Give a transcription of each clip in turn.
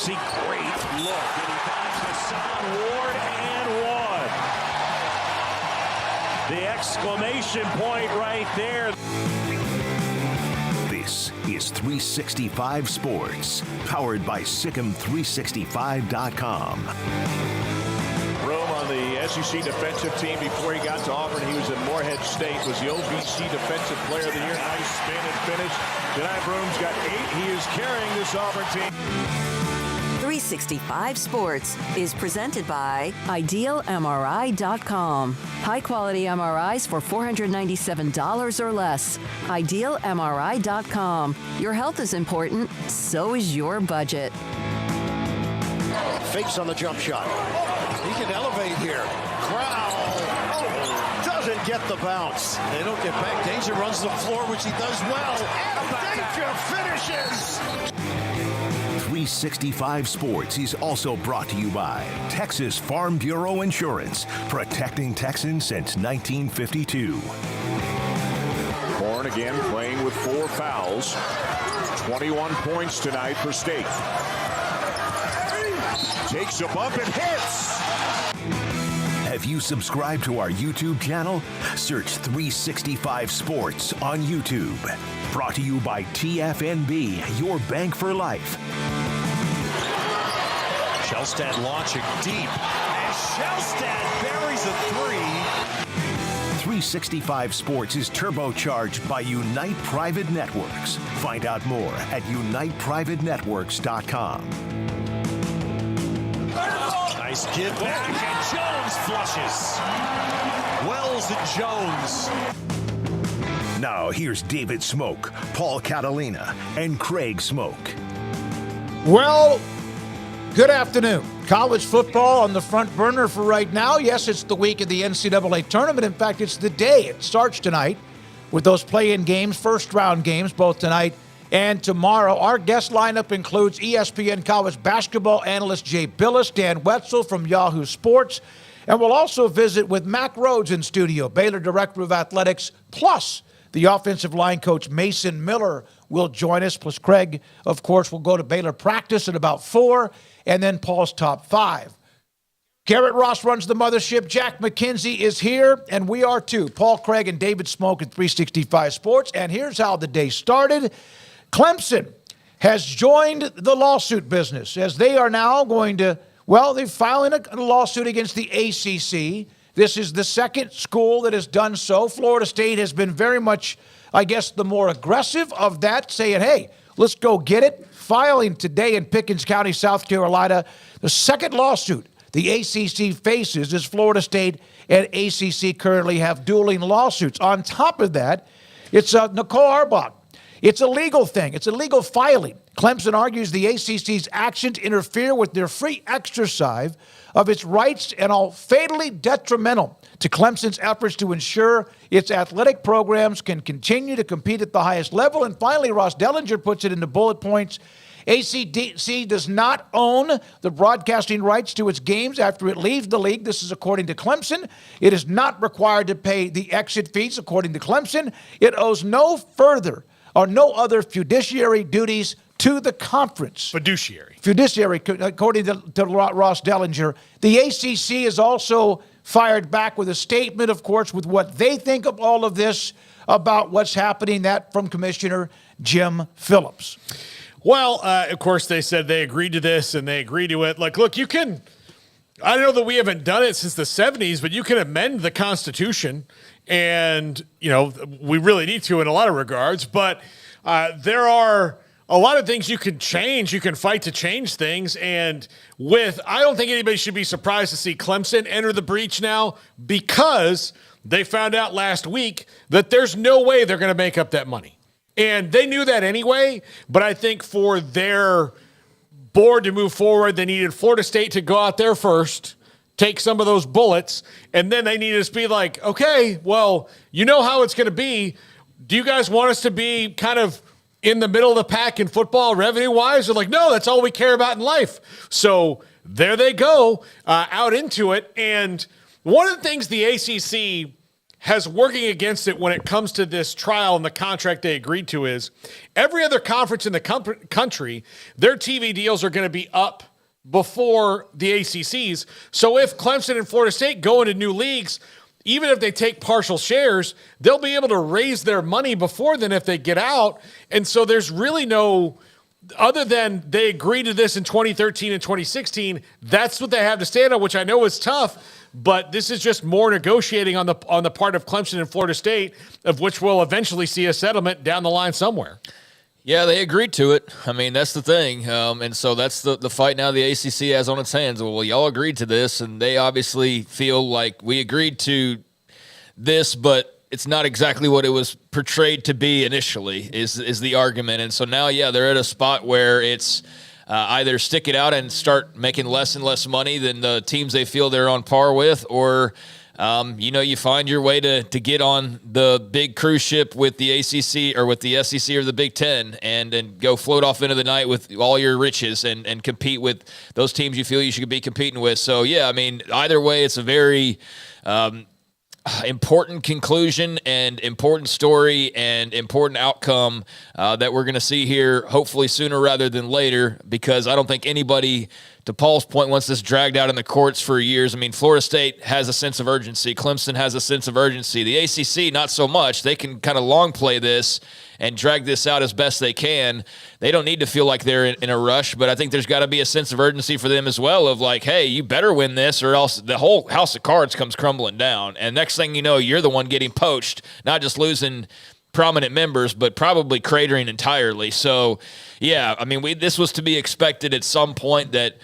see great look, and he finds Hassan Ward and one. The exclamation point right there. This is 365 Sports, powered by Sikkim365.com. Rome on the SEC defensive team before he got to Auburn. He was at Morehead State, was the OVC Defensive Player of the Year. Nice spin and finish. Tonight, Broom's got 8. He is carrying this Auburn team. 365 Sports is presented by IdealMRI.com. High-quality MRIs for $497 or less. IdealMRI.com. Your health is important, so is your budget. Fakes on the jump shot. He can elevate here. Crowd doesn't get the bounce. They don't get back. Danger runs the floor, which he does well. And Danger finishes. 365 Sports is also brought to you by Texas Farm Bureau Insurance, protecting Texans since 1952. Horn again playing with 4 fouls. 21 points tonight for State. Takes a bump and hits. Have you subscribed to our YouTube channel? Search 365 Sports on YouTube. Brought to you by TFNB, your bank for life. Shelstad launching deep. And Shelstad buries a 3. 365 Sports is turbocharged by Unite Private Networks. Find out more at uniteprivatenetworks.com. Nice give back, and Jones flushes. Wells and Jones. Now here's David Smoak, Paul Catalina, and Craig Smoak. Well, good afternoon. College football on the front burner for right now. Yes, it's the week of the NCAA tournament. In fact, it's the day. It starts tonight with those play-in games, first-round games, both tonight and tomorrow. Our guest lineup includes ESPN college basketball analyst Jay Bilas, Dan Wetzel from Yahoo Sports, and we'll also visit with Mack Rhoades in studio, Baylor Director of Athletics, plus the offensive line coach Mason Miller will join us, plus Craig, of course, will go to Baylor practice at about 4, and then Paul's top 5. Garrett Ross runs the mothership. Jack McKenzie is here, and we are too. Paul Craig and David Smoak at 365 Sports, and here's how the day started. Clemson has joined the lawsuit business as they are now going to, well, they're filing a lawsuit against the ACC. This is the second school that has done so. Florida State has been very much, I guess, the more aggressive of that, saying, hey, let's go get it. Filing today in Pickens County, South Carolina, the second lawsuit the ACC faces as Florida State and ACC currently have dueling lawsuits. On top of that, it's Nicole Arbach. It's a legal thing. It's a legal filing. Clemson argues the ACC's actions interfere with their free exercise of its rights and are fatally detrimental to Clemson's efforts to ensure its athletic programs can continue to compete at the highest level. And finally, Ross Dellinger puts it into bullet points. ACC does not own the broadcasting rights to its games after it leaves the league. This is according to Clemson. It is not required to pay the exit fees, according to Clemson. It owes no further or no other fiduciary duties to the conference. Fiduciary, according to Ross Dellinger. The ACC is also fired back with a statement, of course, with what they think of all of this, about what's happening, that from Commissioner Jim Phillips. Well, of course, they said they agreed to this and they agreed to it. Like, look, you can, I know that we haven't done it since the 70s, but you can amend the Constitution. And, you know, we really need to in a lot of regards. But there are a lot of things you can change. You can fight to change things. And I don't think anybody should be surprised to see Clemson enter the breach now, because they found out last week that there's no way they're going to make up that money. And they knew that anyway, but I think for their board to move forward, they needed Florida State to go out there first, take some of those bullets, and then they needed to be like, okay, well, you know how it's going to be. Do you guys want us to be kind of in the middle of the pack in football revenue-wise? They're like, no, that's all we care about in life. So there they go, out into it. And one of the things the ACC has working against it when it comes to this trial and the contract they agreed to is every other conference in the country, their TV deals are going to be up before the ACC's. So if Clemson and Florida State go into new leagues, even if they take partial shares, they'll be able to raise their money before then if they get out. And so there's really no, other than they agreed to this in 2013 and 2016, that's what they have to stand on, which I know is tough. But this is just more negotiating on the part of Clemson and Florida State, of which we'll eventually see a settlement down the line somewhere. Yeah, they agreed to it. I mean, that's the thing. And so that's the fight now the ACC has on its hands. Well, y'all agreed to this, and they obviously feel like we agreed to this, but it's not exactly what it was portrayed to be initially, is the argument. And so now, yeah, they're at a spot where it's either stick it out and start making less and less money than the teams they feel they're on par with, or you find your way to get on the big cruise ship with the ACC or with the SEC or the Big Ten and go float off into the night with all your riches and compete with those teams you feel you should be competing with. So, yeah, I mean, either way, it's a very important conclusion and important story and important outcome that we're going to see here, hopefully sooner rather than later, because I don't think anybody, to Paul's point, wants this dragged out in the courts for years. I mean, Florida State has a sense of urgency. Clemson has a sense of urgency. The ACC, not so much. They can kind of long play this and drag this out as best they can. They don't need to feel like they're in a rush, but I think there's got to be a sense of urgency for them as well of like, hey, you better win this or else the whole house of cards comes crumbling down. And next thing you know, you're the one getting poached, not just losing prominent members, but probably cratering entirely. So, yeah, I mean, this was to be expected at some point that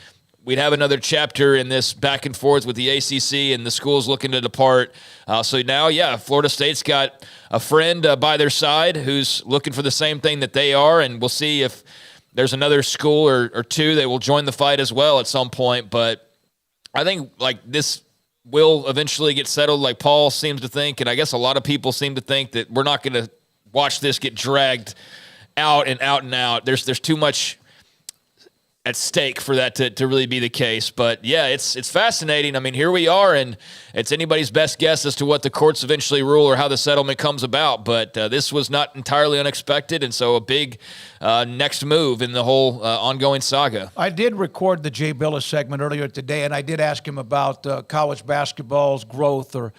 we'd have another chapter in this back and forth with the ACC and the schools looking to depart. So now, yeah, Florida State's got a friend by their side who's looking for the same thing that they are, and we'll see if there's another school or two that will join the fight as well at some point. But I think like this will eventually get settled like Paul seems to think, and I guess a lot of people seem to think that we're not going to watch this get dragged out and out and out. There's too much at stake for that to really be the case. But yeah, it's fascinating. I mean, here we are, and it's anybody's best guess as to what the courts eventually rule or how the settlement comes about. But this was not entirely unexpected, and so a big next move in the whole ongoing saga. I did record the Jay Bilas segment earlier today, and I did ask him about college basketball's growth or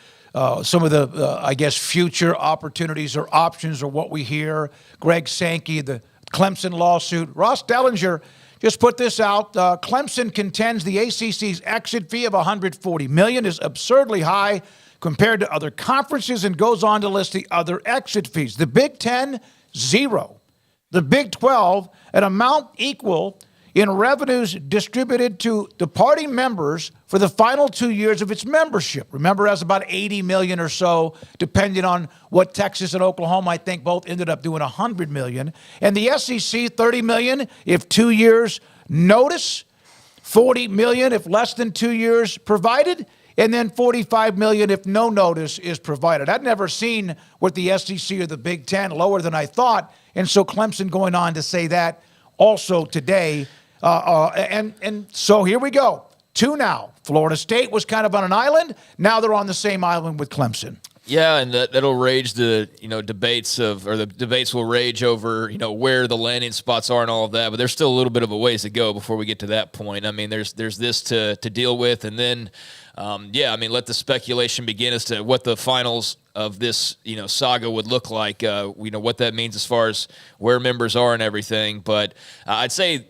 some of the, I guess, future opportunities or options or what we hear. Greg Sankey, the Clemson lawsuit. Ross Dellinger just put this out. Clemson contends the ACC's exit fee of $140 million is absurdly high compared to other conferences, and goes on to list the other exit fees. The Big Ten, $0. The Big 12, an amount equal in revenues distributed to departing members for the final 2 years of its membership. Remember, that's about $80 million or so, depending on what Texas and Oklahoma, I think, both ended up doing $100 million. And the SEC, $30 million if 2 years notice, $40 million if less than 2 years provided, and then $45 million if no notice is provided. I'd never seen what the SEC or the Big Ten lower than I thought, and so Clemson going on to say that also today. And so here we go. 2 now. Florida State was kind of on an island. Now they're on the same island with Clemson. Yeah, and that'll rage the debates the debates will rage over where the landing spots are and all of that. But there's still a little bit of a ways to go before we get to that point. I mean, there's this to deal with, and then let the speculation begin as to what the finals of this saga would look like. What that means as far as where members are and everything. But I'd say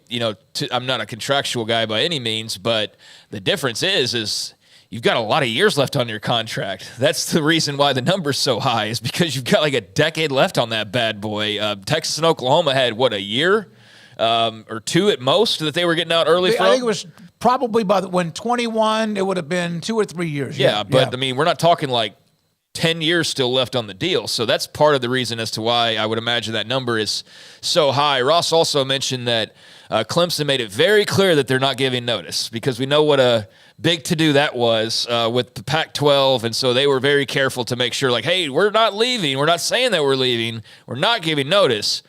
I'm not a contractual guy by any means, but the difference is you've got a lot of years left on your contract. That's the reason why the number's so high, is because you've got like a decade left on that bad boy. Texas and Oklahoma had, a year or 2 at most that they were getting out early from? I think it was probably when 21, it would have been 2 or 3 years. Yeah, but I mean, we're not talking like 10 years still left on the deal. So that's part of the reason as to why I would imagine that number is so high. Ross also mentioned that Clemson made it very clear that they're not giving notice, because we know what a big to-do that was with the Pac-12, and so they were very careful to make sure, like, hey, we're not leaving. We're not saying that we're leaving. We're not giving notice.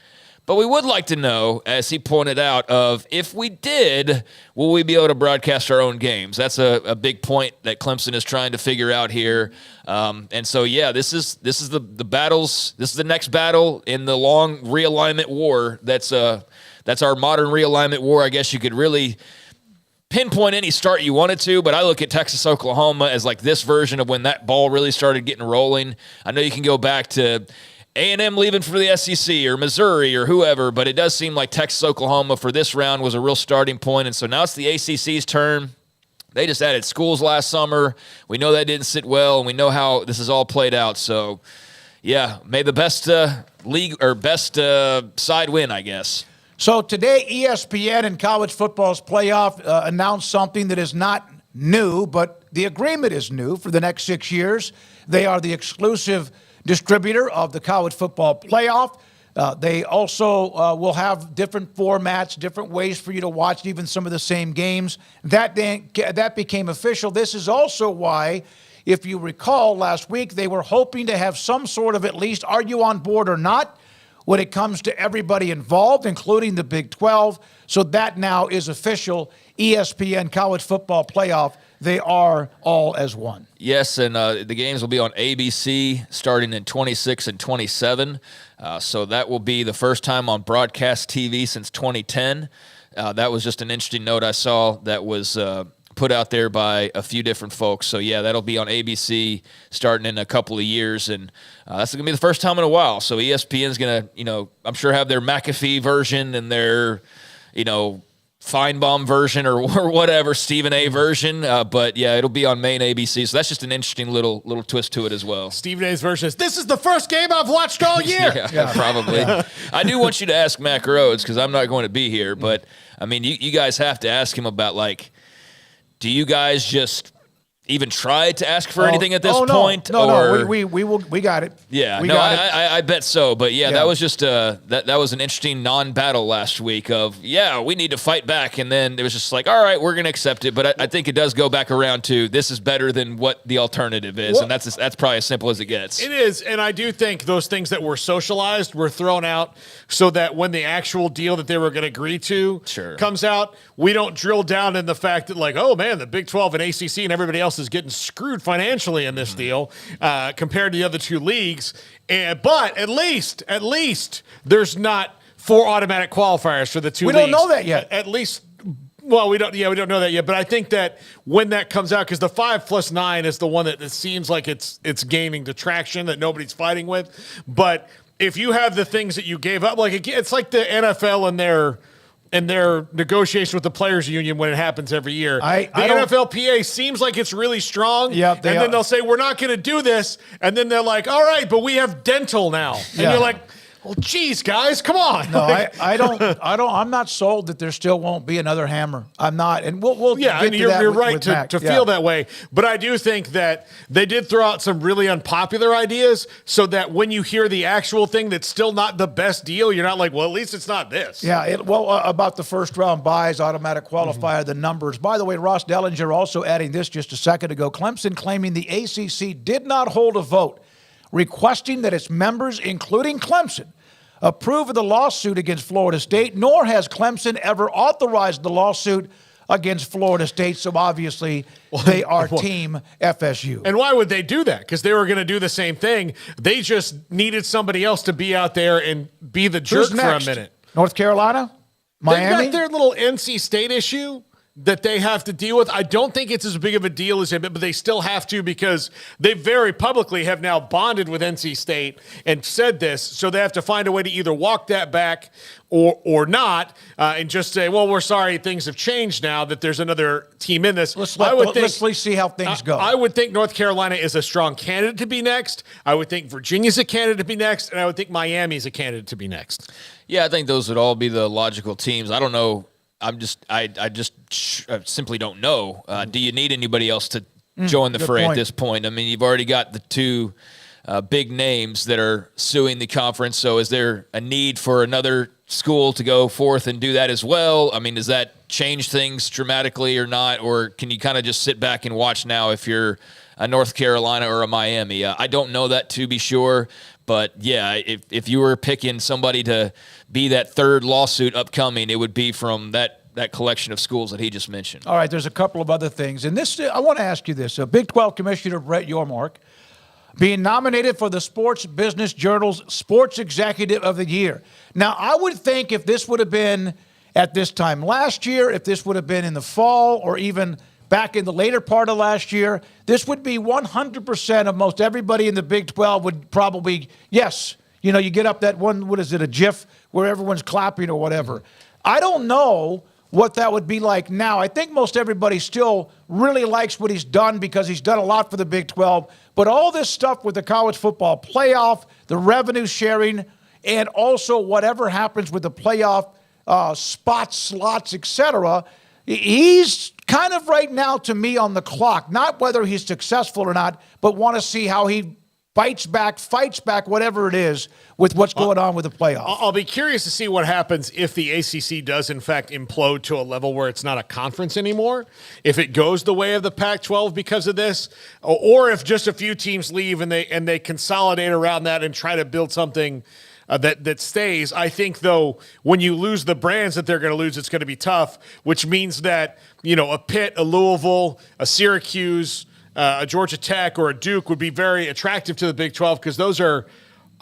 But we would like to know, as he pointed out, of if we did, will we be able to broadcast our own games? That's a big point that Clemson is trying to figure out here. And so, yeah, this is the battles. This is the next battle in the long realignment war. That's our modern realignment war. I guess you could really pinpoint any start you wanted to, but I look at Texas, Oklahoma as like this version of when that ball really started getting rolling. I know you can go back to A&M leaving for the SEC or Missouri or whoever, but it does seem like Texas, Oklahoma for this round was a real starting point. And so now it's the ACC's turn. They just added schools last summer. We know that didn't sit well, and we know how this is all played out. So, yeah, may the best league or best side win, I guess. So today, ESPN and college football's playoff announced something that is not new, but the agreement is new for the next 6 years. They are the exclusive distributor of the college football playoff. They also will have different formats, different ways for you to watch even some of the same games. That became official. This is also why, if you recall, last week they were hoping to have some sort of at least are you on board or not when it comes to everybody involved, including the Big 12. So that now is official. ESPN College Football Playoff, they are all as one. Yes, and the games will be on ABC starting in 26 and 27. So that will be the first time on broadcast TV since 2010. That was just an interesting note I saw that was put out there by a few different folks. So, yeah, that'll be on ABC starting in a couple of years, and that's going to be the first time in a while. So ESPN's going to, I'm sure have their McAfee version and their, Feinbaum version or whatever, Stephen A version. But, yeah, it'll be on main ABC. So that's just an interesting little twist to it as well. Stephen A's version is, this is the first game I've watched all year. yeah, probably. Yeah. I do want you to ask Mack Rhoades because I'm not going to be here. But, I mean, you guys have to ask him about, do you guys just even try to ask for anything at this point? No, we got it. Yeah, I bet so. But yeah, that was just that was an interesting non-battle last week of, we need to fight back. And then it was just like, all right, we're going to accept it. But I think it does go back around to this is better than what the alternative is. And that's probably as simple as it gets. It is. And I do think those things that were socialized were thrown out so that when the actual deal that they were going to agree to comes out, we don't drill down in the fact that oh man, the Big 12 and ACC and everybody else is getting screwed financially in this deal compared to the other two leagues. But at least there's not 4 automatic qualifiers for the two leagues. We don't know that yet. At least, well, we don't know that yet. But I think that when that comes out, because the 5+9 is the one that it seems like it's gaining the traction that nobody's fighting with. But if you have the things that you gave up, it's like the NFL and their negotiation with the players union when it happens every year. The NFLPA seems like it's really strong. Yeah, then they'll say, we're not going to do this. And then they're like, all right, but we have dental now. And you're like, well, geez, guys, come on. No, I'm not sold that there still won't be another hammer. I'm not. And we'll get to that you're right with Mack. to feel that way. But I do think that they did throw out some really unpopular ideas so that when you hear the actual thing that's still not the best deal, you're not like, well, at least it's not this. Yeah, about the first round buys, automatic qualifier, the numbers. By the way, Ross Dellinger also adding this just a second ago. Clemson claiming the ACC did not hold a vote requesting that its members, including Clemson, approve of the lawsuit against Florida State, nor has Clemson ever authorized the lawsuit against Florida State. So obviously they are Team FSU. And why would they do that? Because they were going to do the same thing. They just needed somebody else to be out there and be the jerk for a minute. North Carolina? Miami? They've got their little NC State issue that they have to deal with. I don't think it's as big of a deal as it, but they still have to because they very publicly have now bonded with NC State and said this, so they have to find a way to either walk that back or not, and just say, well, we're sorry, things have changed now that there's another team in this. Let's see how things go. I would think North Carolina is a strong candidate to be next. I would think Virginia's a candidate to be next, and I would think Miami's a candidate to be next. Yeah, I think those would all be the logical teams. I don't know. I simply don't know. Do you need anybody else to join the fray at this point? I mean, you've already got the two big names that are suing the conference. So is there a need for another school to go forth and do that as well? I mean, does that change things dramatically or not? Or can you kind of just sit back and watch now if you're a North Carolina or a Miami? I don't know that to be sure, But, yeah, if you were picking somebody to be that third lawsuit upcoming, it would be from that collection of schools that he just mentioned. All right, there's a couple of other things. And this, I want to ask you this. Big 12 Commissioner Brett Yormark being nominated for the Sports Business Journal's Sports Executive of the Year. Now, I would think if this would have been at this time last year, if this would have been in the fall or even back in the later part of last year, this would be 100% of most everybody in the Big 12 would probably, yes, you know, you get up that one, what is it, a GIF where everyone's clapping or whatever. I don't know what that would be like now. I think most everybody still really likes what he's done because he's done a lot for the Big 12. But all this stuff with the college football playoff, the revenue sharing, and also whatever happens with the playoff spots, slots, etc., he's kind of right now to me on the clock. Not whether he's successful or not, but want to see how he fights back, whatever it is, with what's going on with the playoff. I'll be curious to see what happens if the ACC does, in fact, implode to a level where it's not a conference anymore, if it goes the way of the Pac-12 because of this, or if just a few teams leave and they consolidate around that and try to build something that stays. I think, though, when you lose the brands that they're going to lose, it's going to be tough, which means that, you know, a Pitt, a Louisville, a Syracuse, a Georgia Tech, or a Duke would be very attractive to the Big 12 because those are,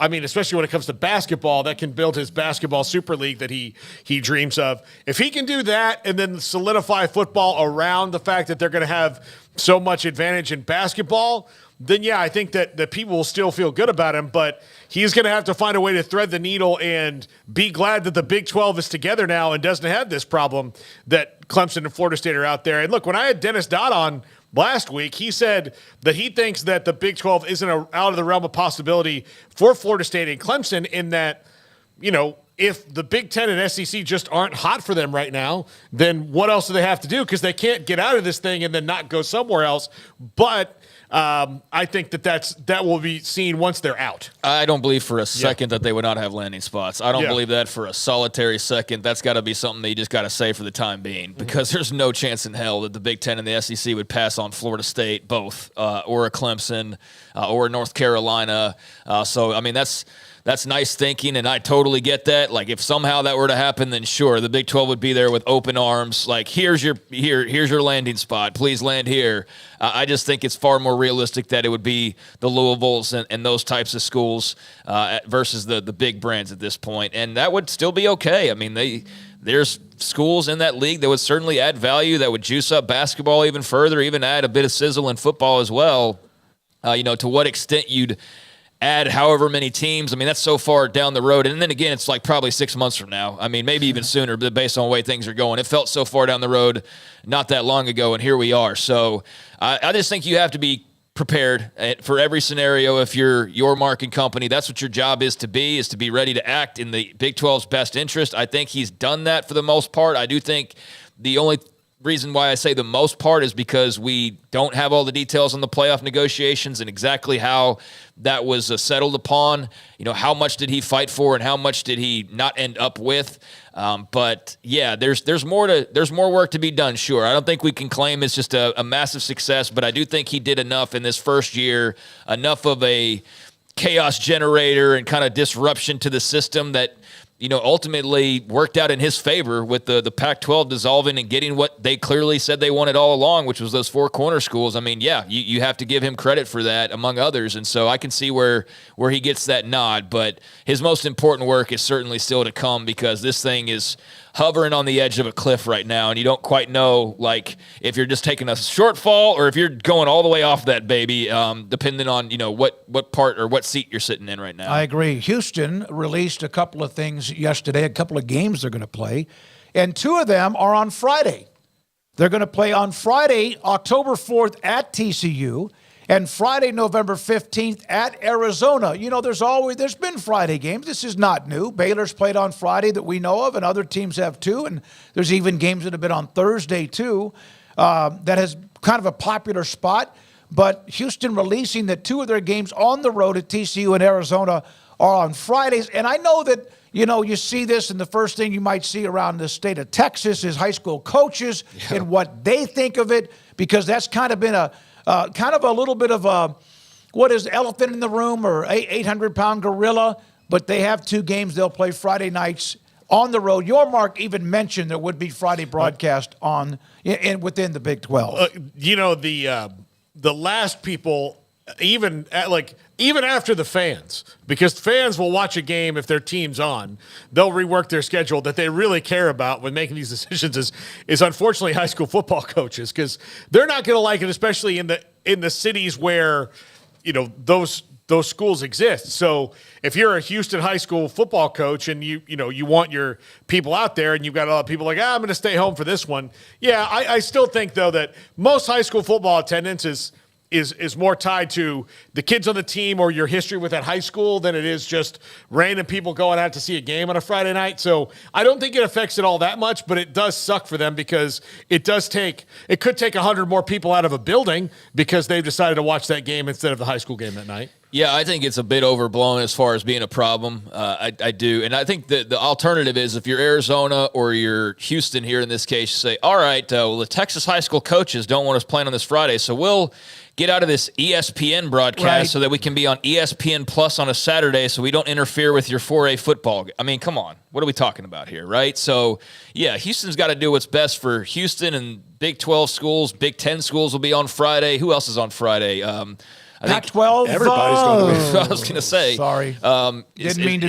I mean, especially when it comes to basketball, that can build his basketball super league that he dreams of. If he can do that and then solidify football around the fact that they're going to have so much advantage in basketball, then, yeah, I think that people will still feel good about him, but he's going to have to find a way to thread the needle and be glad that the Big 12 is together now and doesn't have this problem that Clemson and Florida State are out there. And look, when I had Dennis Dodd on last week, he said that he thinks that the Big 12 isn't out of the realm of possibility for Florida State and Clemson in that, you know, if the Big Ten and SEC just aren't hot for them right now, then what else do they have to do? Because they can't get out of this thing and then not go somewhere else. But I think that will be seen once they're out. I don't believe for a second that they would not have landing spots. I don't believe that for a solitary second. That's got to be something that you just got to say for the time being, because there's no chance in hell that the Big Ten and the SEC would pass on Florida State, both, or a Clemson, or a North Carolina. So, I mean, that's nice thinking, and I totally get that. Like, if somehow that were to happen, then sure, the Big 12 would be there with open arms. Like, here's your landing spot. Please land here. I just think it's far more realistic that it would be the Louisvilles and those types of schools versus the big brands at this point. And that would still be okay. I mean, there's schools in that league that would certainly add value, that would juice up basketball even further, even add a bit of sizzle in football as well. To what extent you'd add however many teams. I mean, that's so far down the road. And then again, it's like probably 6 months from now. I mean, maybe even sooner, but based on the way things are going. It felt so far down the road not that long ago, and here we are. So I just think you have to be prepared for every scenario. If you're Yormark and company, that's what your job is to be ready to act in the Big 12's best interest. I think he's done that for the most part. I do think the only reason why I say the most part is because we don't have all the details on the playoff negotiations and exactly how that was settled upon. You know, how much did he fight for and how much did he not end up with? But yeah, there's more work to be done. Sure, I don't think we can claim it's just a massive success, but I do think he did enough in this first year, enough of a chaos generator and kind of disruption to the system that, you know, ultimately worked out in his favor with the Pac-12 dissolving and getting what they clearly said they wanted all along, which was those four corner schools. I mean, yeah, you have to give him credit for that, among others. And so I can see where he gets that nod. But his most important work is certainly still to come, because this thing is hovering on the edge of a cliff right now, and you don't quite know, like, if you're just taking a short fall or if you're going all the way off that baby, depending on, you know, what part or what seat you're sitting in right now. I agree. Houston released a couple of things yesterday, a couple of games they're going to play, and two of them are on Friday. They're going to play on Friday, October 4th at TCU, and Friday, November 15th at Arizona. You know, there's been Friday games. This is not new. Baylor's played on Friday that we know of, and other teams have too. And there's even games that have been on Thursday too. That has kind of a popular spot. But Houston releasing that two of their games on the road at TCU and Arizona are on Fridays. And I know that, you know, you see this, and the first thing you might see around the state of Texas is high school coaches and what they think of it, because that's kind of been a little bit of what is elephant in the room or 800-pound gorilla, but they have 2 games they'll play Friday nights on the road. Your Mark even mentioned there would be Friday broadcast within the Big 12. The last people, even after the fans, because fans will watch a game if their team's on, they'll rework their schedule. That they really care about when making these decisions is unfortunately high school football coaches, because they're not going to like it, especially in the cities where those schools exist. So if you're a Houston high school football coach and you want your people out there, and you've got a lot of people like, I'm going to stay home for this one. Yeah, I still think though that most high school football attendance is more tied to the kids on the team or your history with that high school than it is just random people going out to see a game on a Friday night. So I don't think it affects it all that much, but it does suck for them because it could take 100 more people out of a building because they've decided to watch that game instead of the high school game that night. Yeah, I think it's a bit overblown as far as being a problem. I do. And I think the alternative is if you're Arizona or you're Houston here in this case, you say, all right, well, the Texas high school coaches don't want us playing on this Friday, so we'll get out of this ESPN broadcast so that we can be on ESPN Plus on a Saturday so we don't interfere with your 4A football. I mean, come on. What are we talking about here, right? So, yeah, Houston's got to do what's best for Houston, and Big 12 schools, Big 10 schools will be on Friday. Who else is on Friday? I think Pac-12. Everybody's going to be. I was going to say. Sorry. Is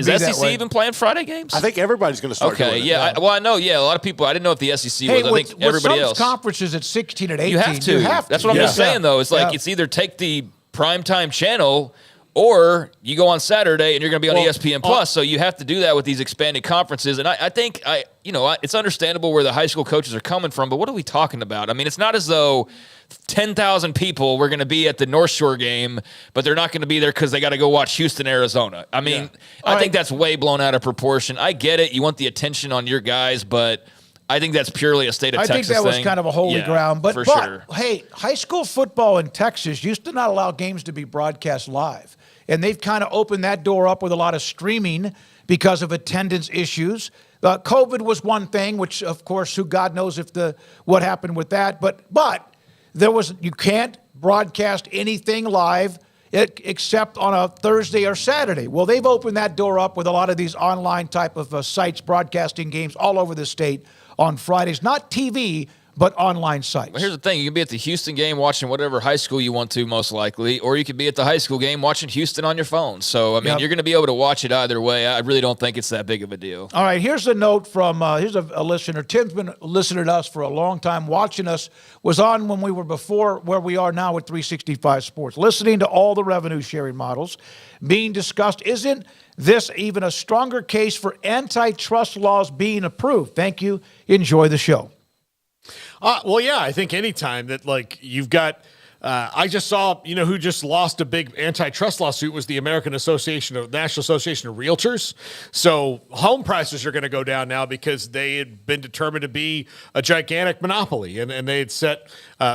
that SEC way. even playing Friday games? I think everybody's going to start doing it. Yeah. I know. Yeah, a lot of people. I didn't know if the SEC was. I think everybody else. Some conferences at 16 and 18. You have to. That's what I'm just saying, though. It's like it's either take the primetime channel or you go on Saturday and you're going to be on ESPN Plus. So you have to do that with these expanded conferences. And I think it's understandable where the high school coaches are coming from. But what are we talking about? I mean, it's not as though 10,000 people were going to be at the North Shore game, but they're not going to be there because they got to go watch Houston, Arizona. I mean, I think that's way blown out of proportion. I get it. You want the attention on your guys, but I think that's purely a state of Texas thing. I think that was kind of a holy ground. But sure. Hey, high school football in Texas used to not allow games to be broadcast live. And they've kind of opened that door up with a lot of streaming because of attendance issues. COVID was one thing, which, of course, God knows what happened with that. But you can't broadcast anything live except on a Thursday or Saturday. Well, they've opened that door up with a lot of these online type of sites broadcasting games all over the state on Fridays. Not TV, but online sites. Well, here's the thing. You can be at the Houston game watching whatever high school you want to, most likely, or you could be at the high school game watching Houston on your phone. So, I mean, you're going to be able to watch it either way. I really don't think it's that big of a deal. All right, here's a note from, here's a listener. Tim's been listening to us for a long time, watching us, was on when we were before where we are now with 365 Sports, listening to all the revenue sharing models being discussed. Isn't this even a stronger case for antitrust laws being approved? Thank you. Enjoy the show. Well, yeah, I think anytime that, you've got I just saw, who just lost a big antitrust lawsuit was the National Association of Realtors. So home prices are going to go down now because they had been determined to be a gigantic monopoly, and they had set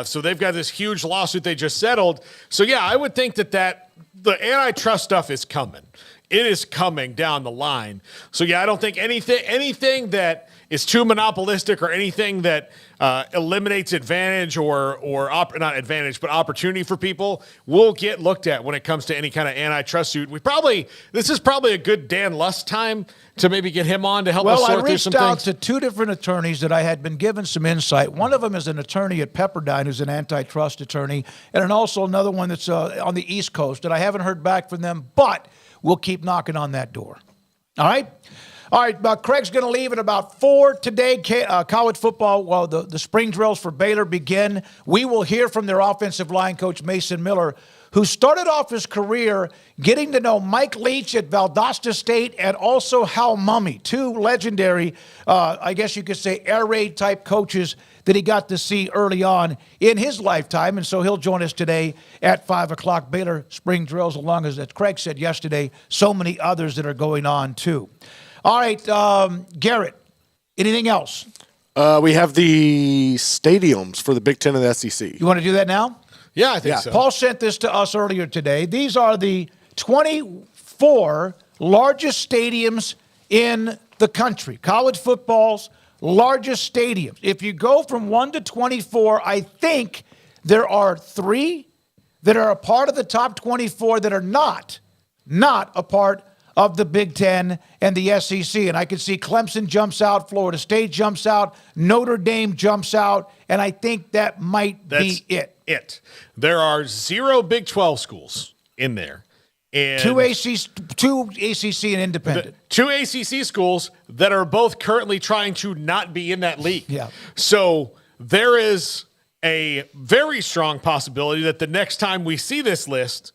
so they've got this huge lawsuit they just settled. So, yeah, I would think that the antitrust stuff is coming. It is coming down the line. So, yeah, I don't think anything that is too monopolistic or anything that eliminates advantage or not advantage, but opportunity for people will get looked at when it comes to any kind of antitrust suit. This is probably a good Dan Lust time to maybe get him on to help us sort through some things. Well, I reached out to 2 different attorneys that I had been given some insight. One of them is an attorney at Pepperdine who's an antitrust attorney, and also another one that's on the East Coast, and I haven't heard back from them, but we'll keep knocking on that door. All right? All right, Craig's going to leave at about 4 today. College football, the spring drills for Baylor begin. We will hear from their offensive line coach, Mason Miller, who started off his career getting to know Mike Leach at Valdosta State and also Hal Mumme, 2 legendary, I guess you could say, air raid type coaches that he got to see early on in his lifetime. And so he'll join us today at 5 o'clock. Baylor spring drills, along as Craig said yesterday, so many others that are going on too. All right, Garrett, anything else? We have the stadiums for the Big Ten and the SEC. You want to do that now? Yeah, I think so. Paul sent this to us earlier today. These are the 24 largest stadiums in the country. College football's largest stadiums. If you go from 1 to 24, I think there are 3 that are a part of the top 24 that are not a part of the Big Ten and the SEC. And I can see Clemson jumps out, Florida State jumps out, Notre Dame jumps out, and I think that might be it. There are 0 Big 12 schools in there. And two ACC and independent. 2 ACC schools that are both currently trying to not be in that league. Yeah. So there is a very strong possibility that the next time we see this list,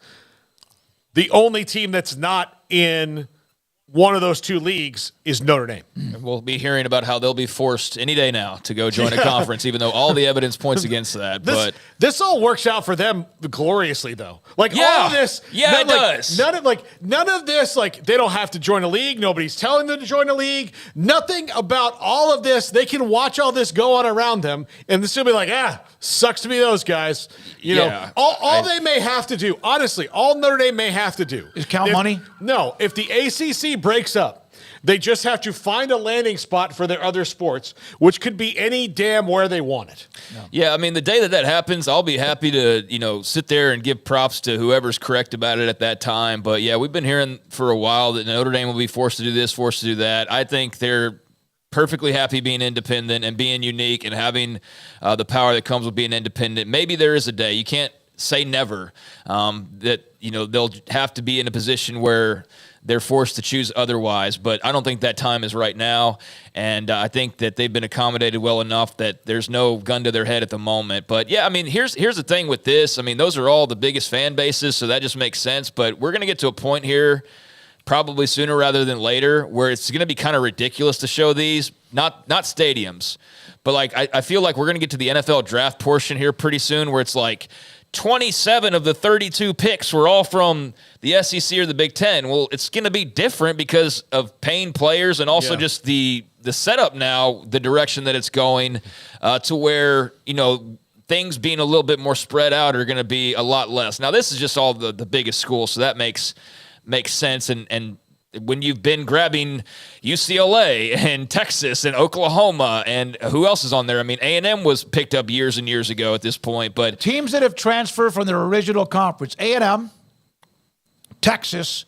the only team that's not in one of those 2 leagues is Notre Dame. We'll be hearing about how they'll be forced any day now to go join a conference, even though all the evidence points against that. But this all works out for them gloriously, though. All of this, it does. None of this, they don't have to join a league. Nobody's telling them to join a league. Nothing about all of this. They can watch all this go on around them, and still be like, sucks to be those guys. All they may have to do, honestly, all Notre Dame may have to do is count money. No, if the ACC breaks up, they just have to find a landing spot for their other sports, which could be any damn where they want it. Yeah, I mean, the day that happens, I'll be happy to, sit there and give props to whoever's correct about it at that time. But, yeah, we've been hearing for a while that Notre Dame will be forced to do this, forced to do that. I think they're perfectly happy being independent and being unique and having the power that comes with being independent. Maybe there is a day. You can't say never that, they'll have to be in a position where they're forced to choose otherwise, but I don't think that time is right now, and I think that they've been accommodated well enough that there's no gun to their head at the moment. But, yeah, I mean, here's the thing with this. I mean, those are all the biggest fan bases, so that just makes sense, but we're going to get to a point here probably sooner rather than later where it's going to be kind of ridiculous to show these, not stadiums, but, I feel like we're going to get to the NFL draft portion here pretty soon where it's 27 of the 32 picks were all from the SEC or the Big Ten. Well, it's going to be different because of paying players and also just the setup now, the direction that it's going to where, things being a little bit more spread out are going to be a lot less. Now, this is just all the biggest schools, so that makes sense. And when you've been grabbing UCLA and Texas and Oklahoma and who else is on there? I mean, A&M was picked up years and years ago at this point. But teams that have transferred from their original conference, A&M, Texas,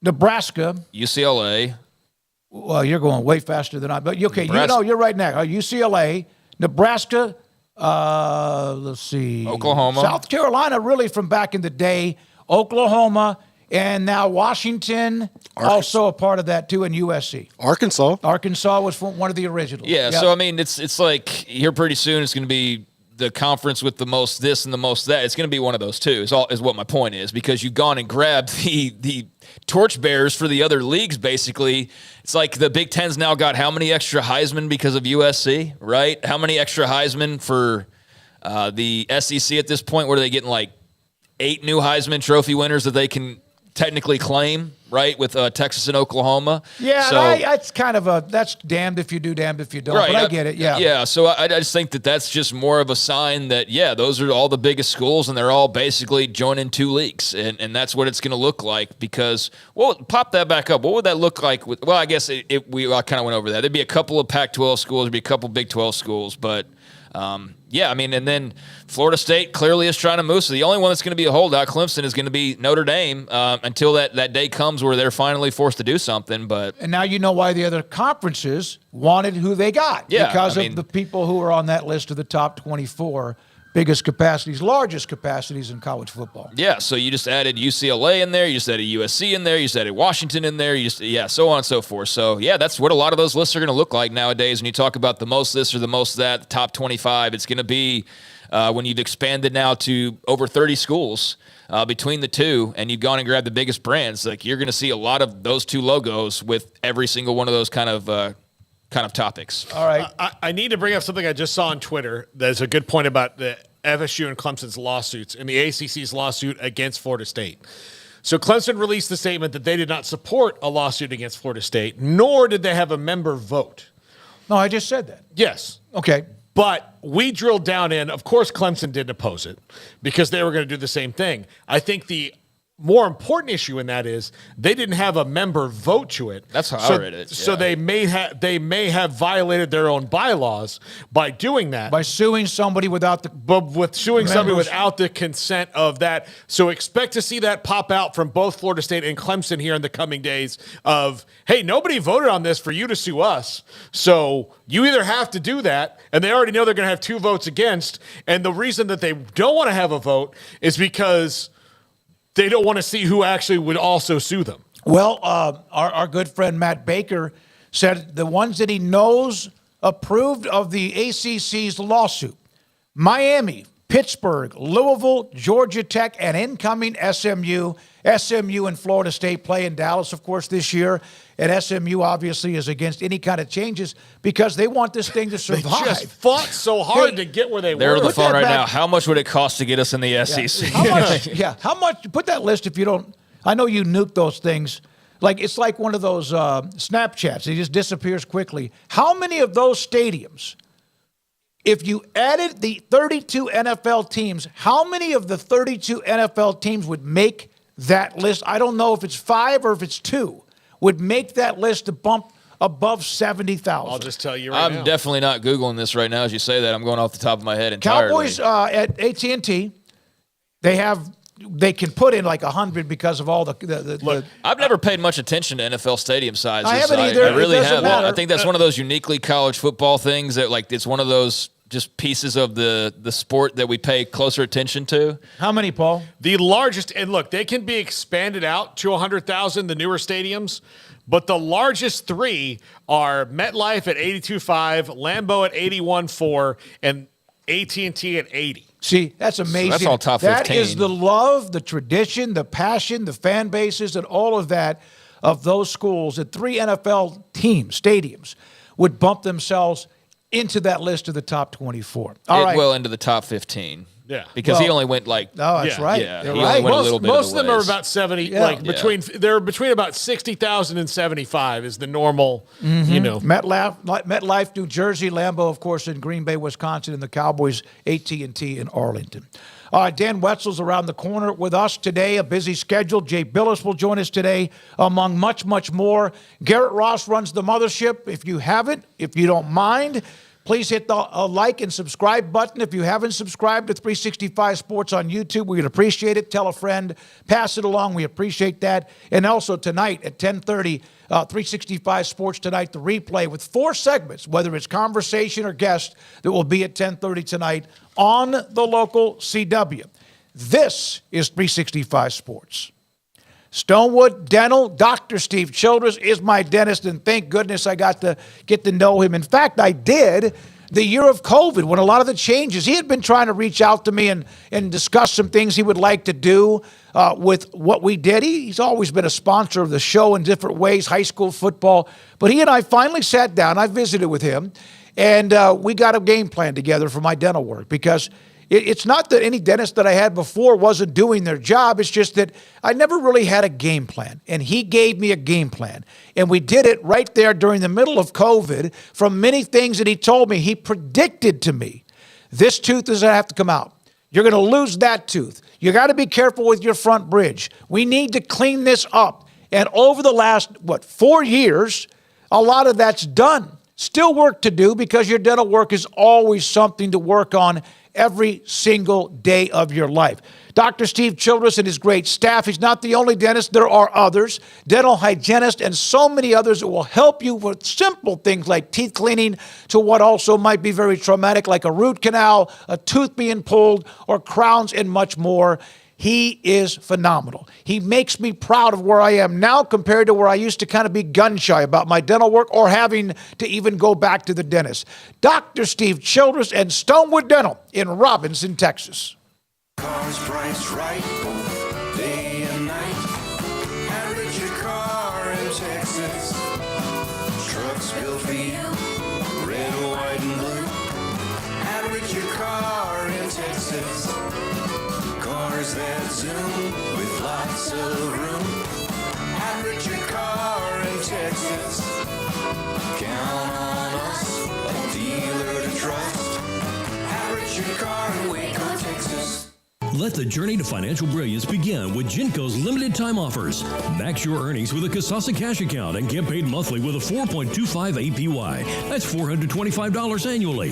Nebraska. UCLA. Well, you're going way faster than I. But, okay, you're right now. UCLA, Nebraska, let's see. Oklahoma. South Carolina, really from back in the day. Oklahoma. And now Washington, also a part of that too, and USC. Arkansas was one of the originals. Yeah, so I mean, it's like here pretty soon it's going to be the conference with the most this and the most that. It's going to be one of those two is what my point is, because you've gone and grabbed the torchbearers for the other leagues, basically. It's like the Big Ten's now got how many extra Heisman because of USC, right? How many extra Heisman for the SEC at this point? What are they getting, 8 new Heisman Trophy winners that they can technically claim, right, with Texas and Oklahoma. Yeah, so, it's kind of that's damned if you do, damned if you don't. Right, but I get it, yeah. Yeah, so I just think that's just more of a sign that, those are all the biggest schools, and they're all basically joining 2 leagues, and that's what it's going to look like because, pop that back up. What would that look like? I guess I kind of went over that. There'd be a couple of Pac-12 schools, there'd be a couple Big 12 schools, but and then Florida State clearly is trying to move. So the only one that's going to be a holdout, Clemson, is going to be Notre Dame until that day comes where they're finally forced to do something. And now you know why the other conferences wanted who they got. Yeah, because of the people who are on that list of the top 24 biggest capacities, largest capacities in college football. Yeah, so you just added UCLA in there, you just added USC in there, you just added Washington in there, so on and so forth. So, that's what a lot of those lists are going to look like nowadays. When you talk about the most this or the most that, the top 25, it's going to be when you've expanded now to over 30 schools between the two, and you've gone and grabbed the biggest brands. You're going to see a lot of those 2 logos with every single one of those kind of topics. All right. I need to bring up something I just saw on Twitter. That's a good point about the FSU and Clemson's lawsuits and the ACC's lawsuit against Florida State. So Clemson released the statement that they did not support a lawsuit against Florida State, nor did they have a member vote. No, I just said that. Yes. Okay. But we drilled down in, of course, Clemson didn't oppose it because they were going to do the same thing. I think the more important issue in that is they didn't have a member vote to it. That's how I read it. So Yeah. they may have violated their own bylaws by doing that. By suing somebody without the Somebody without the consent of that. So expect to see that pop out from both Florida State and Clemson here in the coming days of, hey, nobody voted on this for you to sue us. So you either have to do that, and they already know they're going to have 2 votes against. And the reason that they don't want to have a vote is because they don't want to see who actually would also sue them. Well, our good friend Matt Baker said the ones that he knows approved of the ACC's lawsuit: Miami, Pittsburgh, Louisville, Georgia Tech, and incoming SMU. SMU and Florida State play in Dallas, of course, this year. And SMU obviously is against any kind of changes because they want this thing to survive. They just fought so hard to get where they were. They're on the phone right back. now. How much would it cost to get us in the SEC? How much? Put that list if you don't. I know you nuke those things. Like it's like one of those Snapchats. It just disappears quickly. How many of those stadiums, if you added the 32 NFL teams, how many of the 32 NFL teams would make that list? I don't know if it's 5 or if it's 2. Would make that list to bump above 70,000. I'll just tell you right now. I'm definitely not Googling this right now as you say that. I'm going off the top of my head entirely. Cowboys at AT&T, they can put in like 100 because of all the Look, I've never paid much attention to NFL stadium sizes. I haven't either. I really It doesn't haven't. matter. I think that's one of those uniquely college football things that, like, it's one of those just pieces of the sport that we pay closer attention to. How many, Paul? The largest, and look, they can be expanded out to 100,000, the newer stadiums, but the largest 3 are MetLife at 82.5, Lambeau at 81.4, and AT&T at 80. See, that's amazing. So that's all top 15. That is the love, the tradition, the passion, the fan bases, and all of that of those schools. That 3 NFL teams, stadiums, would bump themselves into that list of the top 24. All right. Well, into the top 15. Yeah. Because he only went like... No, that's right. Yeah, You're he right. only went a little bit Most of them are ways. about 70, Yeah. they're between about 60,000 and 75 is the normal, MetLife, New Jersey, Lambeau, of course, in Green Bay, Wisconsin, and the Cowboys, AT&T in Arlington. Dan Wetzel's around the corner with us today, a busy schedule. Jay Bilas will join us today, among much, much more. Garrett Ross runs the mothership. If you haven't, if you don't mind, please hit the like and subscribe button. If you haven't subscribed to 365 Sports on YouTube, we'd appreciate it. Tell a friend, pass it along. We appreciate that. And also tonight at 10:30, 365 Sports Tonight, the replay with 4 segments, whether it's conversation or guest, that will be at 10:30 tonight on the local CW. This is 365 Sports. Stonewood Dental, Dr. Steve Childress is my dentist, and thank goodness I got to get to know him. In fact, I did the year of COVID when a lot of the changes. He had been trying to reach out to me and discuss some things he would like to do with what we did. He's always been a sponsor of the show in different ways, high school football. But he and I finally sat down. I visited with him, and we got a game plan together for my dental work because it's not that any dentist that I had before wasn't doing their job. It's just that I never really had a game plan. And he gave me a game plan. And we did it right there during the middle of COVID. From many things that he told me, he predicted to me, this tooth is going to have to come out. You're going to lose that tooth. You got to be careful with your front bridge. We need to clean this up. And over the last, 4 years, a lot of that's done. Still work to do because your dental work is always something to work on every single day of your life. Dr. Steve Childress and his great staff. He's not the only dentist. There are others, dental hygienists, and so many others that will help you with simple things like teeth cleaning to what also might be very traumatic, like a root canal, a tooth being pulled, or crowns, and much more. He is phenomenal. He makes me proud of where I am now compared to where I used to kind of be gun-shy about my dental work or having to even go back to the dentist. Dr. Steve Childress and Stonewood Dental in Robinson, Texas. Cars priced right, day and night. Average your car in Texas. Trucks built for you, red, white, and blue. Average your car in Texas. Cars that zoom with lots of room. Average your car in Texas. Count on us, a dealer to trust. Average your car in Waco, Texas. Let the journey to financial brilliance begin with Genco's limited time offers. Max your earnings with a Kasasa cash account and get paid monthly with a 4.25 APY. That's $425 annually.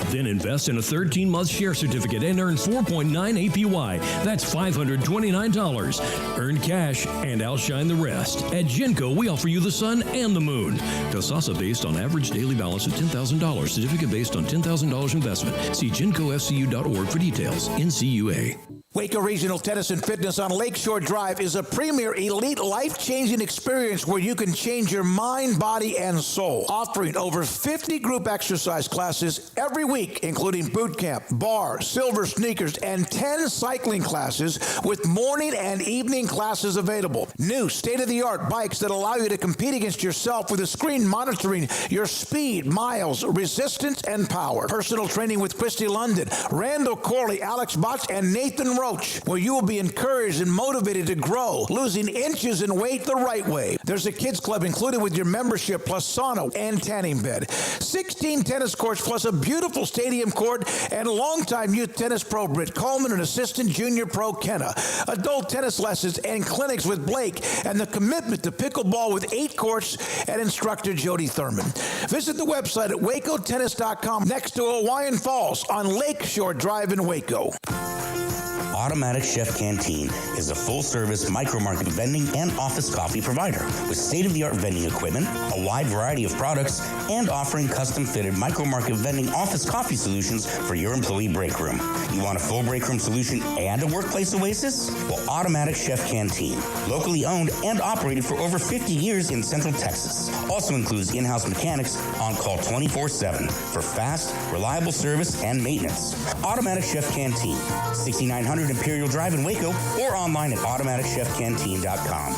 Then invest in a 13-month share certificate and earn 4.9 APY. That's $529. Earn cash and outshine the rest. At Genco, we offer you the sun and the moon. Kasasa based on average daily balance of $10,000. Certificate based on $10,000 investment. See GencoFCU.org for details. NCUA. Waco Regional Tennis and Fitness on Lakeshore Drive is a premier elite life-changing experience where you can change your mind, body, and soul. Offering over 50 group exercise classes every week, including boot camp, bar, silver sneakers, and 10 cycling classes with morning and evening classes available. New state-of-the-art bikes that allow you to compete against yourself with a screen monitoring your speed, miles, resistance, and power. Personal training with Christy London, Randall Corley, Alex Botch, and Nathan Roach, where you will be encouraged and motivated to grow, losing inches in weight the right way. There's a kids club included with your membership, plus sauna and tanning bed. 16 tennis courts, plus a beautiful stadium court, and longtime youth tennis pro Britt Coleman and assistant junior pro Kenna. Adult tennis lessons and clinics with Blake, and the commitment to pickleball with 8 courts and instructor Jody Thurman. Visit the website at wacotennis.com next to Hawaiian Falls on Lakeshore Drive in Waco. Automatic Chef Canteen is a full-service micro-market vending and office coffee provider with state-of-the-art vending equipment, a wide variety of products, and offering custom-fitted micro-market vending office coffee solutions for your employee break room. You want a full break room solution and a workplace oasis? Well, Automatic Chef Canteen, locally owned and operated for over 50 years in Central Texas, also includes in-house mechanics on call 24/7 for fast, reliable service and maintenance. Automatic Chef Canteen, 6900 Imperial Drive in Waco, or online at automaticchefcanteen.com.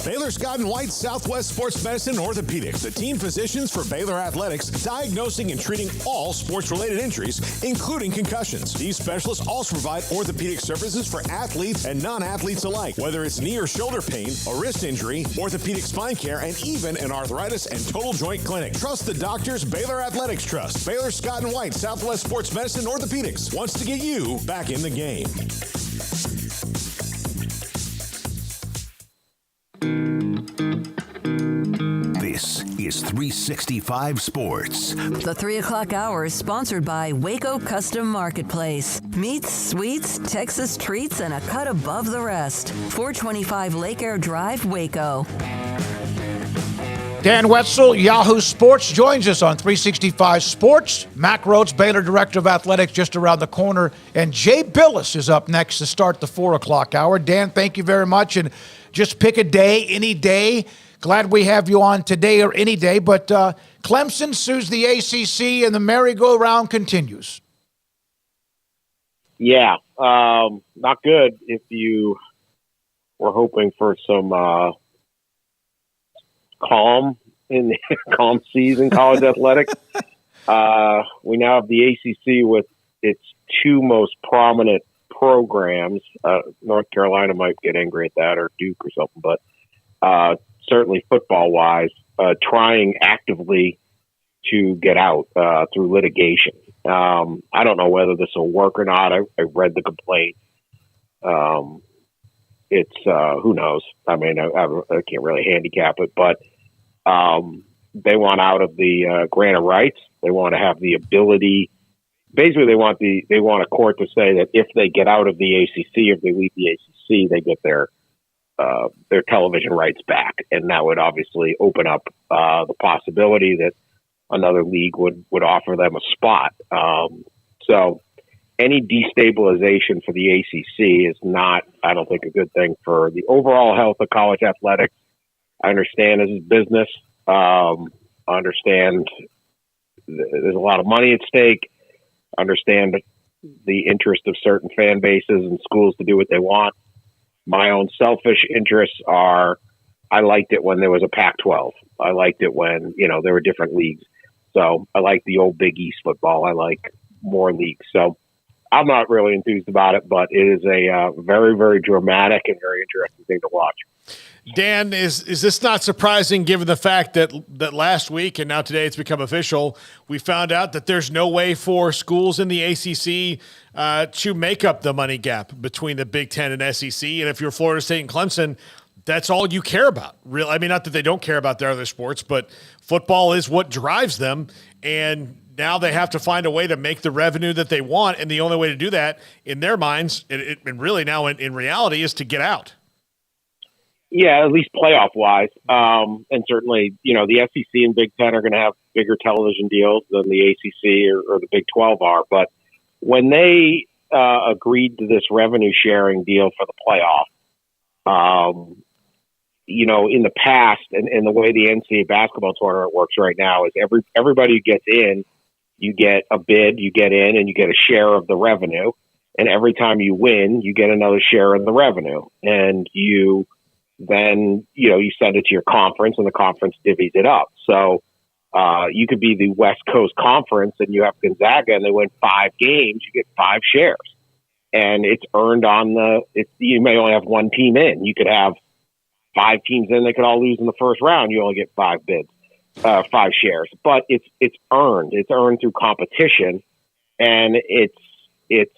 Baylor Scott & White Southwest Sports Medicine and Orthopedics, the team physicians for Baylor Athletics, diagnosing and treating all sports-related injuries, including concussions. These specialists also provide orthopedic services for athletes and non-athletes alike, whether it's knee or shoulder pain, a wrist injury, orthopedic spine care, and even an arthritis and total joint clinic. Trust the doctors Baylor Athletics trust. Baylor Scott & White Southwest Sports Medicine and Orthopedics wants to get you back in the game. This is 365 Sports. The 3 o'clock hour is sponsored by Waco Custom Marketplace. Meats, sweets, Texas treats, and a cut above the rest. 425 Lake Air Drive, Waco. Dan Wetzel, Yahoo Sports, joins us on 365 Sports. Mack Rhoades, Baylor Director of Athletics, just around the corner. And Jay Bilas is up next to start the 4 o'clock hour. Dan, thank you very much. And just pick a day, any day. Glad we have you on today or any day. But Clemson sues the ACC and the merry-go-round continues. Yeah, not good if you were hoping for some calm seas in college athletics. We now have the ACC with its 2 most prominent programs. North Carolina might get angry at that, or Duke or something, but certainly football-wise, trying actively to get out through litigation. I don't know whether this will work or not. I read the complaint. It's who knows? I mean, I can't really handicap it, but they want out of the grant of rights. They want to have the ability. Basically, they want a court to say that if they get out of the ACC, if they leave the ACC, they get their television rights back, and that would obviously open up the possibility that another league would offer them a spot. So any destabilization for the ACC is not, I don't think, a good thing for the overall health of college athletics. I understand this is business. I understand there's a lot of money at stake. I understand the interest of certain fan bases and schools to do what they want. My own selfish interests are, I liked it when there was a Pac-12. I liked it when, there were different leagues. So I like the old Big East football. I like more leagues. So I'm not really enthused about it, but it is a very, very dramatic and very interesting thing to watch. Dan, is this not surprising given the fact that last week and now today it's become official, we found out that there's no way for schools in the ACC to make up the money gap between the Big Ten and SEC. And if you're Florida State and Clemson, that's all you care about. Real, I mean, not that they don't care about their other sports, but football is what drives them. And now they have to find a way to make the revenue that they want. And the only way to do that in their minds, and really now in reality, is to get out. Yeah, at least playoff-wise. And certainly, the SEC and Big Ten are going to have bigger television deals than the ACC or the Big 12 are. But when they agreed to this revenue-sharing deal for the playoff, in the past, and the way the NCAA basketball tournament works right now is everybody who gets in, you get a bid, you get in, and you get a share of the revenue. And every time you win, you get another share of the revenue. And then you send it to your conference, and the conference divvies it up. So you could be the West Coast Conference, and you have Gonzaga, and they win 5 games, you get 5 shares. And it's earned on you may only have one team in. You could have 5 teams in, they could all lose in the first round. You only get 5 bids, 5 shares. But it's earned. It's earned through competition, and it's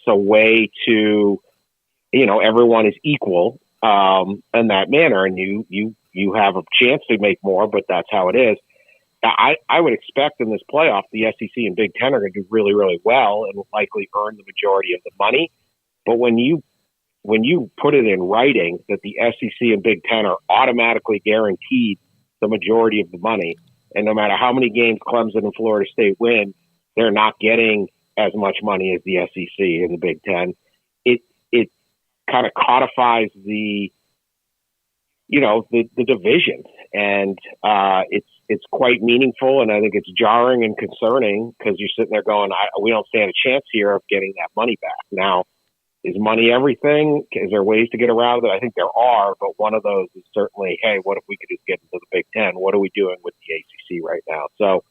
a way to, everyone is equal in that manner, and you have a chance to make more, but that's how it is. I would expect in this playoff, the SEC and Big Ten are going to do really, really well and will likely earn the majority of the money. But when you put it in writing that the SEC and Big Ten are automatically guaranteed the majority of the money, and no matter how many games Clemson and Florida State win, they're not getting as much money as the SEC and the Big Ten, it kind of codifies the division, and it's quite meaningful, and I think it's jarring and concerning because you're sitting there going, we don't stand a chance here of getting that money back. Now, is money everything? Is there ways to get around it? I think there are, but one of those is certainly, hey, what if we could just get into the Big Ten? What are we doing with the ACC right now? So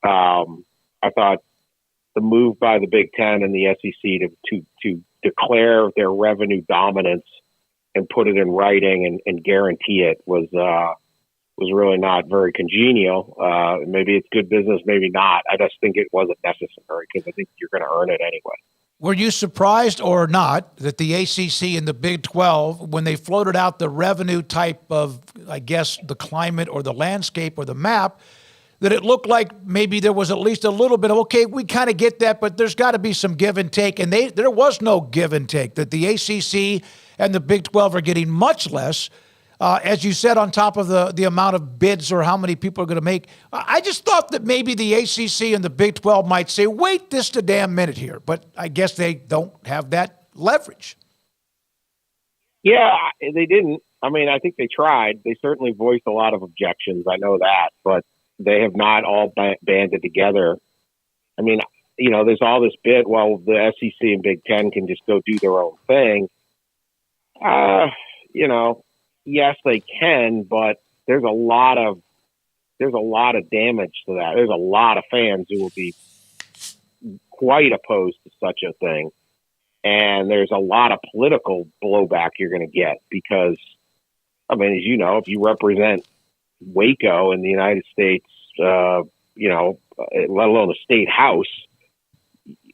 I thought the move by the Big Ten and the SEC to declare their revenue dominance and put it in writing and guarantee it was really not very congenial. Maybe it's good business, maybe not. I just think it wasn't necessary because I think you're going to earn it anyway. Were you surprised or not that the ACC and the Big 12, when they floated out the revenue type of, I guess, the climate or the landscape or the map, that it looked like maybe there was at least a little bit of, okay, we kind of get that, but there's got to be some give and take. And there was no give and take, that the ACC and the Big 12 are getting much less, as you said, on top of the amount of bids or how many people are going to make. I just thought that maybe the ACC and the Big 12 might say, wait just a damn minute here. But I guess they don't have that leverage. Yeah, they didn't. I mean, I think they tried. They certainly voiced a lot of objections. I know that. But they have not all banded together. I mean, there's all this bit, well, the SEC and Big Ten can just go do their own thing. Yes, they can, but there's a lot of damage to that. There's a lot of fans who will be quite opposed to such a thing. And there's a lot of political blowback you're going to get because, I mean, as you know, if you represent Waco in the United States, let alone the state house,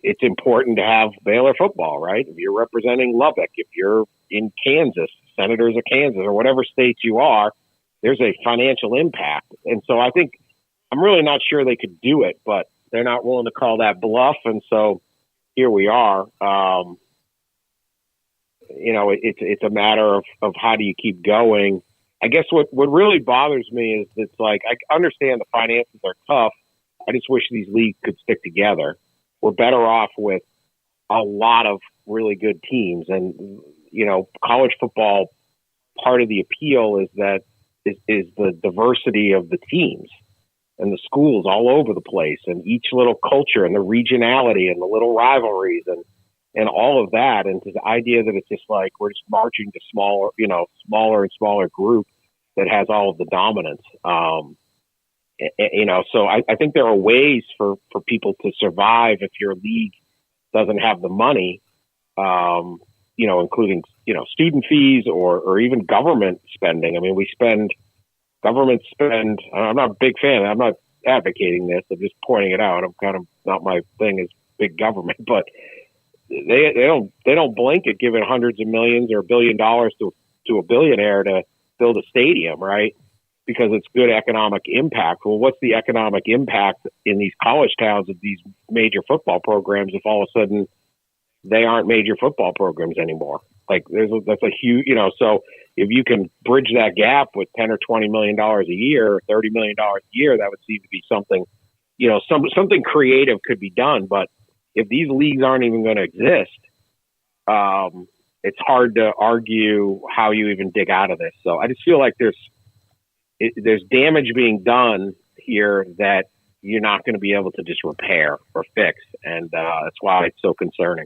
it's important to have Baylor football, right? If you're representing Lubbock, if you're in Kansas, Senators of Kansas, or whatever states you are, there's a financial impact. And so I think I'm really not sure they could do it, but they're not willing to call that bluff. And so here we are. It's a matter of how do you keep going. I guess what really bothers me is it's like, I understand the finances are tough. I just wish these leagues could stick together. We're better off with a lot of really good teams. And, college football, part of the appeal is that is the diversity of the teams and the schools all over the place and each little culture and the regionality and the little rivalries and all of that. And the idea that it's just like we're just marching to smaller and smaller group that has all of the dominance. So I think there are ways for people to survive if your league doesn't have the money, including, student fees or even government spending. I mean, government spend, I'm not a big fan. I'm not advocating this. I'm just pointing it out. I'm kind of not my thing is big government, but they don't blink at giving hundreds of millions or $1 billion to a billionaire to build a stadium, right? Because it's good economic impact. Well, what's the economic impact in these college towns of these major football programs if all of a sudden they aren't major football programs anymore? Like that's a huge, so if you can bridge that gap with $10 or $20 million a year, $30 million a year, that would seem to be something, something creative could be done. But if these leagues aren't even going to exist, it's hard to argue how you even dig out of this. So I just feel like there's damage being done here that you're not going to be able to just repair or fix. And that's why it's so concerning.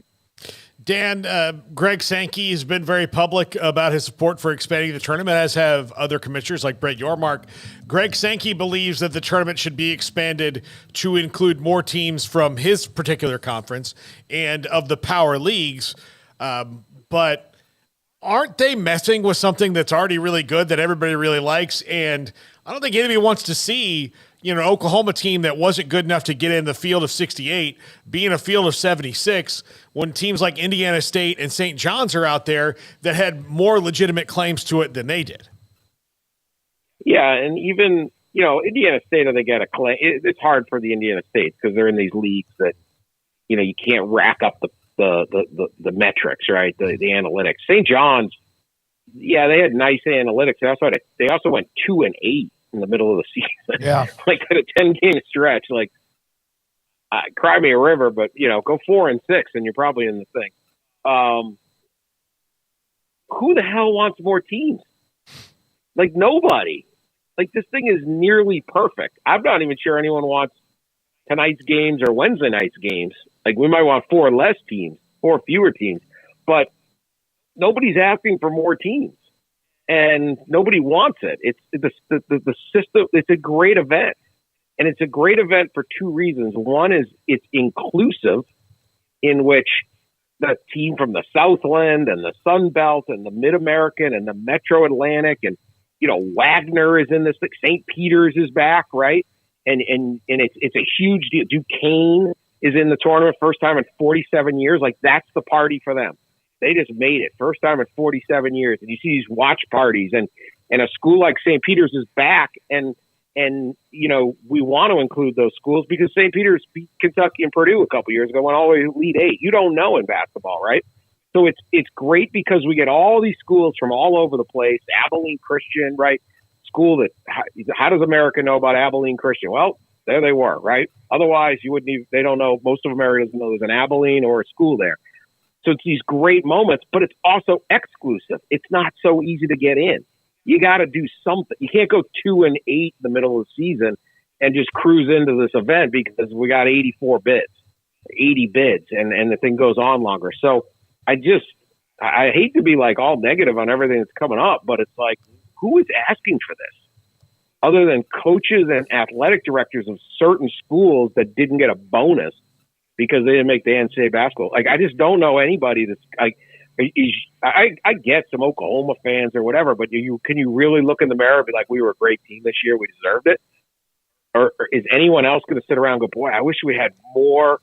Dan, Greg Sankey has been very public about his support for expanding the tournament, as have other commissioners like Brett Yormark. Greg Sankey believes that the tournament should be expanded to include more teams from his particular conference and of the power leagues. But aren't they messing with something that's already really good that everybody really likes? And I don't think anybody wants to see, an Oklahoma team that wasn't good enough to get in the field of 68 be in a field of 76 when teams like Indiana State and St. John's are out there that had more legitimate claims to it than they did. Yeah, and even, Indiana State, they get a claim. It's hard for the Indiana States because they're in these leagues that, you can't rack up the metrics, right? The analytics. St. John's, yeah, they had nice analytics. They also went 2-8 in the middle of the season. Yeah, like at a 10-game stretch. Like, cry me a river, but go 4-6, and you're probably in the thing. Who the hell wants more teams? Like nobody. Like this thing is nearly perfect. I'm not even sure anyone wants tonight's games or Wednesday night's games. Like we might want 4 less teams, 4 fewer teams, but nobody's asking for more teams, and nobody wants it. It's the system. It's a great event, and it's a great event for 2 reasons. One is it's inclusive, in which the team from the Southland and the Sun Belt and the Mid-American and the Metro Atlantic and Wagner is in this thing. St. Peter's is back, right? And it's a huge deal. Duquesne is in the tournament, first time in 47 years. Like that's the party for them. They just made it, first time in 47 years. And you see these watch parties, and a school like St. Peter's is back, and we want to include those schools because St. Peter's beat Kentucky and Purdue a couple years ago, went all the way to Elite Eight. You don't know in basketball, right? So it's great because we get all these schools from all over the place. Abilene Christian, right? School that how does America know about Abilene Christian? Well, there they were, right? Otherwise, you wouldn't even. They don't know. Most of America doesn't know there's an Abilene or a school there. So it's these great moments, but it's also exclusive. It's not so easy to get in. You got to do something. You can't go 2-8 in the middle of the season and just cruise into this event because we got 84 bids, 80 bids, and the thing goes on longer. So I hate to be like all negative on everything that's coming up, but it's like, who is asking for this other than coaches and athletic directors of certain schools that didn't get a bonus because they didn't make the NCAA basketball? Like, I just don't know anybody that's like, I get some Oklahoma fans or whatever, but can you really look in the mirror and be like, we were a great team this year, we deserved it? Or is anyone else going to sit around and go, boy, I wish we had more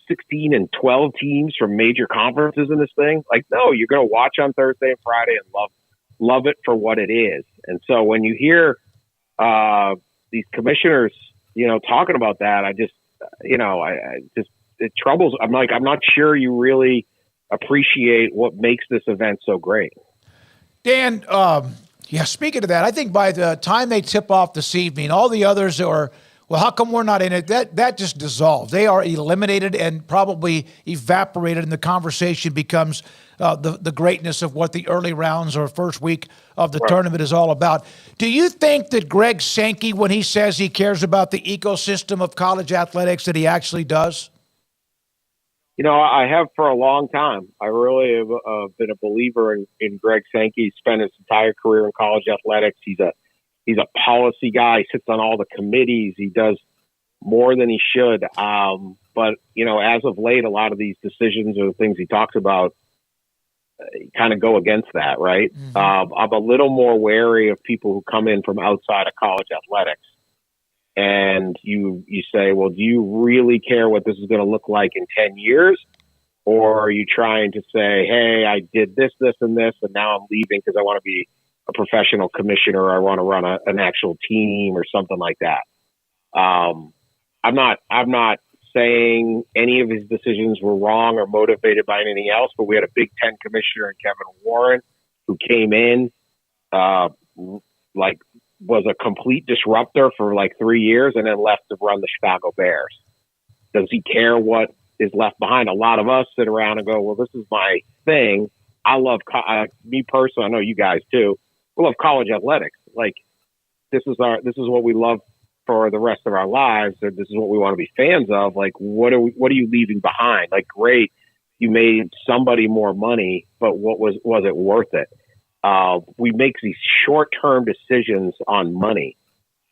16 and 12 teams from major conferences in this thing? Like, no, you're going to watch on Thursday and Friday and love it for what it is. And so when you hear these commissioners, talking about that, it troubles. I'm not sure you really appreciate what makes this event so great. Dan, speaking of that, I think by the time they tip off this evening, all the others are, well, how come we're not in it? That just dissolves. They are eliminated and probably evaporated, and the conversation becomes the greatness of what the early rounds or first week of the tournament is all about. Do you think that Greg Sankey, when he says he cares about the ecosystem of college athletics, that he actually does? I have for a long time. I really have been a believer in Greg Sankey. He spent his entire career in college athletics. He's a policy guy. He sits on all the committees. He does more than he should. But, as of late, a lot of these decisions or the things he talks about kind of go against that, right? Mm-hmm. I'm a little more wary of people who come in from outside of college athletics. And you say, well, do you really care what this is going to look like in 10 years? Or are you trying to say, hey, I did this, this, and this, and now I'm leaving because I want to be a professional commissioner or I want to run an actual team or something like that. I'm not saying any of his decisions were wrong or motivated by anything else, but we had a Big Ten commissioner in Kevin Warren who came in, was a complete disruptor for 3 years and then left to run the Chicago Bears. Does he care what is left behind? A lot of us sit around and go, well, this is my thing. I love, me personally, I know you guys too, we love college athletics. This is what we love for the rest of our lives. Or this is what we want to be fans of. What are you leaving behind? Great, you made somebody more money, but was it worth it? We make these short-term decisions on money.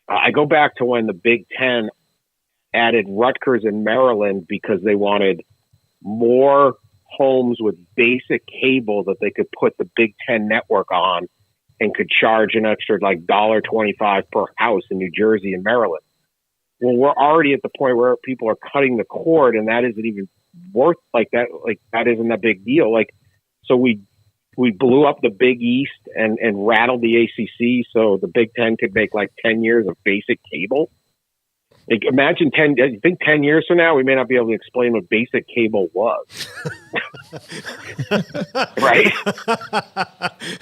I go back to when the Big Ten added Rutgers and Maryland because they wanted more homes with basic cable that they could put the Big Ten network on and could charge an extra $1.25 per house in New Jersey and Maryland. Well, we're already at the point where people are cutting the cord, and that isn't even worth that. That isn't a big deal. So we blew up the Big East and rattled the ACC so the Big Ten could make 10 years of basic cable. Imagine 10. You think 10 years from now we may not be able to explain what basic cable was, right?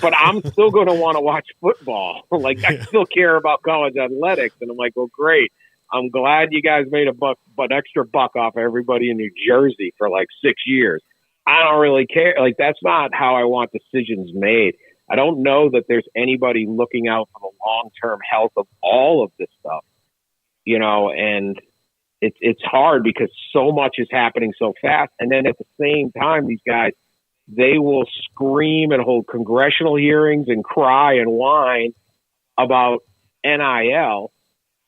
But I'm still going to want to watch football. I still care about college athletics, and I'm well, great. I'm glad you guys made an extra buck off everybody in New Jersey for 6 years. I don't really care. That's not how I want decisions made. I don't know that there's anybody looking out for the long-term health of all of this stuff. And it's hard because so much is happening so fast. And then at the same time, these guys, they will scream and hold congressional hearings and cry and whine about NIL.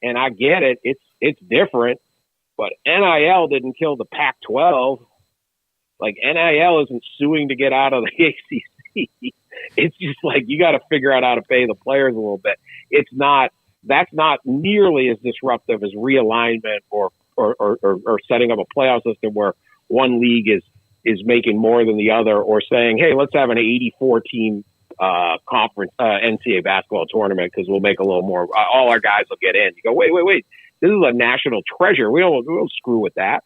And I get it. It's different, but NIL didn't kill the Pac-12. NIL isn't suing to get out of the ACC. It's just you got to figure out how to pay the players a little bit. That's not nearly as disruptive as realignment or setting up a playoff system where one league is making more than the other, or saying, hey, let's have an 84 team conference NCAA basketball tournament because we'll make a little more. All our guys will get in. You go, wait. This is a national treasure. We don't screw with that.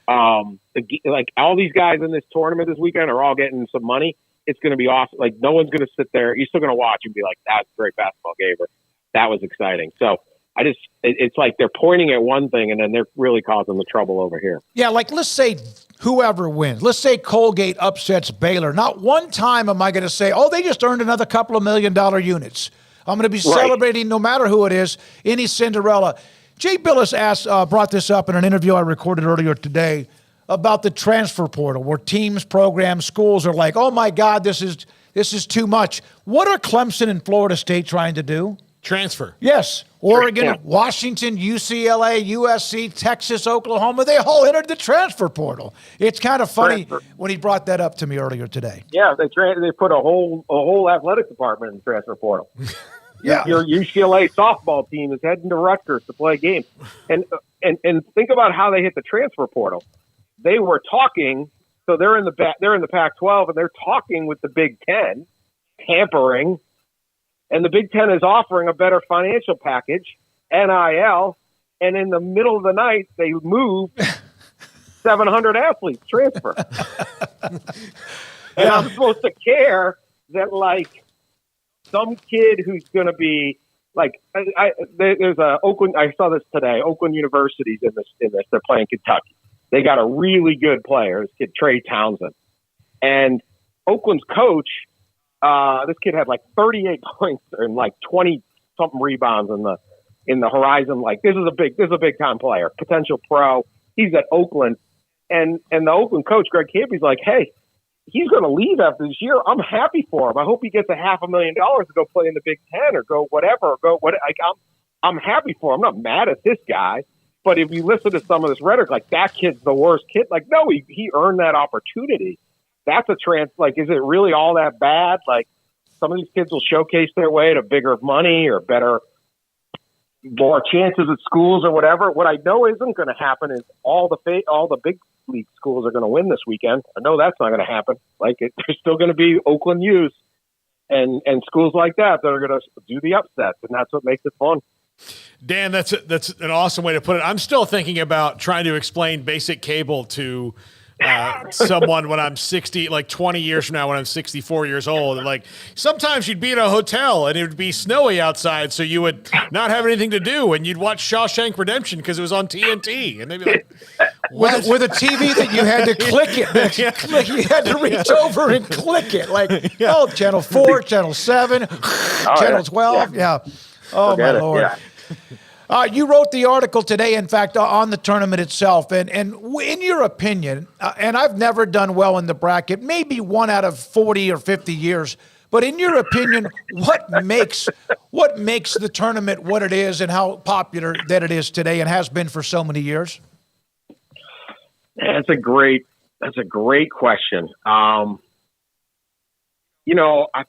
All these guys in this tournament this weekend are all getting some money. It's going to be awesome. No one's going to sit there. You're still going to watch and be like, that's a great basketball game. Or that was exciting. So it's they're pointing at one thing and then they're really causing the trouble over here. Yeah. Let's say whoever wins, let's say Colgate upsets Baylor. Not one time am I going to say, oh, they just earned another couple of $1 million units. I'm going to be celebrating no matter who it is, any Cinderella. Jay Bilas brought this up in an interview I recorded earlier today about the transfer portal, where teams, programs, schools are oh my God, this is too much. What are Clemson and Florida State trying to do? Transfer. Yes. Oregon, Washington, UCLA, USC, Texas, Oklahoma, they all entered the transfer portal. It's kind of funny when he brought that up to me earlier today. Yeah, they put a whole athletic department in the transfer portal. Yeah. Your UCLA softball team is heading to Rutgers to play games. And think about how they hit the transfer portal. They were talking, so they're in the Pac-12 and they're talking with the Big Ten, tampering, and the Big Ten is offering a better financial package, NIL, and in the middle of the night they moved 700 athletes transfer. And I'm supposed to care that some kid who's going to be there's a Oakland. I saw this today. Oakland University's in this. They're playing Kentucky. They got a really good player, this kid Trey Townsend, and Oakland's coach. This kid had 38 points and 20 something rebounds in the Horizon. This is a big time player, potential pro. He's at Oakland, and the Oakland coach Greg Campy's hey. He's going to leave after this year. I'm happy for him. I hope he gets $500,000 to go play in the Big Ten or go whatever. I'm happy for him. I'm not mad at this guy, But if you listen to some of this rhetoric, like that kid's the worst kid, like no, he earned that opportunity. That's is it really all that bad? Like some of these kids will showcase their way to bigger money or better, more chances at schools or whatever. What I know isn't going to happen is all the big league schools are going to win this weekend. I know that's not going to happen. There's still going to be Oakland U's and schools like that are going to do the upsets, and that's what makes it fun. Dan, that's an awesome way to put it. I'm still thinking about trying to explain basic cable to someone when I'm 60, 20 years from now when I'm 64 years old. And sometimes you'd be in a hotel and it would be snowy outside, so you would not have anything to do, and you'd watch Shawshank Redemption because it was on TNT. And they'd be with a TV that you had to click it. You had to reach over and click it. Channel 4, Channel 7, Channel 12. Yeah. Oh, Forget my Lord. Yeah. You wrote the article today, in fact, on the tournament itself. And in your opinion, and I've never done well in the bracket, maybe 1 out of 40 or 50 years, but in your opinion, what makes the tournament what it is and how popular that it is today and has been for so many years? That's a great question. I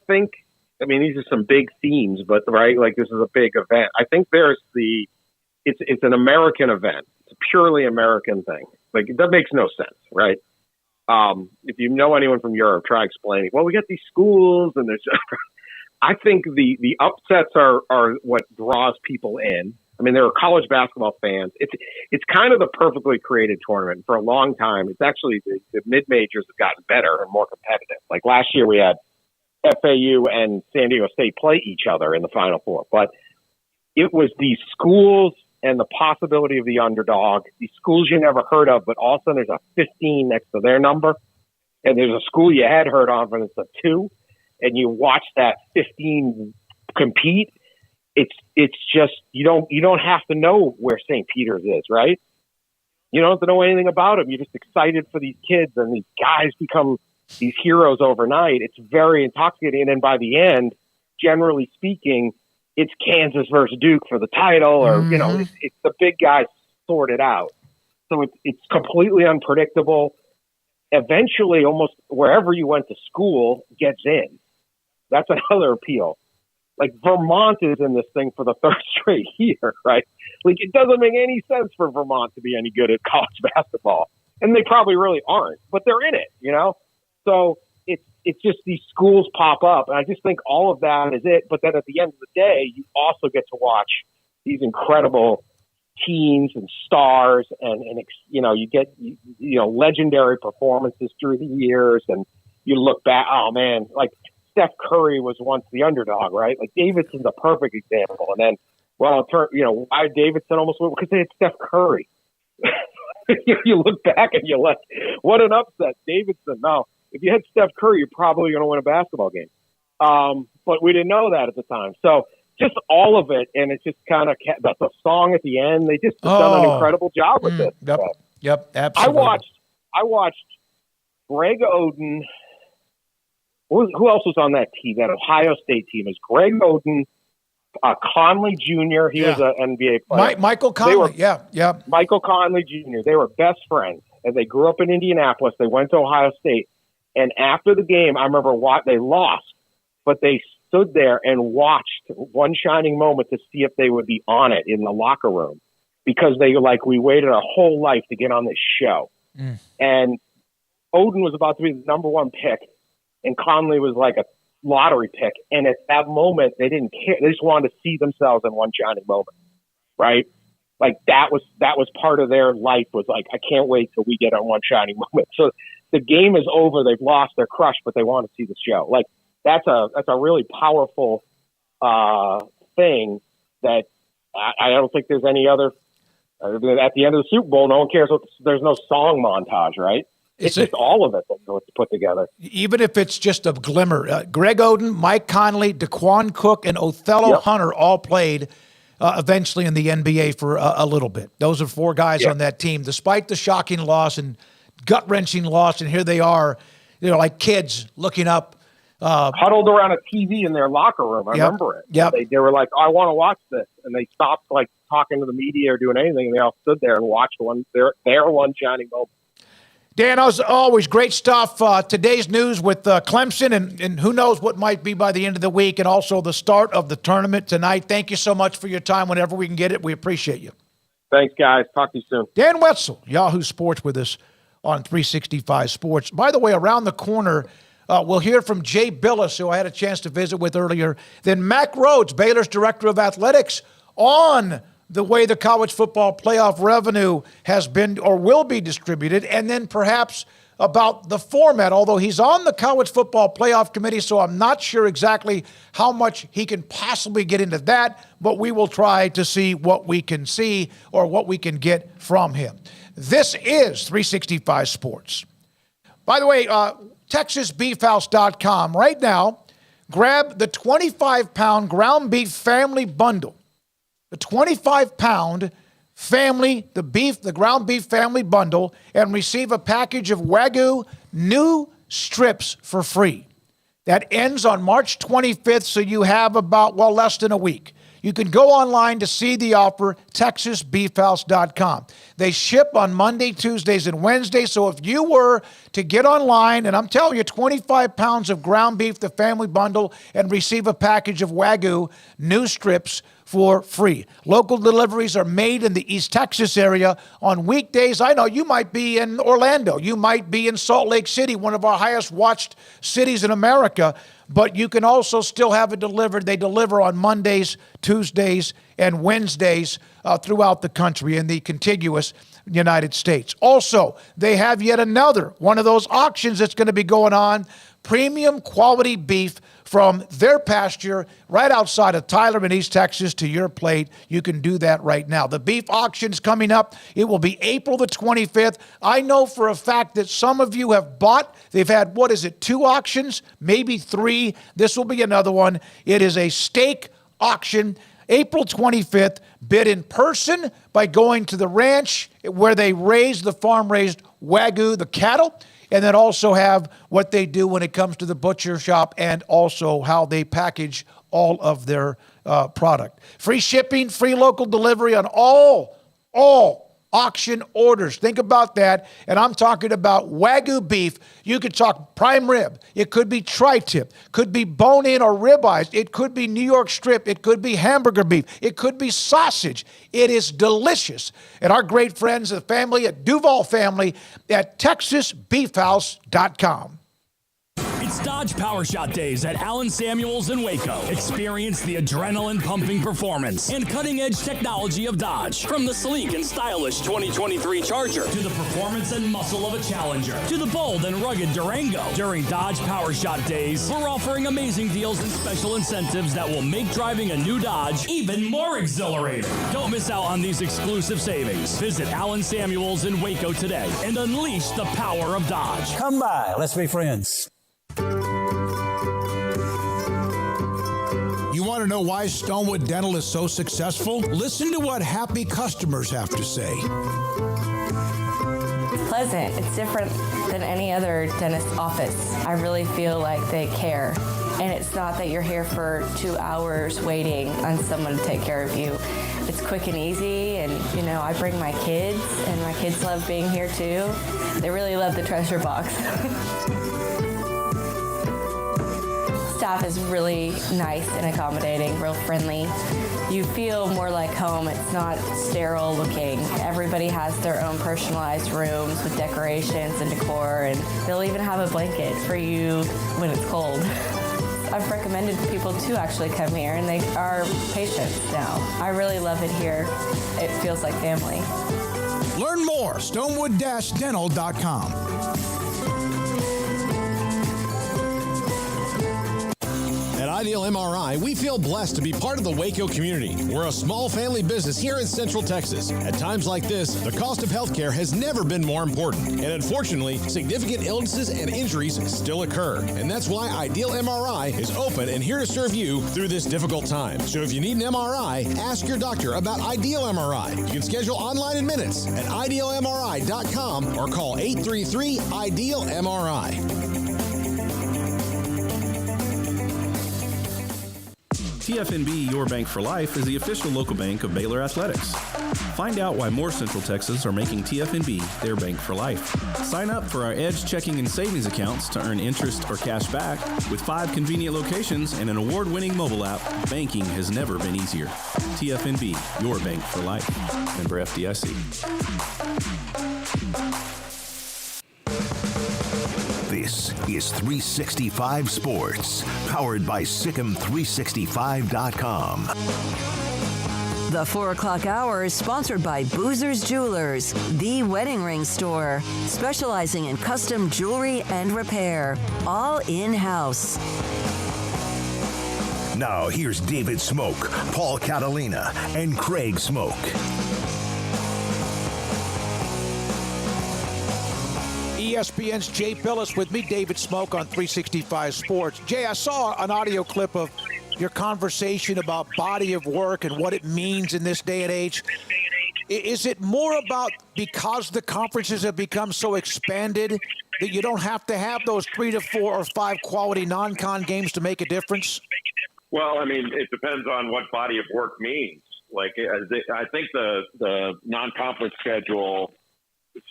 think, these are some big themes, but right, this is a big event. I think it's an American event. It's a purely American thing. That makes no sense, right? If you know anyone from Europe, try explaining. Well, we got these schools, and there's. I think the upsets are what draws people in. There are college basketball fans. It's kind of the perfectly created tournament. For a long time, it's actually the mid majors have gotten better and more competitive. Like last year, we had FAU and San Diego State play each other in the Final Four. But it was these schools and the possibility of the underdog, these schools you never heard of, but all of a sudden there's a 15 next to their number, and there's a school you had heard of, and it's a 2, and you watch that 15 compete. It's just you don't have to know where St. Peter's is, right? You don't have to know anything about them. You're just excited for these kids, and these guys become these heroes overnight. It's very intoxicating. And then by the end, generally speaking, it's Kansas versus Duke for the title, or, it's the big guys sorted out. So it's completely unpredictable. Eventually, almost wherever you went to school gets in. That's another appeal. Vermont is in this thing for the third straight year, right? It doesn't make any sense for Vermont to be any good at college basketball. And they probably really aren't, but they're in it, So it's just these schools pop up, and I just think all of that is it. But then at the end of the day, you also get to watch these incredible teams and stars, and you get legendary performances through the years, and you look back. Oh man, Steph Curry was once the underdog, right? Davidson's a perfect example, and then why Davidson almost won? Because they had Steph Curry. You look back and you're like, what an upset, Davidson. No. If you had Steph Curry, you're probably going to win a basketball game. But we didn't know that at the time. So just all of it, and it's just kind of the song at the end. They just done an incredible job with it. Yep, absolutely. I watched Greg Oden. Who else was on that team? That Ohio State team is Greg Oden, Conley Jr. He was an NBA player. Michael Conley. Michael Conley Jr. They were best friends, and they grew up in Indianapolis. They went to Ohio State. And after the game, I remember they lost, but they stood there and watched one shining moment to see if they would be on it in the locker room, because they were like, we waited our whole life to get on this show. And Oden was about to be the number 1 pick, and Conley was like a lottery pick. And at that moment, they didn't care. They just wanted to see themselves in one shining moment, right? That was part of their life, was I can't wait till we get on one shining moment. So the game is over. They've lost. They're crushed, but they want to see the show. That's a really powerful thing that I don't think there's any other. At the end of the Super Bowl, no one cares. There's no song montage, right? It's just all of it that's put together. Even if it's just a glimmer. Greg Oden, Mike Conley, DeQuan Cook, and Othello Hunter all played eventually in the NBA for a little bit. Those are 4 guys on that team, despite the shocking loss and gut-wrenching loss. And here they are, like kids looking up. Huddled around a TV in their locker room. I remember it. Yep. They were like, I want to watch this. And they stopped talking to the media or doing anything. They all stood there and watched their one shining moment. Dan, as always, great stuff. Today's news with Clemson, and who knows what might be by the end of the week, and also the start of the tournament tonight. Thank you so much for your time whenever we can get it. We appreciate you. Thanks, guys. Talk to you soon. Dan Wetzel, Yahoo Sports, with us on 365 Sports. By the way, around the corner, we'll hear from Jay Bilas, who I had a chance to visit with earlier. Then Mack Rhoades, Baylor's Director of Athletics, on the way the college football playoff revenue has been or will be distributed, and then perhaps about the format, although he's on the college football playoff committee, so I'm not sure exactly how much he can possibly get into that, but we will try to see what we can see or what we can get from him. This is 365 Sports. By the way, TexasBeefHouse.com right now, grab the 25-pound ground beef family bundle. The 25-pound family, the ground beef family bundle, and receive a package of Wagyu new strips for free. That ends on March 25th, so you have about, less than a week. You can go online to see the offer, TexasBeefHouse.com. They ship on Monday, Tuesdays, and Wednesdays, so if you were to get online, and I'm telling you, 25 pounds of ground beef, the family bundle, and receive a package of Wagyu new strips for free. Local deliveries are made in the East Texas area on weekdays. I know you might be in Orlando. You might be in Salt Lake City, one of our highest watched cities in America, but you can also still have it delivered. They deliver on Mondays, Tuesdays, and Wednesdays throughout the country in the contiguous United States. Also, they have yet another one of those auctions that's going to be going on, premium quality beef from their pasture right outside of Tyler in East Texas to your plate. You can do that right now. The beef auction's coming up. It will be April the 25th. I know for a fact that some of you have bought. They've had, 2 auctions, maybe 3. This will be another one. It is a steak auction, April 25th. Bid in person by going to the ranch where they raise the farm-raised Wagyu, the cattle, and then also have what they do when it comes to the butcher shop and also how they package all of their product. Free shipping, free local delivery on all auction orders. Think about that. And I'm talking about Wagyu beef. You could talk prime rib. It could be tri-tip. Could be bone-in or ribeyes. It could be New York strip. It could be hamburger beef. It could be sausage. It is delicious. And our great friends, the family at Duval Family at TexasBeefHouse.com. It's Dodge Power Shot Days at Allen Samuels in Waco. Experience the adrenaline-pumping performance and cutting-edge technology of Dodge. From the sleek and stylish 2023 Charger to the performance and muscle of a Challenger to the bold and rugged Durango. During Dodge Power Shot Days, we're offering amazing deals and special incentives that will make driving a new Dodge even more exhilarating. Don't miss out on these exclusive savings. Visit Allen Samuels in Waco today and unleash the power of Dodge. Come by. Let's be friends. You want to know why Stonewood Dental is so successful? Listen to what happy customers have to say. Pleasant. It's different than any other dentist office. I really feel like they care. And it's not that you're here for 2 hours waiting on someone to take care of you. It's quick and easy, and I bring my kids, and my kids love being here too. They really love the treasure box. Staff is really nice and accommodating, real friendly. You feel more like home. It's not sterile looking. Everybody has their own personalized rooms with decorations and decor, and they'll even have a blanket for you when it's cold. I've recommended people to actually come here, and they are patients now. I really love it here. It feels like family. Learn more, stonewood-dental.com. At Ideal MRI, we feel blessed to be part of the Waco community. We're a small family business here in Central Texas. At times like this, the cost of healthcare has never been more important. And unfortunately, significant illnesses and injuries still occur. And that's why Ideal MRI is open and here to serve you through this difficult time. So if you need an MRI, ask your doctor about Ideal MRI. You can schedule online in minutes at idealmri.com or call 833-IDEAL-MRI. TFNB Your Bank for Life is the official local bank of Baylor Athletics. Find out why more Central Texas are making TFNB their bank for life. Sign up for our Edge checking and savings accounts to earn interest or cash back. With 5 convenient locations and an award-winning mobile app, banking has never been easier. TFNB Your Bank for Life. Member FDIC. This is 365 Sports, powered by Sikkim365.com. The 4 o'clock hour is sponsored by Boozer's Jewelers, the wedding ring store, specializing in custom jewelry and repair, all in-house. Now here's David Smoak, Paul Catalina, and Craig Smoak. ESPN's Jay Bilas with me, David Smoak on 365 Sports. Jay, I saw an audio clip of your conversation about body of work and what it means in this day and age. Is it more about because the conferences have become so expanded that you don't have to have those 3 to 4 or 5 quality non-con games to make a difference? Well, I mean, it depends on what body of work means. Like, I think the non-conference schedule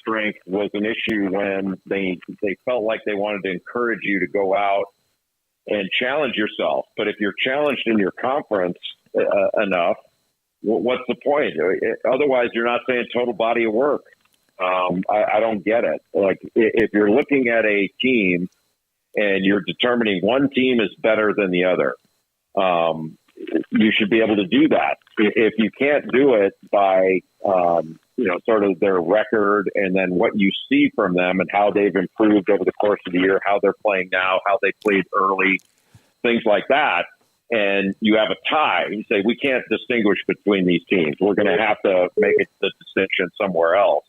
strength was an issue when they felt like they wanted to encourage you to go out and challenge yourself. But if you're challenged in your conference enough, what's the point? Otherwise, you're not saying total body of work. I don't get it. Like, if you're looking at a team and you're determining one team is better than the other, you should be able to do that. If you can't do it by, sort of their record and then what you see from them and how they've improved over the course of the year, how they're playing now, how they played early, things like that, and you have a tie, you say, we can't distinguish between these teams. We're going to have to make the distinction somewhere else.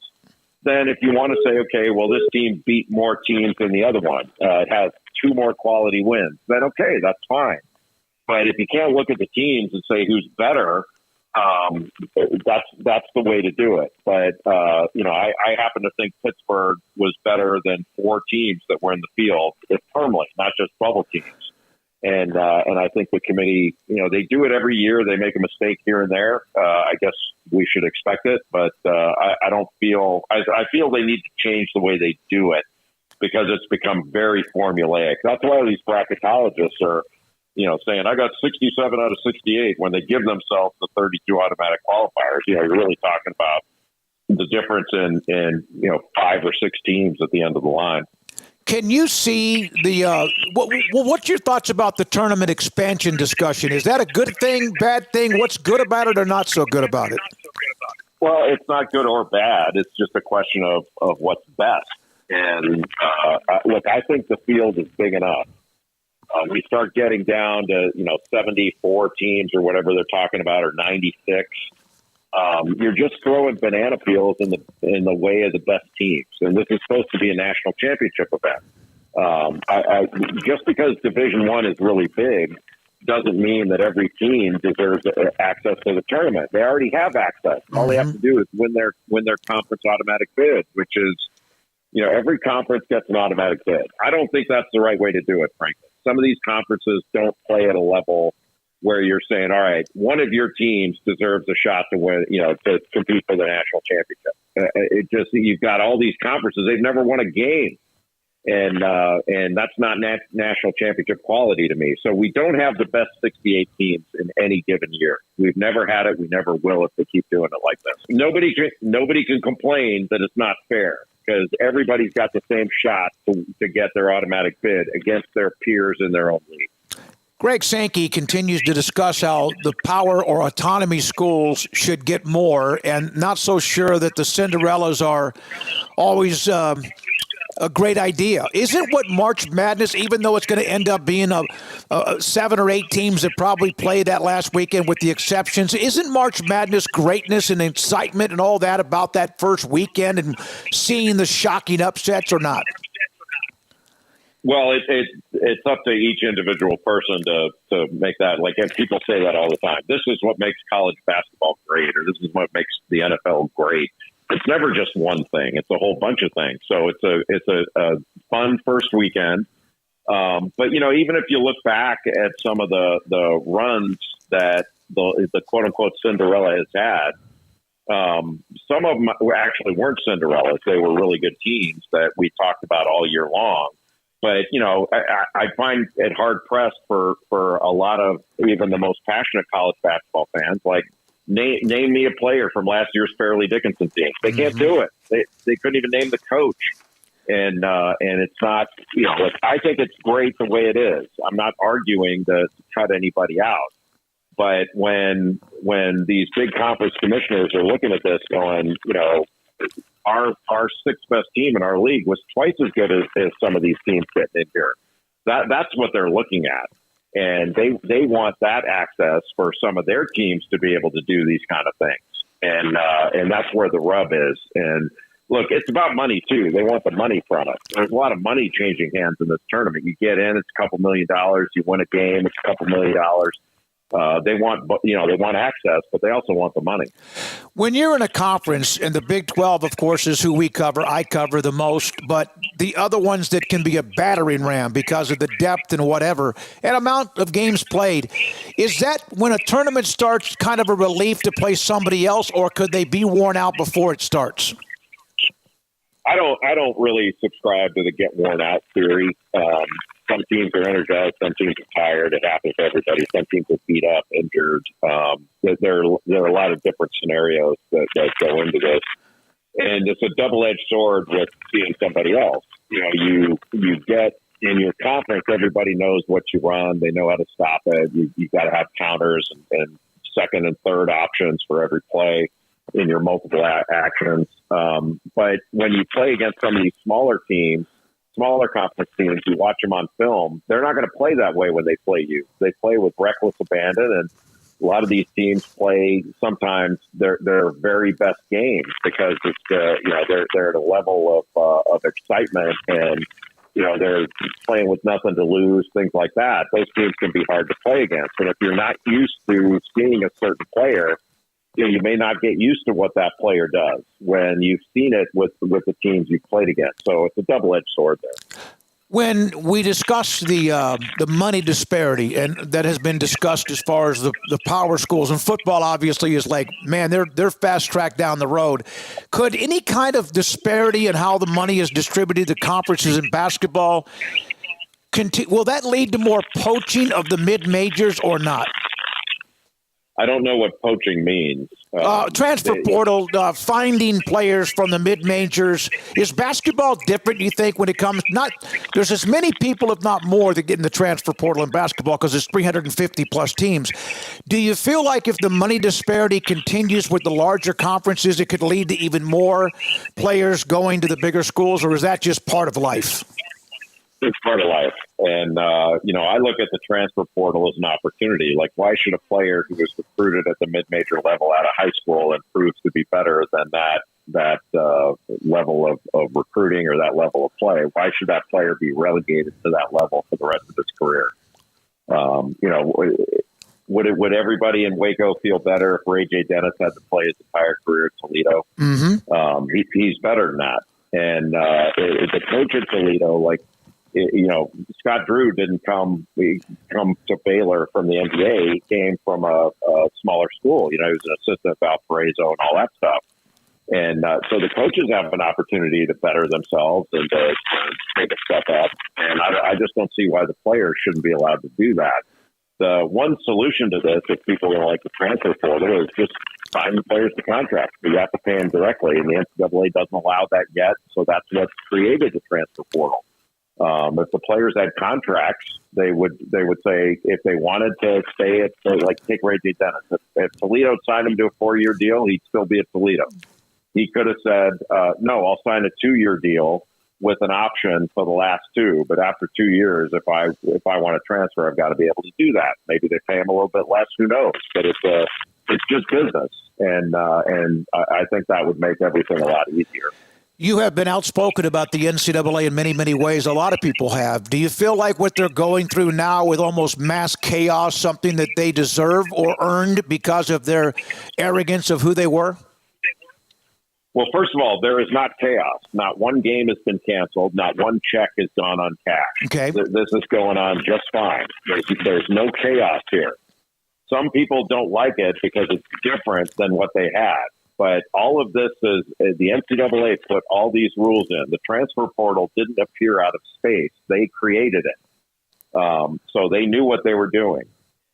Then if you want to say, okay, well, this team beat more teams than the other one, it has 2 more quality wins, then okay, that's fine. But if you can't look at the teams and say who's better, that's the way to do it. But, I happen to think Pittsburgh was better than 4 teams that were in the field firmly, not just bubble teams. And I think the committee, they do it every year. They make a mistake here and there. I guess we should expect it, but I don't feel – I feel they need to change the way they do it because it's become very formulaic. That's why these bracketologists are – saying I got 67 out of 68 when they give themselves the 32 automatic qualifiers. You're really talking about the difference in 5 or 6 teams at the end of the line. Can you see what's your thoughts about the tournament expansion discussion? Is that a good thing, bad thing? What's good about it or not so good about it? Well, it's not good or bad. It's just a question of what's best. And look, I think the field is big enough. We start getting down to 74 teams or whatever they're talking about, or 96. You're just throwing banana peels in the way of the best teams, and this is supposed to be a national championship event. Just because Division I is really big doesn't mean that every team deserves access to the tournament. They already have access. All they have to do is win their conference automatic bid, which is every conference gets an automatic bid. I don't think that's the right way to do it, frankly. Some of these conferences don't play at a level where you're saying, all right, one of your teams deserves a shot to win, to compete for the national championship. You've got all these conferences. They've never won a game. And that's not national championship quality to me. So we don't have the best 68 teams in any given year. We've never had it. We never will if they keep doing it like this. Nobody can complain that it's not fair, because everybody's got the same shot to get their automatic bid against their peers in their own league. Greg Sankey continues to discuss how the power or autonomy schools should get more, and not so sure that the Cinderellas are always a great idea. Isn't what March Madness, even though it's going to end up being a 7 or 8 teams that probably played that last weekend with the exceptions, isn't March Madness greatness and excitement and all that about that first weekend and seeing the shocking upsets or not? Well, it's up to each individual person to make that. Like, and people say that all the time. This is what makes college basketball great, or this is what makes the NFL great. It's never just one thing. It's a whole bunch of things. So it's a fun first weekend. But even if you look back at some of the runs that the quote-unquote Cinderella has had, some of them actually weren't Cinderellas. They were really good teams that we talked about all year long. But, I find it hard-pressed for a lot of even the most passionate college basketball fans, like, name me a player from last year's Fairleigh Dickinson team. They can't do it. They couldn't even name the coach. And it's not, I think it's great the way it is. I'm not arguing to cut anybody out. But when these big conference commissioners are looking at this going, our sixth best team in our league was twice as good as some of these teams getting in here. That's what they're looking at. And they want that access for some of their teams to be able to do these kind of things. And that's where the rub is. And look, it's about money too. They want the money from it. There's a lot of money changing hands in this tournament. You get in, it's a couple $1 million. You win a game, it's a couple $1 million. They want access, but they also want the money. When you're in a conference, and the Big 12, of course, is who I cover the most, but the other ones that can be a battering ram because of the depth and whatever, and amount of games played, is that when a tournament starts kind of a relief to play somebody else, or could they be worn out before it starts? I don't really subscribe to the get worn out theory. Some teams are energized, some teams are tired. It happens to everybody. Some teams are beat up, injured. There are a lot of different scenarios that go into this, and it's a double-edged sword with seeing somebody else. You get in your conference, everybody knows what you run. They know how to stop it. You've got to have counters and second and third options for every play in your multiple actions. But when you play against some of these smaller conference teams, you watch them on film, they're not going to play that way when they play you. They play with reckless abandon, and a lot of these teams play sometimes their very best games because it's they're at a level of excitement, and they're playing with nothing to lose, things like that. Those teams can be hard to play against, and if you're not used to seeing a certain player, you may not get used to what that player does when you've seen it with the teams you've played against. So it's a double-edged sword there. When we discuss the money disparity, and that has been discussed as far as the power schools, and football obviously is like, man, they're fast-tracked down the road. Could any kind of disparity in how the money is distributed to conferences in basketball, will that lead to more poaching of the mid-majors or not? I don't know what poaching means. Transfer portal, finding players from the mid-majors. Is basketball different, you think, when it comes there's as many people, if not more, that get in the transfer portal in basketball because there's 350-plus teams. Do you feel like if the money disparity continues with the larger conferences, it could lead to even more players going to the bigger schools, or is that just part of life? It's part of life. And, I look at the transfer portal as an opportunity. Like, why should a player who was recruited at the mid-major level out of high school and proves to be better than that level of recruiting or that level of play, why should that player be relegated to that level for the rest of his career? Would everybody in Waco feel better if Ray J. Dennis had to play his entire career at Toledo? Mm-hmm. He's better than that. And the coach at Toledo, Scott Drew didn't come to Baylor from the NBA. He came from a smaller school. He was an assistant at Valparaiso and all that stuff. And so the coaches have an opportunity to better themselves and to take a step up. And I just don't see why the players shouldn't be allowed to do that. The one solution to this, if people don't like the transfer portal, is just sign the players to contract. You have to pay them directly, and the NCAA doesn't allow that yet. So that's what's created the transfer portal. If the players had contracts, they would say if they wanted to stay at, take Ray J. Dennis. If Toledo signed him to a 4-year deal, he'd still be at Toledo. He could have said, no, I'll sign a 2-year deal with an option for the last 2. But after 2 years, if I want to transfer, I've got to be able to do that. Maybe they pay him a little bit less. Who knows? But it's just business, and I think that would make everything a lot easier. You have been outspoken about the NCAA in many, many ways. A lot of people have. Do you feel like what they're going through now with almost mass chaos, something that they deserve or earned because of their arrogance of who they were? Well, first of all, there is not chaos. Not one game has been canceled. Not one check has gone uncashed. Okay. This is going on just fine. There's no chaos here. Some people don't like it because it's different than what they had. But all of this is the NCAA put all these rules in. The transfer portal didn't appear out of space. They created it. So they knew what they were doing.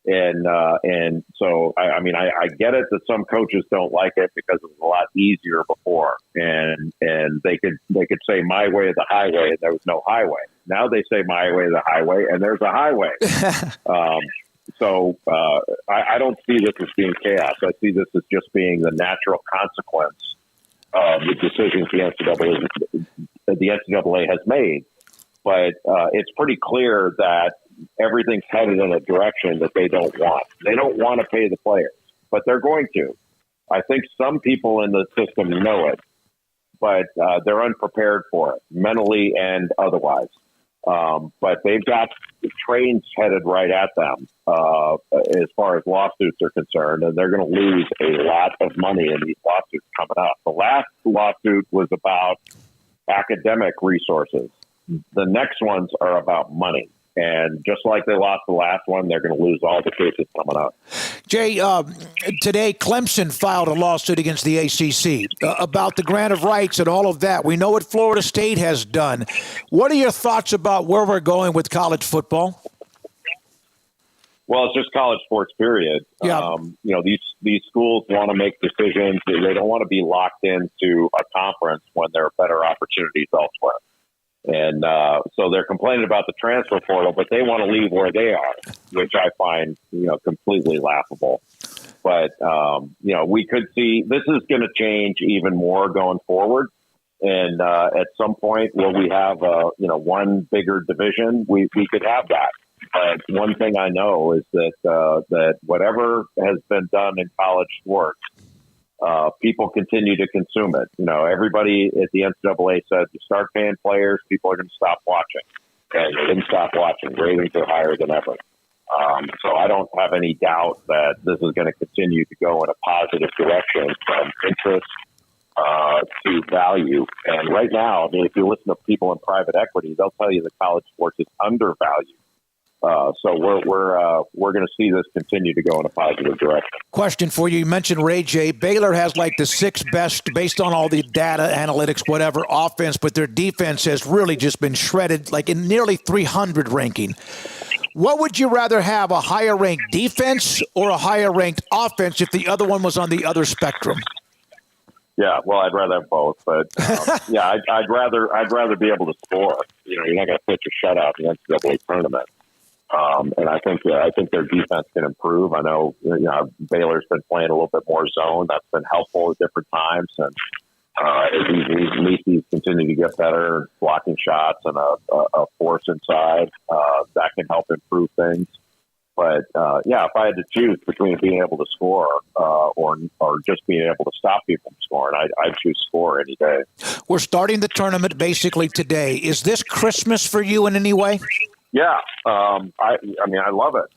And so, I mean, I get it that some coaches don't like it because it was a lot easier before. And they could say my way or the highway, and there was no highway. Now they say my way or the highway, and there's a highway. So I don't see this as being chaos. I see this as just being the natural consequence of the decisions the NCAA has made. But it's pretty clear that everything's headed in a direction that they don't want. They don't want to pay the players, but they're going to. I think some people in the system know it, but they're unprepared for it, mentally and otherwise. But they've got trains headed right at them as far as lawsuits are concerned, and they're going to lose a lot of money in these lawsuits coming up. The last lawsuit was about academic resources. The next ones are about money. And just like they lost the last one, they're going to lose all the cases coming up. Jay, today Clemson filed a lawsuit against the ACC about the grant of rights and all of that. We know what Florida State has done. What are your thoughts about where we're going with college football? Well, it's just college sports, period. Yeah. These schools want to make decisions. They don't want to be locked into a conference when there are better opportunities elsewhere. And so they're complaining about the transfer portal, but they want to leave where they are, which I find, completely laughable. But, we could see this is going to change even more going forward. And at some point where we have, one bigger division, we could have that. But one thing I know is that whatever has been done in college sports, people continue to consume it. Everybody at the NCAA said to start paying players, people are going to stop watching. And they didn't stop watching. Ratings are higher than ever. So I don't have any doubt that this is going to continue to go in a positive direction from interest to value. And right now, if you listen to people in private equity, they'll tell you that college sports is undervalued. So we're going to see this continue to go in a positive direction. Question for you. You mentioned Ray J. Baylor has like the sixth best, based on all the data, analytics, whatever, offense, but their defense has really just been shredded, like in nearly 300 ranking. What would you rather have, a higher ranked defense or a higher ranked offense if the other one was on the other spectrum? Yeah, well, I'd rather have both, but I'd rather be able to score. You're not going to pitch a shutout in the NCAA tournament. And I think their defense can improve. I know, Baylor's been playing a little bit more zone. That's been helpful at different times. And as these continue to get better, blocking shots and a force inside, that can help improve things. But if I had to choose between being able to score or just being able to stop people from scoring, I'd choose score any day. We're starting the tournament basically today. Is this Christmas for you in any way? Yeah, I love it.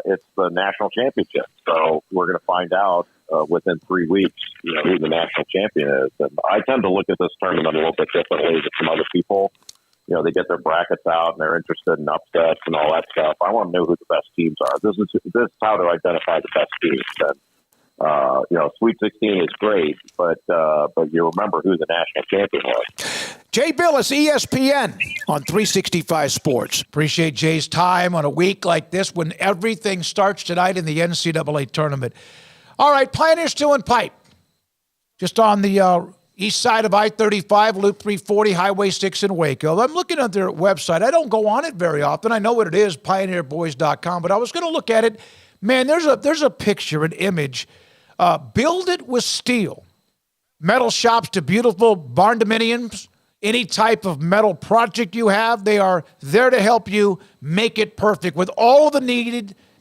It's the national championship, so we're going to find out within 3 weeks, who the national champion is. And I tend to look at this tournament a little bit differently than some other people. They get their brackets out and they're interested in upsets and all that stuff. I want to know who the best teams are. This is how to identify the best teams. And Sweet 16 is great, but you remember who the national champion was. Jay Bilas, ESPN on 365 Sports. Appreciate Jay's time on a week like this when everything starts tonight in the NCAA tournament. All right, Pioneer Steel and Pipe. Just on the east side of I-35, Loop 340, Highway 6 in Waco. I'm looking at their website. I don't go on it very often. I know what it is, pioneerboys.com, but I was going to look at it. Man, there's a picture, an image. Build it with steel. Metal shops to beautiful barn dominiums. Any type of metal project you have, they are there to help you make it perfect with all the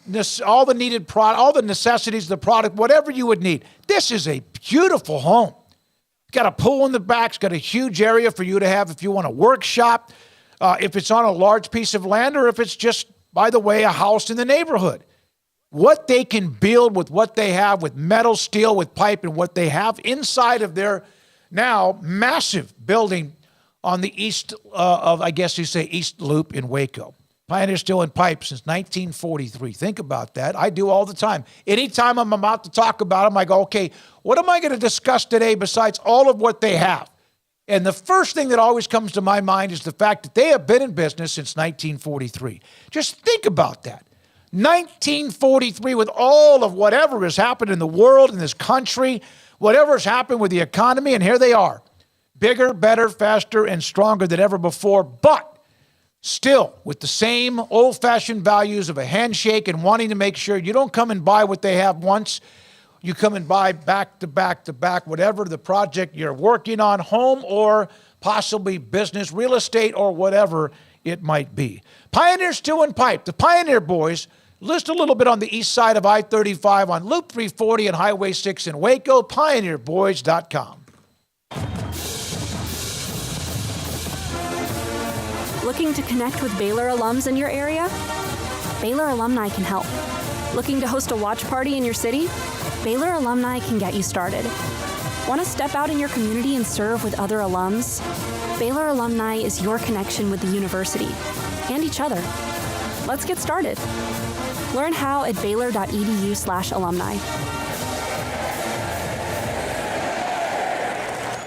necessities, the product, whatever you would need. This is a beautiful home. It's got a pool in the back. It's got a huge area for you to have if you want a workshop, if it's on a large piece of land, or if it's just, by the way, a house in the neighborhood. What they can build with what they have with metal, steel, with pipe, and what they have inside of their now massive building on the east of, I guess you say, East Loop in Waco. Pioneer Steel and Pipe since 1943. Think about that. I do all the time. Anytime I'm about to talk about them, I go, okay, what am I going to discuss today besides all of what they have? And the first thing that always comes to my mind is the fact that they have been in business since 1943. Just think about that. 1943, with all of whatever has happened in the world, in this country, whatever has happened with the economy, and here they are. Bigger, better, faster, and stronger than ever before, but still with the same old-fashioned values of a handshake and wanting to make sure you don't come and buy what they have once. You come and buy back to back to back, whatever the project you're working on, home or possibly business, real estate, or whatever it might be. Pioneer Steel and Pipe, the Pioneer Boys, list a little bit on the east side of I-35 on Loop 340 and Highway 6 in Waco, pioneerboys.com. Looking to connect with Baylor alums in your area? Baylor alumni can help. Looking to host a watch party in your city? Baylor alumni can get you started. Want to step out in your community and serve with other alums? Baylor alumni is your connection with the university and each other. Let's get started. Learn how at baylor.edu/alumni.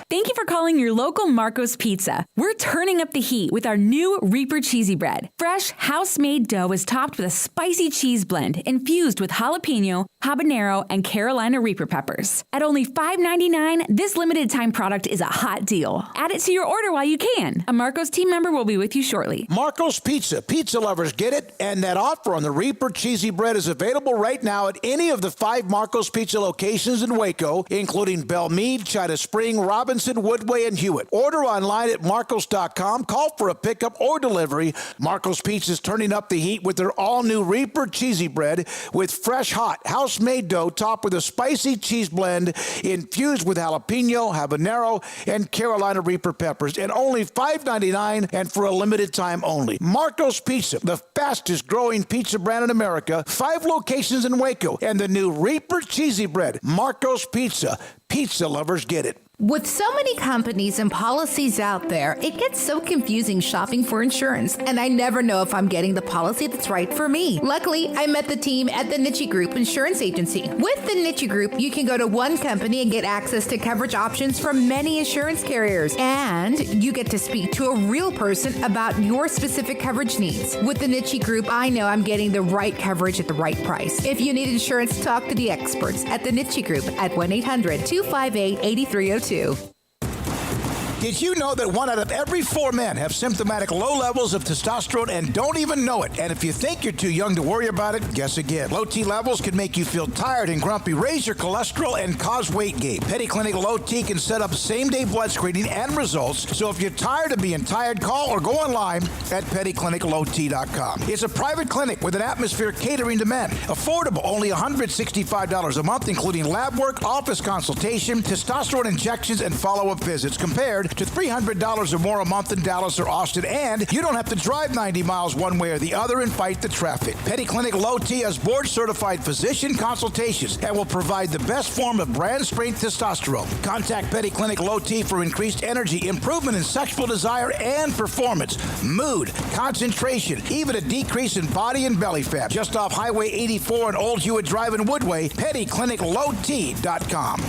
Thank you for calling your local Marco's Pizza. We're turning up the heat with our new Reaper Cheesy Bread. Fresh, house-made dough is topped with a spicy cheese blend infused with jalapeno, habanero, and Carolina Reaper peppers. At only $5.99, this limited-time product is a hot deal. Add it to your order while you can. A Marco's team member will be with you shortly. Marco's Pizza. Pizza lovers get it, and that offer on the Reaper Cheesy Bread is available right now at any of the 5 Marco's Pizza locations in Waco, including Belmead, China Spring, Robinson, Woodway, and Hewitt. Order online at marcos.com. Call for a pickup or delivery. Marco's Pizza is turning up the heat with their all-new Reaper Cheesy Bread with fresh, hot, house-made dough topped with a spicy cheese blend infused with jalapeno, habanero, and Carolina Reaper peppers, and only $5.99 and for a limited time only. Marco's Pizza, the fastest-growing pizza brand in America, 5 locations in Waco, and the new Reaper Cheesy Bread. Marco's Pizza. Pizza lovers get it. With so many companies and policies out there, it gets so confusing shopping for insurance, and I never know if I'm getting the policy that's right for me. Luckily, I met the team at the Niche Group Insurance Agency. With the Niche Group, you can go to one company and get access to coverage options from many insurance carriers, and you get to speak to a real person about your specific coverage needs. With the Niche Group, I know I'm getting the right coverage at the right price. If you need insurance, talk to the experts at the Niche Group at 1-800-258-8302. Did you know that 1 out of every 4 men have symptomatic low levels of testosterone and don't even know it? And if you think you're too young to worry about it, guess again. Low T levels can make you feel tired and grumpy, raise your cholesterol, and cause weight gain. Petty Clinic Low T can set up same-day blood screening and results. So if you're tired of being tired, call or go online at pettycliniclowt.com. It's a private clinic with an atmosphere catering to men. Affordable, only $165 a month, including lab work, office consultation, testosterone injections, and follow-up visits, compared to $300 or more a month in Dallas or Austin, and you don't have to drive 90 miles one way or the other and fight the traffic. Petty Clinic Low T has board-certified physician consultations and will provide the best form of brand-strength testosterone. Contact Petty Clinic Low T for increased energy, improvement in sexual desire and performance, mood, concentration, even a decrease in body and belly fat. Just off Highway 84 and Old Hewitt Drive in Woodway, pettycliniclowt.com.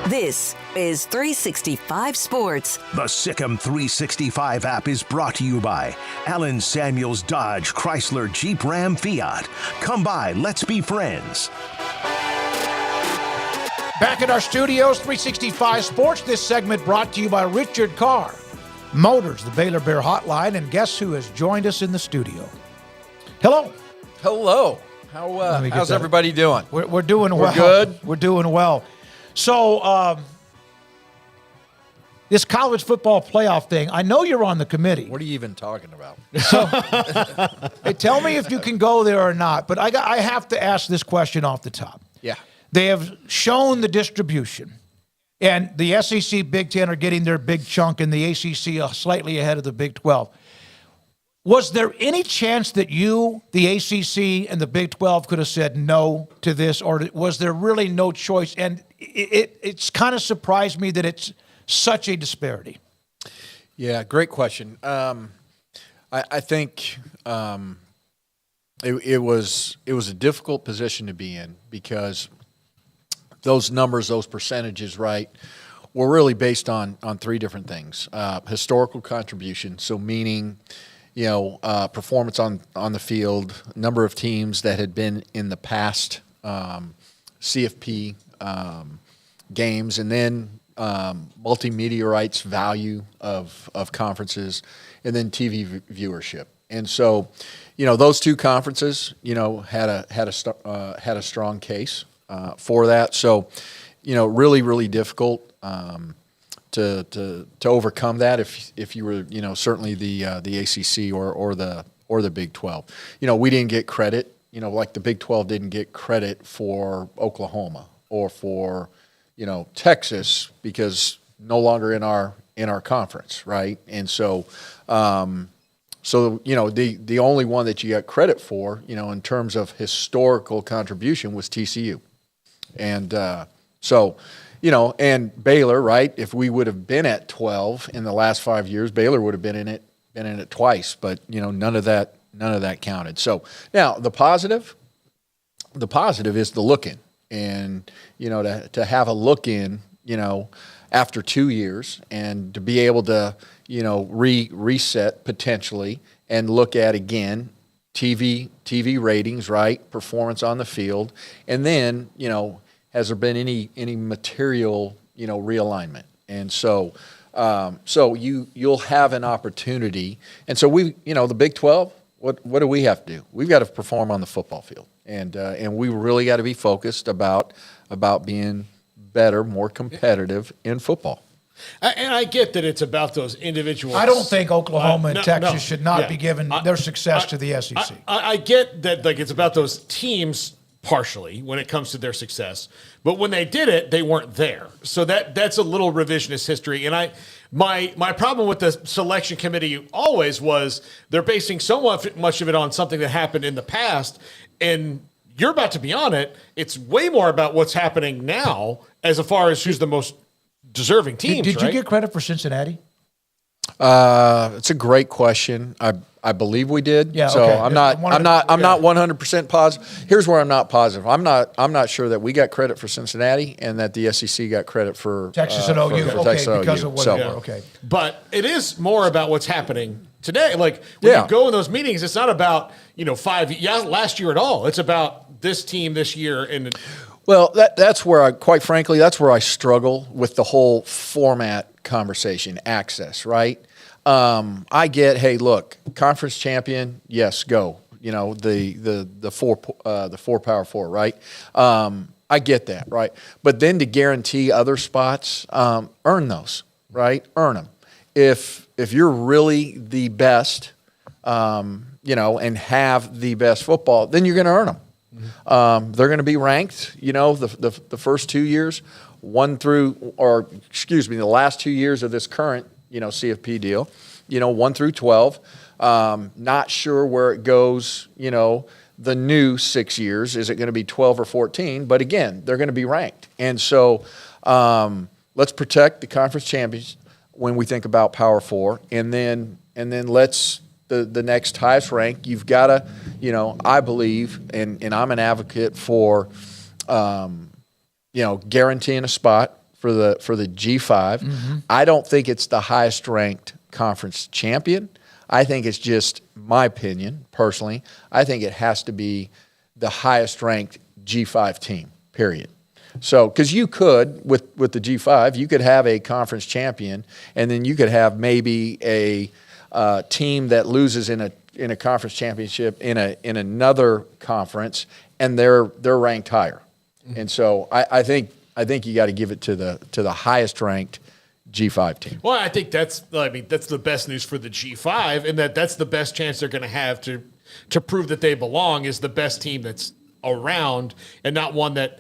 This is 365 Sports. The Sikkim 365 app is brought to you by Allen Samuels Dodge Chrysler Jeep Ram Fiat. Come by, let's be friends. Back at our studios, 365 Sports. This segment brought to you by Richard Carr Motors, the Baylor Bear Hotline, and guess who has joined us in the studio? Hello. Hello. How's everybody doing? We're doing well. We're good? We're doing well. So, this college football playoff thing, I know you're on the committee. What are you even talking about? So, hey, tell me if you can go there or not, but I have to ask this question off the top. Yeah. They have shown the distribution, and the SEC, Big Ten are getting their big chunk, and the ACC slightly ahead of the Big 12. Was there any chance that you, the ACC, and the Big 12 could have said no to this, or was there really no choice? And it's kind of surprised me that it's such a disparity? Yeah, great question. I think it was a difficult position to be in because those numbers, those percentages, right, were really based on three different things. Historical contribution, so meaning, performance on the field, number of teams that had been in the past CFP games, and then multimedia rights value of conferences, and then TV viewership. And so, those two conferences, had a strong case for that. So, really, really difficult to overcome that if you were, certainly the ACC or the Big 12. We didn't get credit. Like the Big 12 didn't get credit for Oklahoma or for Texas because no longer in our conference, right? And so, the only one that you got credit for, in terms of historical contribution was TCU, and and Baylor, right? If we would have been at 12 in the last 5 years, Baylor would have been in it twice, but none of that counted. So now the positive is the look in. And, to have a look in, after 2 years and to be able to, reset potentially and look at again TV ratings, right? Performance on the field. And then, has there been any material, realignment? And so you'll have an opportunity. And so the Big 12, what do we have to do? We've got to perform on the football field. And we really got to be focused about being better, more competitive in football. And I get that it's about those individuals. I don't think Oklahoma and Texas should not be given their success to the SEC. I get that, it's about those teams partially when it comes to their success, but when they did it, they weren't there. So that's a little revisionist history. And my problem with the selection committee always was they're basing so much of it on something that happened in the past, and you're about to be on it. It's way more about what's happening now as far as who's the most deserving teams. Did you get credit for Cincinnati? It's a great question. I believe we did. Yeah. So okay. I'm not 100% positive. Here's where I'm not positive. I'm not sure that we got credit for Cincinnati and that the SEC got credit for Texas and OU. Texas and because OU. of what. Okay. But it is more about what's happening today. Like when you go in those meetings, it's not about last year at all. It's about this team this year and. Well, that's where quite frankly, that's where I struggle with the whole format conversation, access, right? I get, hey, look, conference champion, yes, go. The four Power Four, right? I get that, right? But then to guarantee other spots, earn those, right? Earn them. If you're really the best, and have the best football, then you're going to earn them. They're going to be ranked, the first 2 years, the last 2 years of this current, CFP deal, 1 through 12. Not sure where it goes, the new 6 years. Is it going to be 12 or 14? But again, they're going to be ranked. And so let's protect the conference champions when we think about Power Four. And then let's the next highest rank, you've got to, I believe, and I'm an advocate for, guaranteeing a spot for the G5. Mm-hmm. I don't think it's the highest ranked conference champion. I think it's just my opinion, personally. I think it has to be the highest ranked G5 team, period. So, because you could, with the G5, you could have a conference champion, and then you could have maybe a team that loses in a conference championship in another conference, and they're ranked higher. Mm-hmm. And so I think you got to give it to the highest ranked G5 team. Well, I think that's the best news for the G5, and that's the best chance they're going to have to prove that they belong is the best team that's around, and not one that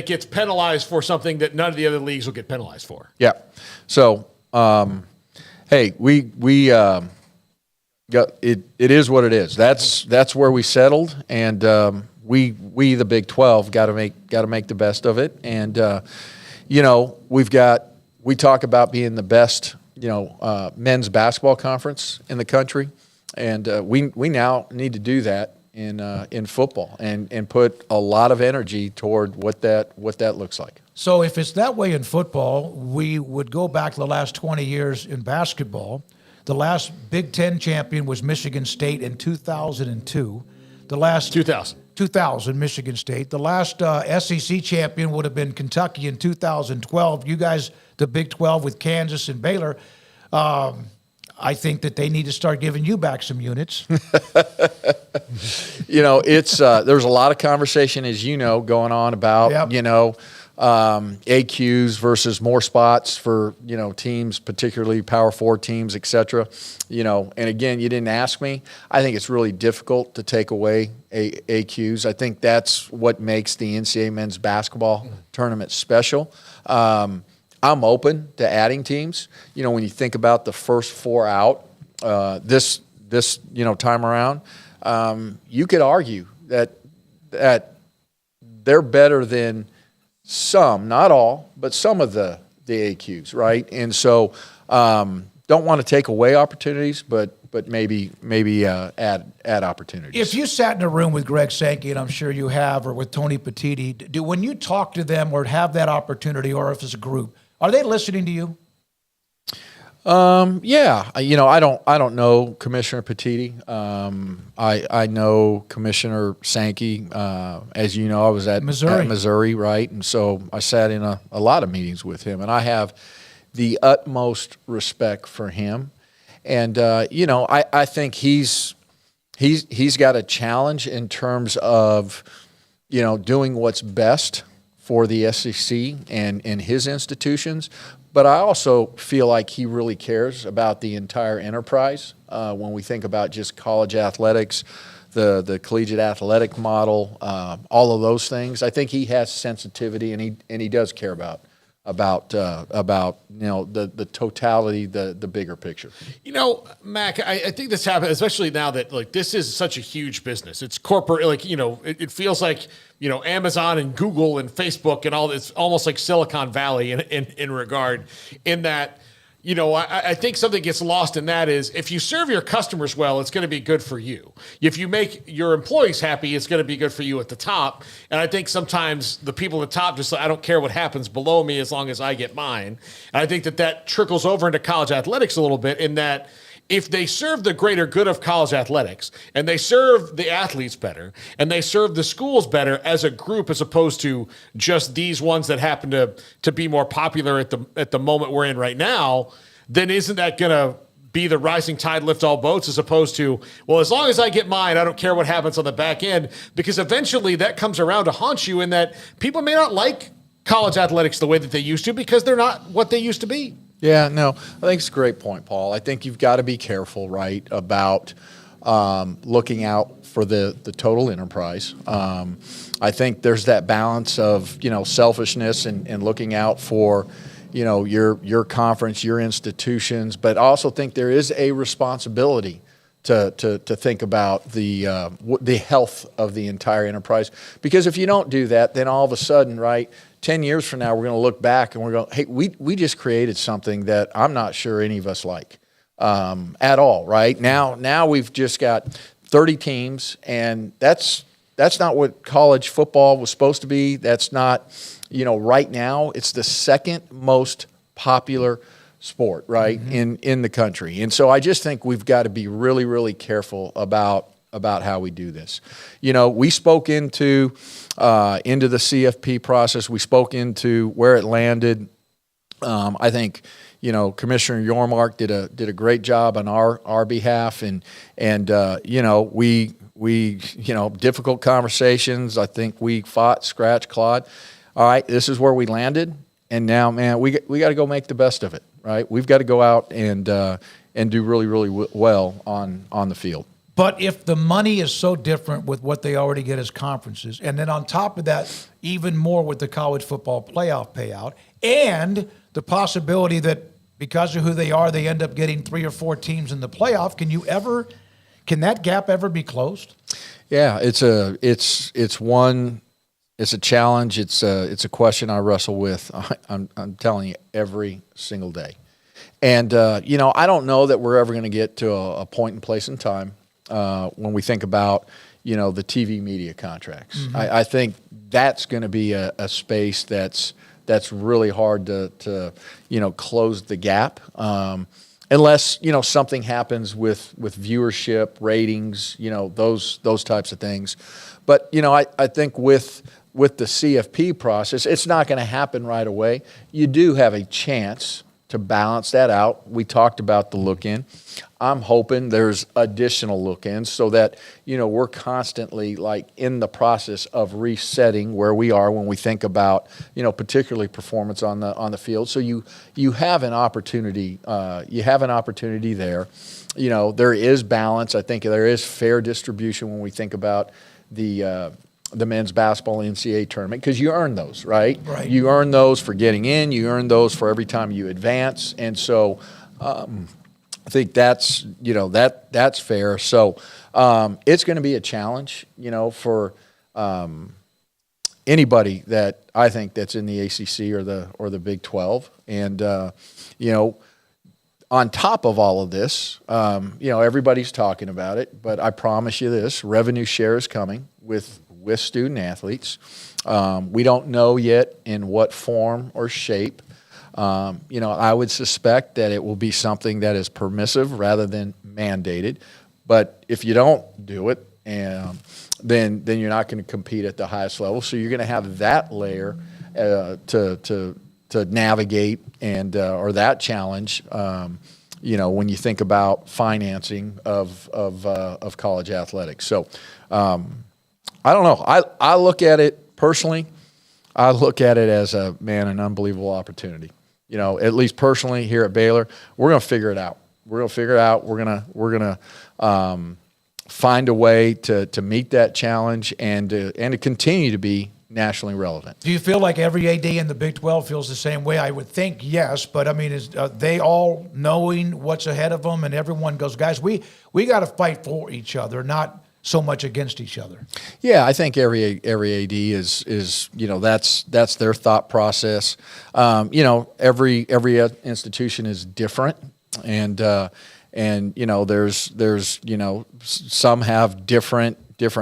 gets penalized for something that none of the other leagues will get penalized for. Yeah. So, hey, we got it. It is what it is. That's where we settled, and we the Big 12 got to make the best of it. And we've got we talk about being the best, men's basketball conference in the country, and we now need to do that in football and put a lot of energy toward what that looks like. So if it's that way in football, we would go back the last 20 years in basketball. The last Big Ten champion was Michigan State in 2002. The last 2000 Michigan State. The last SEC champion would have been Kentucky in 2012. You guys, the Big 12 with Kansas and Baylor. I think that they need to start giving you back some units. It's there's a lot of conversation, as going on about AQs versus more spots for teams, particularly Power 4 teams, et cetera. And again, you didn't ask me. I think it's really difficult to take away AQs. I think that's what makes the NCAA men's basketball tournament special. I'm open to adding teams. When you think about the first 4 out, this time around, you could argue that they're better than some, not all, but some of the AQs, right? And so, don't want to take away opportunities, but maybe add opportunities. If you sat in a room with Greg Sankey, and I'm sure you have, or with Tony Petitti, when you talk to them or have that opportunity, or if it's a group, are they listening to you? Yeah. I don't know Commissioner Petitti. I know Commissioner Sankey. As you know, I was at Missouri, right? And so I sat in a lot of meetings with him, and I have the utmost respect for him. And I think he's got a challenge in terms of doing what's best for the SEC and his institutions. But I also feel like he really cares about the entire enterprise when we think about just college athletics, the collegiate athletic model, all of those things. I think he has sensitivity, and he does care about the totality, the bigger picture. Mac, I think this happened, especially now that this is such a huge business. It's corporate, it feels like Amazon and Google and Facebook and all this, almost like Silicon Valley in regard, in that. I think something gets lost in that is if you serve your customers well, it's going to be good for you. If you make your employees happy, it's going to be good for you at the top. And I think sometimes the people at the top just I don't care what happens below me as long as I get mine. And I think that trickles over into college athletics a little bit, in that if they serve the greater good of college athletics and they serve the athletes better and they serve the schools better as a group, as opposed to just these ones that happen to be more popular at the moment we're in right now, then isn't that going to be the rising tide lift all boats, as opposed to, well, as long as I get mine, I don't care what happens on the back end? Because eventually that comes around to haunt you, in that people may not like college athletics the way that they used to because they're not what they used to be. Yeah, no, I think it's a great point, Paul. I think you've got to be careful, right, about looking out for the total enterprise. I think there's that balance of, selfishness and looking out for, your conference, your institutions, but I also think there is a responsibility to think about the health of the entire enterprise. Because if you don't do that, then all of a sudden, right, 10 years from now, we're going to look back and we're going, hey, we just created something that I'm not sure any of us like at all, right? Now we've just got 30 teams, and that's not what college football was supposed to be. That's not, right now it's the second most popular sport, right, in the country. And so I just think we've got to be really, really careful about how we do this. We spoke into the CFP process. We spoke into where it landed. I think, Commissioner Yormark did a great job on our behalf, and we difficult conversations. I think we fought, scratched, clawed. All right, this is where we landed, and now, man, we got to go make the best of it, right? We've got to go out and do really, really well on the field. But if the money is so different with what they already get as conferences, and then on top of that, even more with the college football playoff payout, and the possibility that because of who they are, they end up getting 3 or 4 teams in the playoff, can that gap ever be closed? Yeah, it's one It's a challenge. It's a question I wrestle with. I'm telling you, every single day. And I don't know that we're ever going to get to a point and place in time when we think about the TV media contracts. Mm-hmm. I think that's going to be a space that's really hard to close the gap. Unless something happens with viewership, ratings, those types of things. But I think with the CFP process, it's not going to happen right away. You do have a chance to balance that out. We talked about the look-in. I'm hoping there's additional look-ins so that we're constantly like in the process of resetting where we are when we think about particularly performance on the field. So you have an opportunity. You have an opportunity there. There is balance. I think there is fair distribution when we think about the men's basketball NCAA tournament, because you earn those, right? Right. You earn those for getting in. You earn those for every time you advance, and so I think that's that's fair. So it's going to be a challenge, for anybody that I think that's in the ACC or the Big 12, and on top of all of this, everybody's talking about it, but I promise you this: revenue share is coming with student athletes. We don't know yet in what form or shape. I would suspect that it will be something that is permissive rather than mandated. But if you don't do it, then you're not going to compete at the highest level. So you're going to have that layer to navigate and or that challenge. When you think about financing of college athletics. So. I don't know. I look at it personally. I look at it as an unbelievable opportunity. At least personally here at Baylor, we're going to figure it out. We're going to find a way to meet that challenge and to continue to be nationally relevant. Do you feel like every AD in the Big 12 feels the same way? I would think yes, but I mean, is they all knowing what's ahead of them, and everyone goes, guys, we got to fight for each other, not so much against each other? Yeah, I think every AD is that's their thought process. Every institution is different, and there's some have different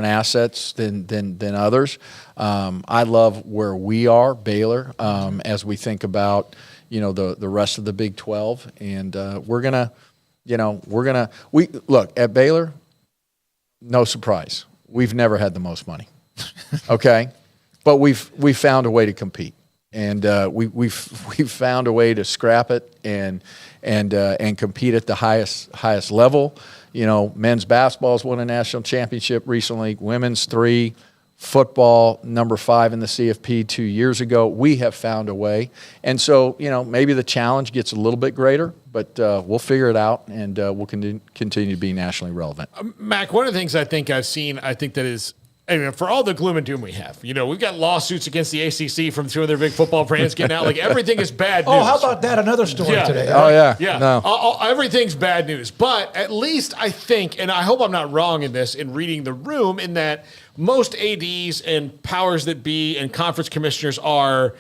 assets than others. I love where we are, Baylor, as we think about the rest of the Big 12, and we look at Baylor. No surprise. We've never had the most money, okay? But we've found a way to compete, and we've found a way to scrap it and compete at the highest level. Men's basketball has won a national championship recently. Women's 3, football number 5 in the CFP 2 years ago. We have found a way, and so maybe the challenge gets a little bit greater, but we'll figure it out, and we'll continue to be nationally relevant. Mac, one of the things I think I've seen, I think that is, for all the gloom and doom we have, we've got lawsuits against the ACC from 2 other big football brands getting out. Like, everything is bad news. Oh, how about that? Another story today. Oh, yeah. Yeah. No. Everything's bad news. But at least I think, and I hope I'm not wrong in this, in reading the room, in that most ADs and powers that be and conference commissioners are,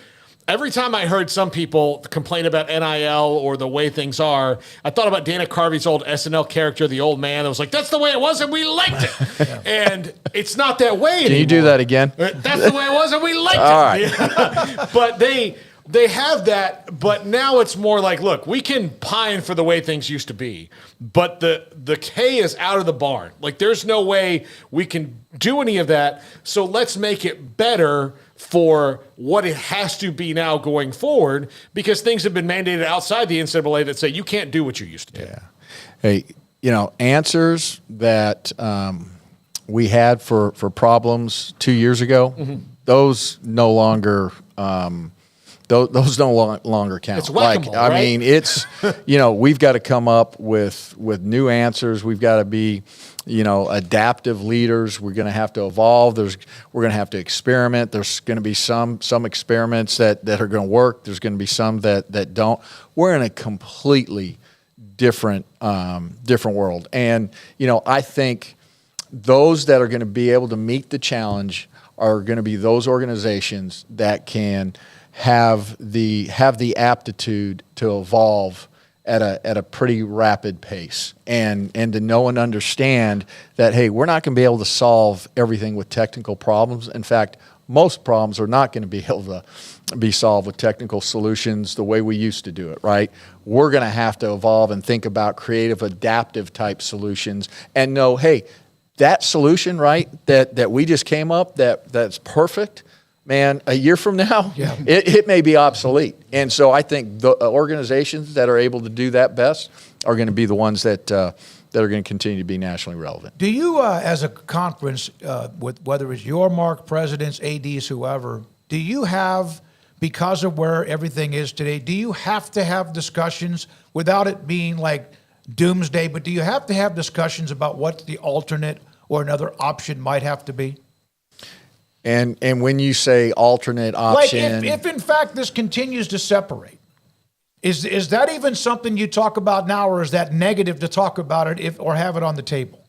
every time I heard some people complain about NIL or the way things are, I thought about Dana Carvey's old SNL character, the old man that was like, that's the way it was and we liked it. And it's not that way anymore. Can you do that again? That's the way it was and we liked All it. right. But they have that, but now it's more like, look, we can pine for the way things used to be, but the K is out of the barn. Like, there's no way we can do any of that, so let's make it better for what it has to be now going forward, because things have been mandated outside the NCAA that say you can't do what you used to do. Yeah. Hey, answers that we had for problems 2 years ago, those no longer those no longer count. It's whack-a-mole, right? I mean, it's we've got to come up with new answers. We've got to be adaptive leaders. We're going to have to evolve. We're going to have to experiment. There's going to be some experiments that are going to work. There's going to be some that don't. We're in a completely different world, and I think those that are going to be able to meet the challenge are going to be those organizations that can have the aptitude to evolve at a pretty rapid pace, and to know and understand that, hey, we're not going to be able to solve everything with technical problems. In fact, most problems are not going to be able to be solved with technical solutions the way we used to do it, right? We're going to have to evolve and think about creative, adaptive type solutions and know, hey, that solution, right, that we just came up, that's perfect, man, a year from now, it may be obsolete. And so I think the organizations that are able to do that best are going to be the ones that are going to continue to be nationally relevant. Do you, as a conference, with whether it's your mark, presidents, ADs, whoever, do you have, because of where everything is today, do you have to have discussions without it being like doomsday, but do you have to have discussions about what the alternate or another option might have to be? And when you say alternate option, like if in fact this continues to separate, is that even something you talk about now, or is that negative to talk about it or have it on the table?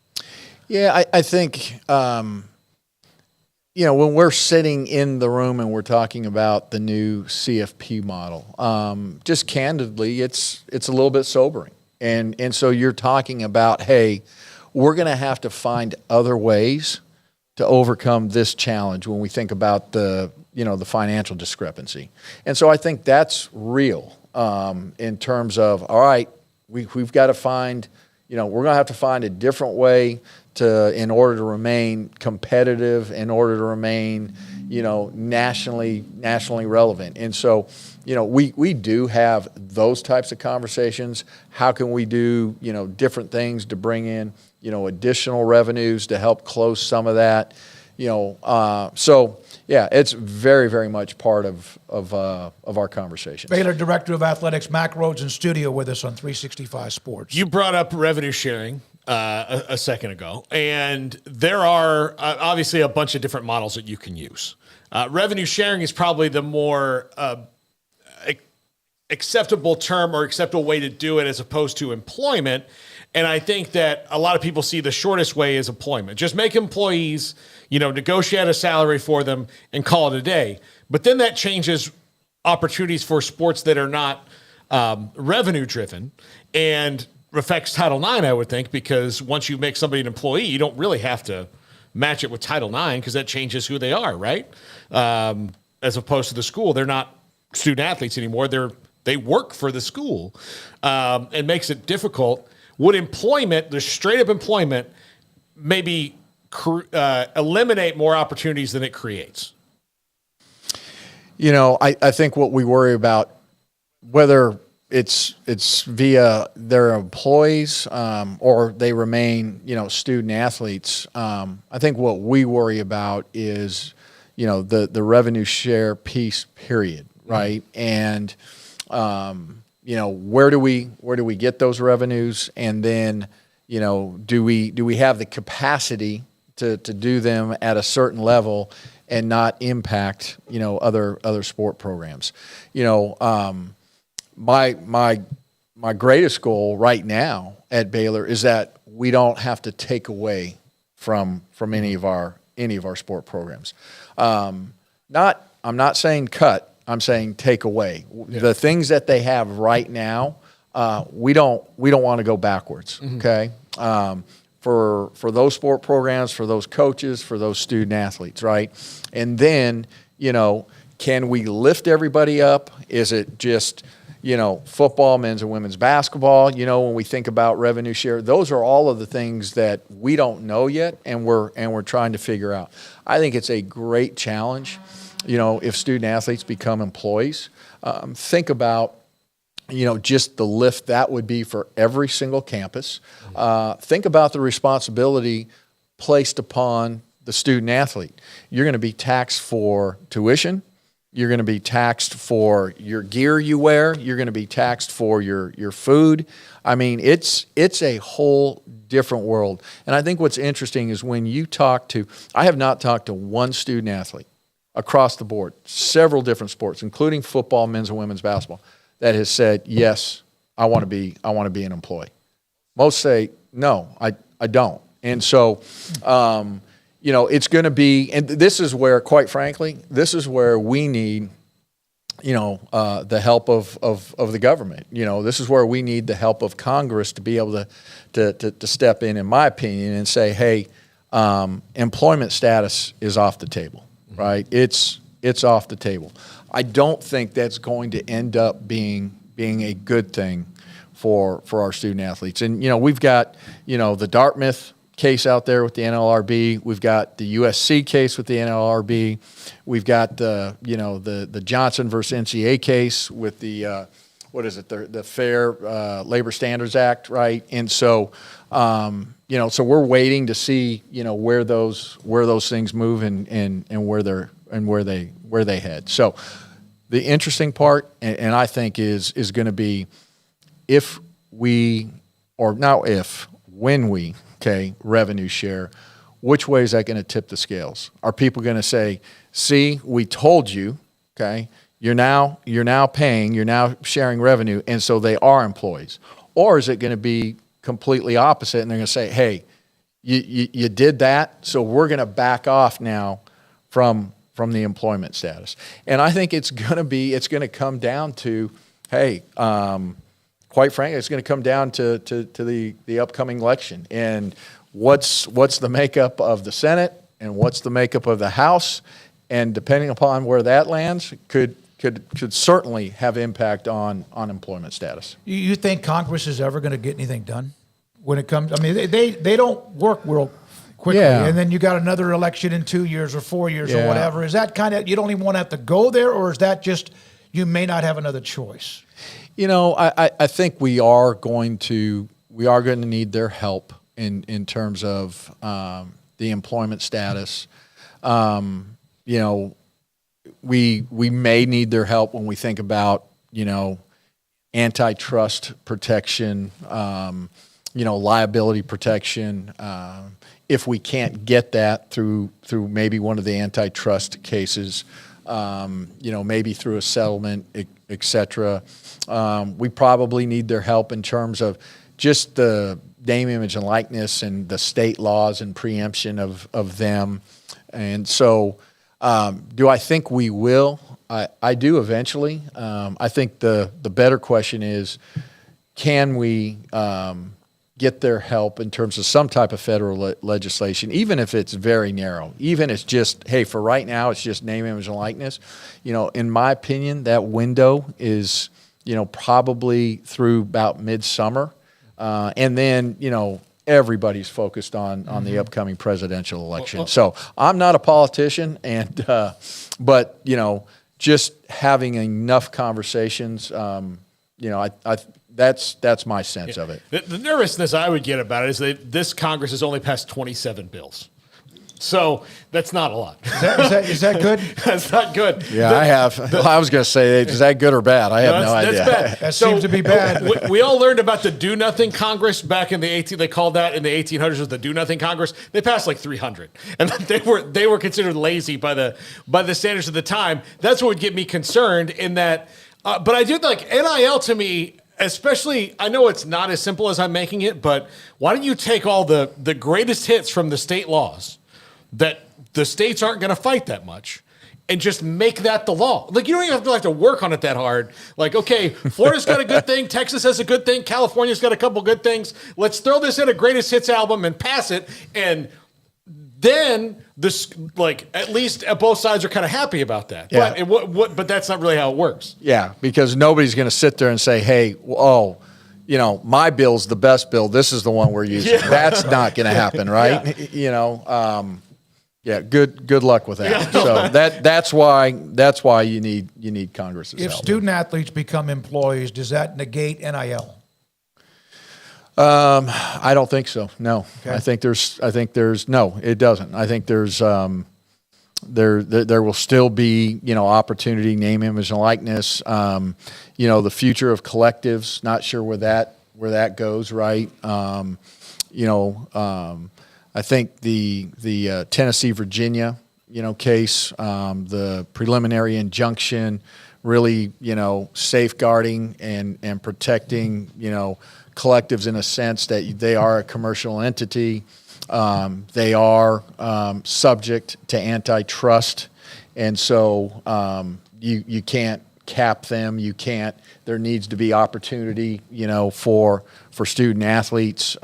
Yeah, I think when we're sitting in the room and we're talking about the new CFP model, just candidly, it's a little bit sobering, and so you're talking about, hey, we're going to have to find other ways to overcome this challenge when we think about the financial discrepancy. And so I think that's real in terms of, all right, we've got to find, we're going to have to find a different way in order to remain competitive, in order to remain, nationally relevant. And so, we do have those types of conversations. How can we do, different things to bring in, additional revenues to help close some of that, so yeah, it's very, very much part of our conversation. Baylor Director of Athletics, Mack Rhoades, in studio with us on 365 Sports. You brought up revenue sharing a second ago, and there are obviously a bunch of different models that you can use. Revenue sharing is probably the more acceptable term or acceptable way to do it as opposed to employment. And I think that a lot of people see the shortest way as employment. Just make employees, negotiate a salary for them and call it a day. But then that changes opportunities for sports that are not revenue driven and affects Title IX, I would think, because once you make somebody an employee, you don't really have to match it with Title IX because that changes who they are, right? As opposed to the school. They're not student athletes anymore. They work for the school, and makes it difficult. Would employment, the straight up employment, maybe eliminate more opportunities than it creates? I think what we worry about, whether it's via their employees or they remain, student athletes, I think what we worry about is, the revenue share piece, period, right? And where do we get those revenues, and then do we have the capacity to do them at a certain level and not impact other sport programs? My greatest goal right now at Baylor is that we don't have to take away from any of our sport programs. I'm not saying cut. I'm saying take away. Yeah. The things that they have right now, we don't want to go backwards. Mm-hmm. Okay, for those sport programs, for those coaches, for those student athletes, right? And then can we lift everybody up? Is it just football, men's and women's basketball? When we think about revenue share, those are all of the things that we don't know yet, and we're trying to figure out. I think it's a great challenge. If student athletes become employees, think about, just the lift that would be for every single campus. Think about the responsibility placed upon the student athlete. You're going to be taxed for tuition. You're going to be taxed for your gear you wear. You're going to be taxed for your food. I mean, it's a whole different world. And I think what's interesting is when you I have not talked to one student athlete across the board, several different sports, including football, men's and women's basketball, that has said, yes, I want to be an employee. Most say, no, I don't. And so, it's going to be, and this is where, quite frankly, this is where we need, the help of the government. This is where we need the help of Congress to be able to step in my opinion, and say, hey, employment status is off the table, right? It's off the table. I don't think that's going to end up being a good thing for our student athletes. And, we've got, the Dartmouth case out there with the NLRB. We've got the USC case with the NLRB. We've got the Johnson versus NCAA case with the the Fair Labor Standards Act, right? And so so we're waiting to see where those things move and where they head. So the interesting part, and I think is going to be when we revenue share, which way is that going to tip the scales? Are people going to say, see, we told you, you're now paying, you're now sharing revenue, and so they are employees? Or is it going to be completely opposite, and they're going to say, hey, you did that, so we're going to back off now from the employment status? And I think it's going to come down to, hey, quite frankly, it's going to come down to the upcoming election, and what's the makeup of the Senate and what's the makeup of the House, and depending upon where that lands, could certainly have impact on employment status. You think Congress is ever going to get anything done when it comes? I mean, they don't work real quickly, and then you got another election in 2 years or 4 years or whatever. Is that kind of, you don't even want to have to go there, or is that just you may not have another choice? I think we are going to need their help in terms of the employment status. We may need their help when we think about antitrust protection, liability protection. If we can't get that through maybe one of the antitrust cases, maybe through a settlement, et cetera. We probably need their help in terms of just the name, image, and likeness and the state laws and preemption of them. And so do I think we will? I do eventually. I think the better question is, can we get their help in terms of some type of federal legislation, even if it's very narrow, even if it's just, hey, for right now, it's just name, image, and likeness. In my opinion, that window is, probably through about midsummer. And then, everybody's focused on the upcoming presidential election. So I'm not a politician, but just having enough conversations, that's my sense of it. The nervousness I would get about it is that this Congress has only passed 27 bills. So that's not a lot. Is that good? That's not good. Yeah, I have. I was going to say, is that good or bad? I have no idea. That's bad. That seems to be bad. We all learned about the Do Nothing Congress back in they called that in the 1800s was the Do Nothing Congress. They passed like 300, and they were considered lazy by the standards of the time. That's what would get me concerned in that. But I do like NIL to me. Especially, I know it's not as simple as I'm making it, but why don't you take all the greatest hits from the state laws that the states aren't going to fight that much and just make that the law? Like, you don't even have to work on it that hard. Like, okay, Florida's got a good thing, Texas has a good thing, California's got a couple good things. Let's throw this in a greatest hits album and pass it, and then this, at least both sides are kind of happy about that. Yeah. But that's not really how it works. Yeah, because nobody's going to sit there and say, hey, my bill's the best bill. This is the one we're using. Yeah. That's not going to happen, right? Yeah. Good luck with that. Yeah. So that's why you need Congress's help. If student athletes become employees, does that negate NIL? I don't think so. No, okay. I think there's no, it doesn't. I think there's, there will still be, opportunity, name, image, and likeness. The future of collectives, not sure where that goes. Right. I think the Tennessee, Virginia, case, the preliminary injunction, really, safeguarding and protecting, collectives in a sense that they are a commercial entity. They are subject to antitrust, and so you can't cap them. You can't. There needs to be opportunity, for student athletes.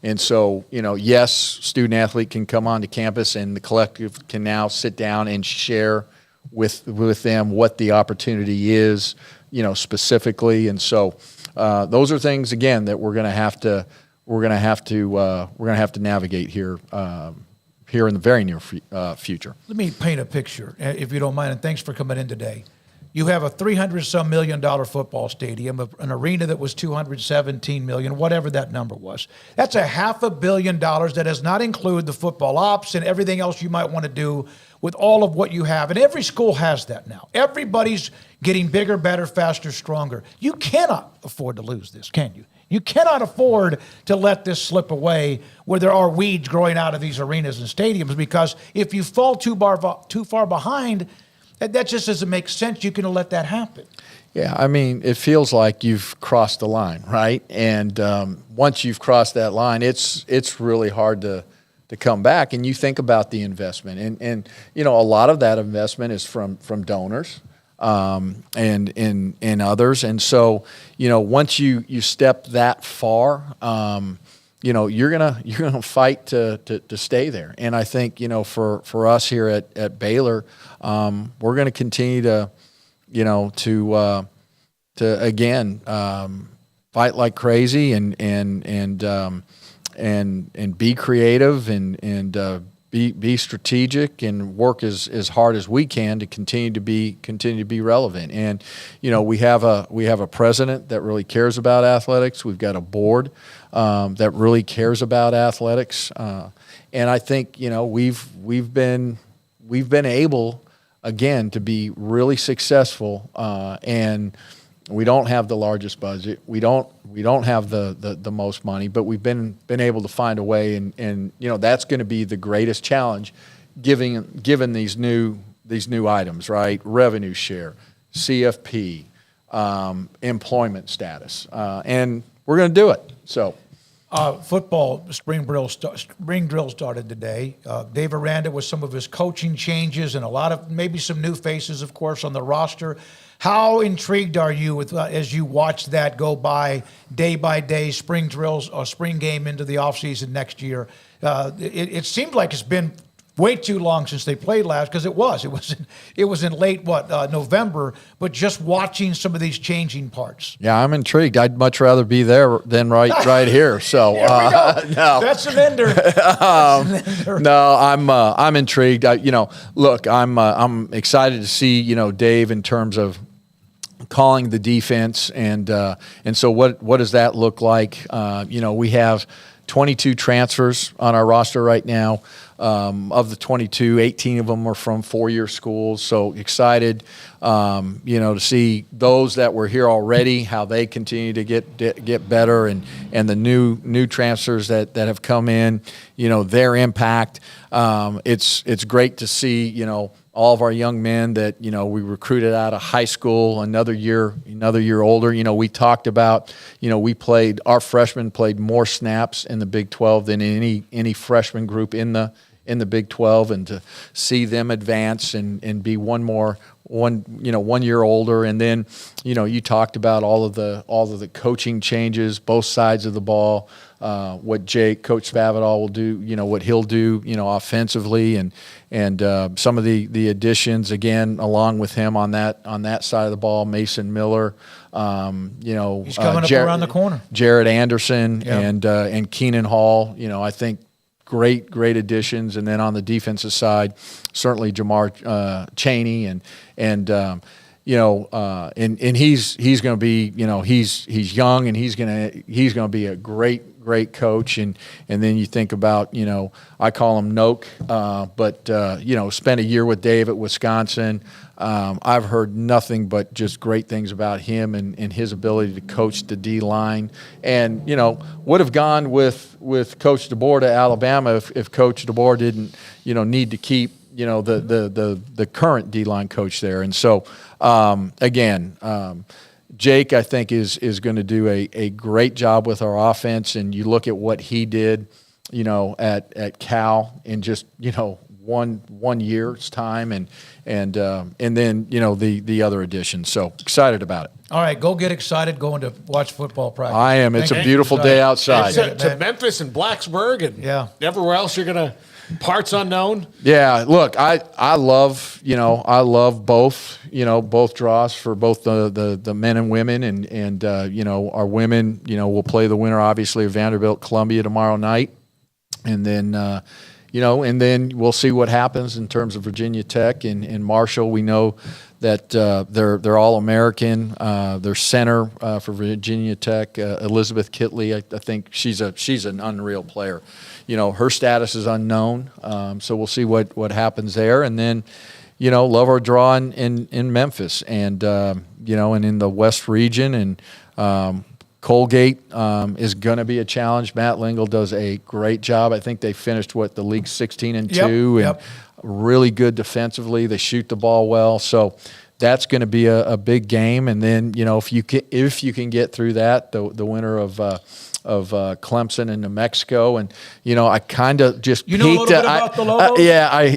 And so, yes, student athlete can come onto campus, and the collective can now sit down and share with them what the opportunity is, specifically. And so, those are things again that we're going to have to navigate here in the very near future. Let me paint a picture, if you don't mind, and thanks for coming in today. You have a $300-some million football stadium, an arena that was $217 million, whatever that number was. That's $500 million that does not include the football ops and everything else you might want to do with all of what you have. And every school has that now. Everybody's getting bigger, better, faster, stronger. You cannot afford to lose this, can you? You cannot afford to let this slip away where there are weeds growing out of these arenas and stadiums, because if you fall too far behind, that just doesn't make sense. You can let that happen. Yeah, I mean, it feels like you've crossed the line, right? And once you've crossed that line, it's really hard to come back. And you think about the investment, and a lot of that investment is from donors and others. And so, once you step that far, you're gonna fight to stay there. And I think for us here at Baylor, we're gonna continue to again fight like crazy and be creative and be strategic and work as hard as we can to continue to be relevant. And we have a president that really cares about athletics. We've got a board that really cares about athletics, and I think we've been able again to be really successful. And we don't have the largest budget. We don't have the most money, but we've been able to find a way, and that's going to be the greatest challenge, given these new items, right? Revenue share, CFP, employment status, and we're going to do it. So. Football spring drill started today. Dave Aranda with some of his coaching changes and a lot of maybe some new faces, of course, on the roster. How intrigued are you with as you watch that go by day, spring drills or spring game into the offseason next year? It seems like it's been way too long since they played last, because it was in late November, but just watching some of these changing parts. Yeah, I'm intrigued. I'd much rather be there than right here. So no, that's an ender. No, I'm intrigued. Look, I'm excited to see Dave in terms of calling the defense, and so what does that look like? We have 22 transfers on our roster right now. Of the 22, 18 of them are from four-year schools. So excited, to see those that were here already, how they continue to get better, and the new transfers that have come in, their impact. It's great to see, all of our young men that, we recruited out of high school, another year older. We talked about, our freshmen played more snaps in the Big 12 than any freshman group in the Big 12, and to see them advance and be one year older. And then, you talked about all of the coaching changes, both sides of the ball, what Coach Spavital will do, what he'll do, offensively, and some of the additions again along with him on that side of the ball. Mason Miller, he's coming up around the corner. Jared Anderson, and Keenan Hall. I think great additions. And then on the defensive side, certainly Jamar Chaney and he's going to be, he's young, and he's going to be a great coach. And then you think about, I call him Noak, but spent a year with Dave at Wisconsin. I've heard nothing but just great things about him and his ability to coach the D-line. And, would have gone with Coach DeBoer to Alabama if Coach DeBoer didn't, need to keep, the current D-line coach there. And so, again, Jake, I think, is going to do a great job with our offense. And you look at what he did, at Cal in just, one year's time, and then the other additions. So excited about it. All right, go get excited going to watch football practice. I am. It's a beautiful day outside. To Memphis and Blacksburg and everywhere else you're going to – parts unknown. Yeah, look, I love both, both draws for both the men and women, and our women, will play the winner, obviously, of Vanderbilt Columbia tomorrow night. And then, and then we'll see what happens in terms of Virginia Tech and Marshall. We know that they're all American. Their center for Virginia Tech, Elizabeth Kitley, I think she's an unreal player. Her status is unknown, so we'll see what happens there. And then, love our draw in Memphis, and and in the West region, and Colgate is going to be a challenge. Matt Lingle does a great job. I think they finished the league 16-2, and really good defensively. They shoot the ball well, so that's going to be a big game. And then if you can get through that, the winner of Clemson and New Mexico, and I kind of just peeked. A little bit about the Lobos?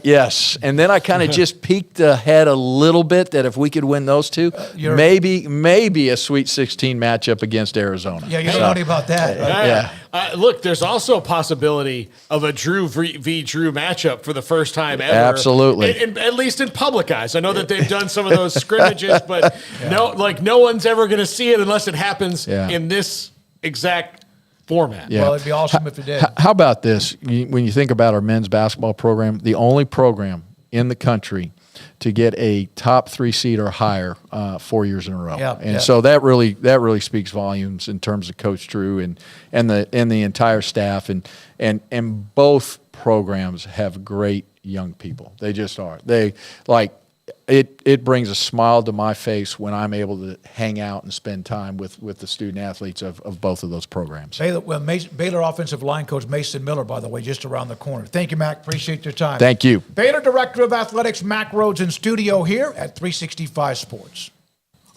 Yes, and then I kind of just peeked ahead a little bit that if we could win those two, maybe a Sweet 16 matchup against Arizona. Yeah, you don't know anything about that. Look, there's also a possibility of a Drew v. Drew matchup for the first time ever. Absolutely, at least in public eyes. I know that they've done some of those scrimmages, but no one's ever going to see it unless it happens in this exact format. Yeah. Well, it'd be awesome if it did. How about this? When you think about our men's basketball program, the only program in the country to get a top 3 seed or higher 4 years in a row. So that really speaks volumes in terms of Coach Drew and the entire staff, and both programs have great young people. They just are. It brings a smile to my face when I'm able to hang out and spend time with the student athletes of both of those programs. Baylor offensive line coach Mason Miller, by the way, just around the corner. Thank you, Mac. Appreciate your time. Thank you. Baylor Director of Athletics Mack Rhoades in studio here at 365 Sports.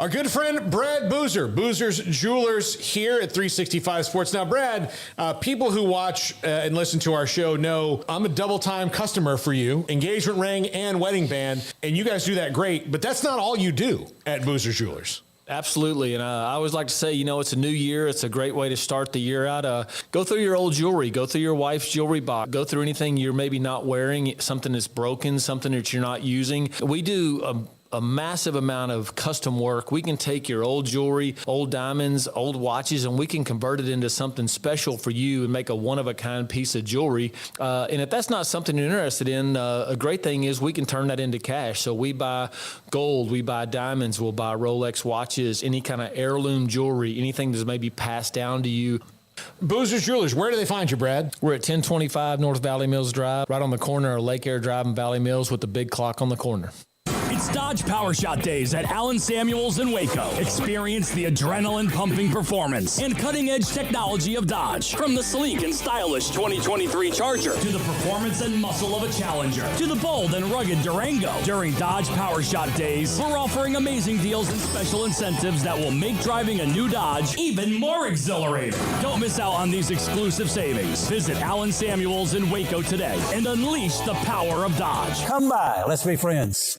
Our good friend Brad Boozer, Boozer's Jewelers here at 365 Sports. Now, Brad, people who watch and listen to our show know I'm a double-time customer for you, engagement ring and wedding band, and you guys do that great, but that's not all you do at Boozer's Jewelers. Absolutely, and I always like to say, it's a new year. It's a great way to start the year out. Go through your old jewelry. Go through your wife's jewelry box. Go through anything you're maybe not wearing, something that's broken, something that you're not using. We do a massive amount of custom work. We can take your old jewelry, old diamonds, old watches, and we can convert it into something special for you and make a one-of-a-kind piece of jewelry. And if that's not something you're interested in, a great thing is we can turn that into cash. So we buy gold, we buy diamonds, we'll buy Rolex watches, any kind of heirloom jewelry, anything that's maybe passed down to you. Boozer's Jewelers, where do they find you, Brad? We're at 1025 North Valley Mills Drive, right on the corner of Lake Air Drive and Valley Mills with the big clock on the corner. It's Dodge Power Shot Days at Allen Samuels in Waco. Experience the adrenaline-pumping performance and cutting-edge technology of Dodge. From the sleek and stylish 2023 Charger to the performance and muscle of a Challenger to the bold and rugged Durango. During Dodge Power Shot Days, we're offering amazing deals and special incentives that will make driving a new Dodge even more exhilarating. Don't miss out on these exclusive savings. Visit Allen Samuels in Waco today and unleash the power of Dodge. Come by, let's be friends.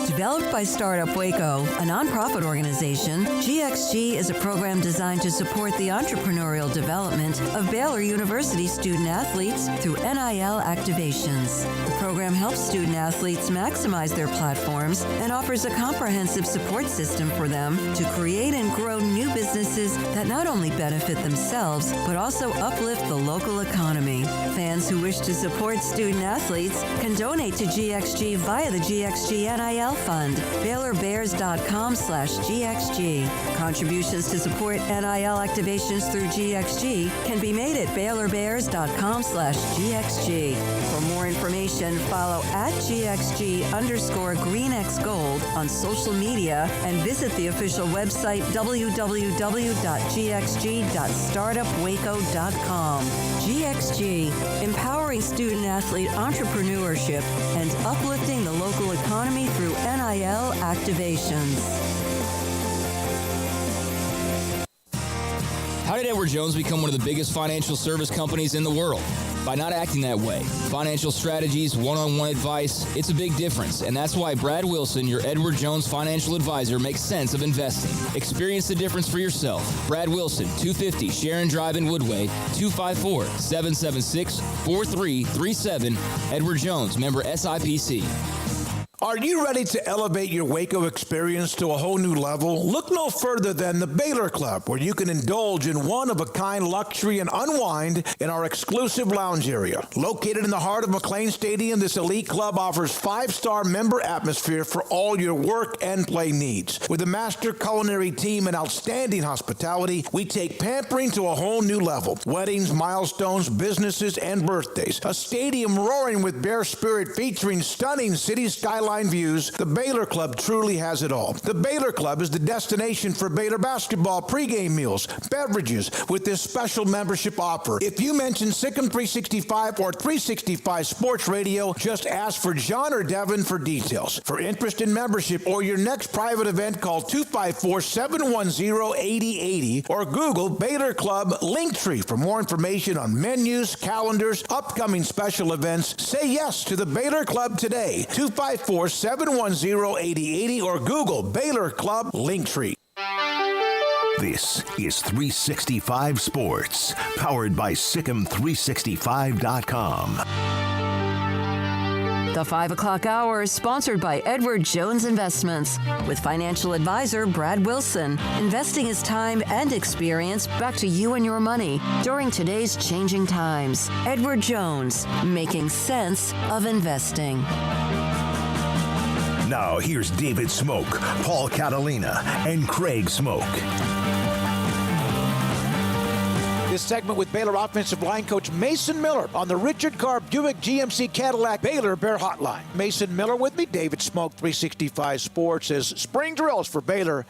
Developed by Startup Waco, a nonprofit organization, GXG is a program designed to support the entrepreneurial development of Baylor University student athletes through NIL activations. The program helps student athletes maximize their platforms and offers a comprehensive support system for them to create and grow new businesses that not only benefit themselves, but also uplift the local economy. Fans who wish to support student athletes can donate to GXG via the GXG NIL Fund, BaylorBears.com/GXG. Contributions to support NIL activations through GXG can be made at BaylorBears.com/GXG. For more information, follow @GXG_GreenXGold on social media and visit the official website www.gxg.startupwaco.com. GXG, empowering student athlete entrepreneurship and uplifting the local economy through NIL activations. How did Edward Jones become one of the biggest financial service companies in the world? By not acting that way. Financial strategies, one-on-one advice, it's a big difference. And that's why Brad Wilson, your Edward Jones financial advisor, makes sense of investing. Experience the difference for yourself. Brad Wilson, 250 Sharon Drive in Woodway, 254-776-4337. Edward Jones, member SIPC. Are you ready to elevate your Waco experience to a whole new level? Look no further than the Baylor Club, where you can indulge in one-of-a-kind luxury and unwind in our exclusive lounge area. Located in the heart of McClain Stadium, this elite club offers 5-star member atmosphere for all your work and play needs. With a master culinary team and outstanding hospitality, we take pampering to a whole new level. Weddings, milestones, businesses, and birthdays. A stadium roaring with Bear Spirit featuring stunning city skyline views. The Baylor Club truly has it all. The Baylor Club is the destination for Baylor basketball pregame meals, beverages with this special membership offer. If you mention Sikkim 365 or 365 Sports Radio, just ask for John or Devin for details. For interest in membership or your next private event, call 254-710-8080 or Google Baylor Club Linktree for more information on menus, calendars, upcoming special events. Say yes to the Baylor Club today. 254-710-8080 or Google Baylor Club Linktree. This is 365 Sports, powered by Sikkim365.com. The 5 o'clock hour is sponsored by Edward Jones Investments with financial advisor Brad Wilson. Investing is time and experience back to you and your money during today's changing times. Edward Jones, making sense of investing. Now here's David Smoak, Paul Catalina, and Craig Smoak. This segment with Baylor offensive line coach Mason Miller on the Richard Carr Buick GMC Cadillac Baylor Bear Hotline. Mason Miller with me, David Smoak, 365 Sports, as spring drills for Baylor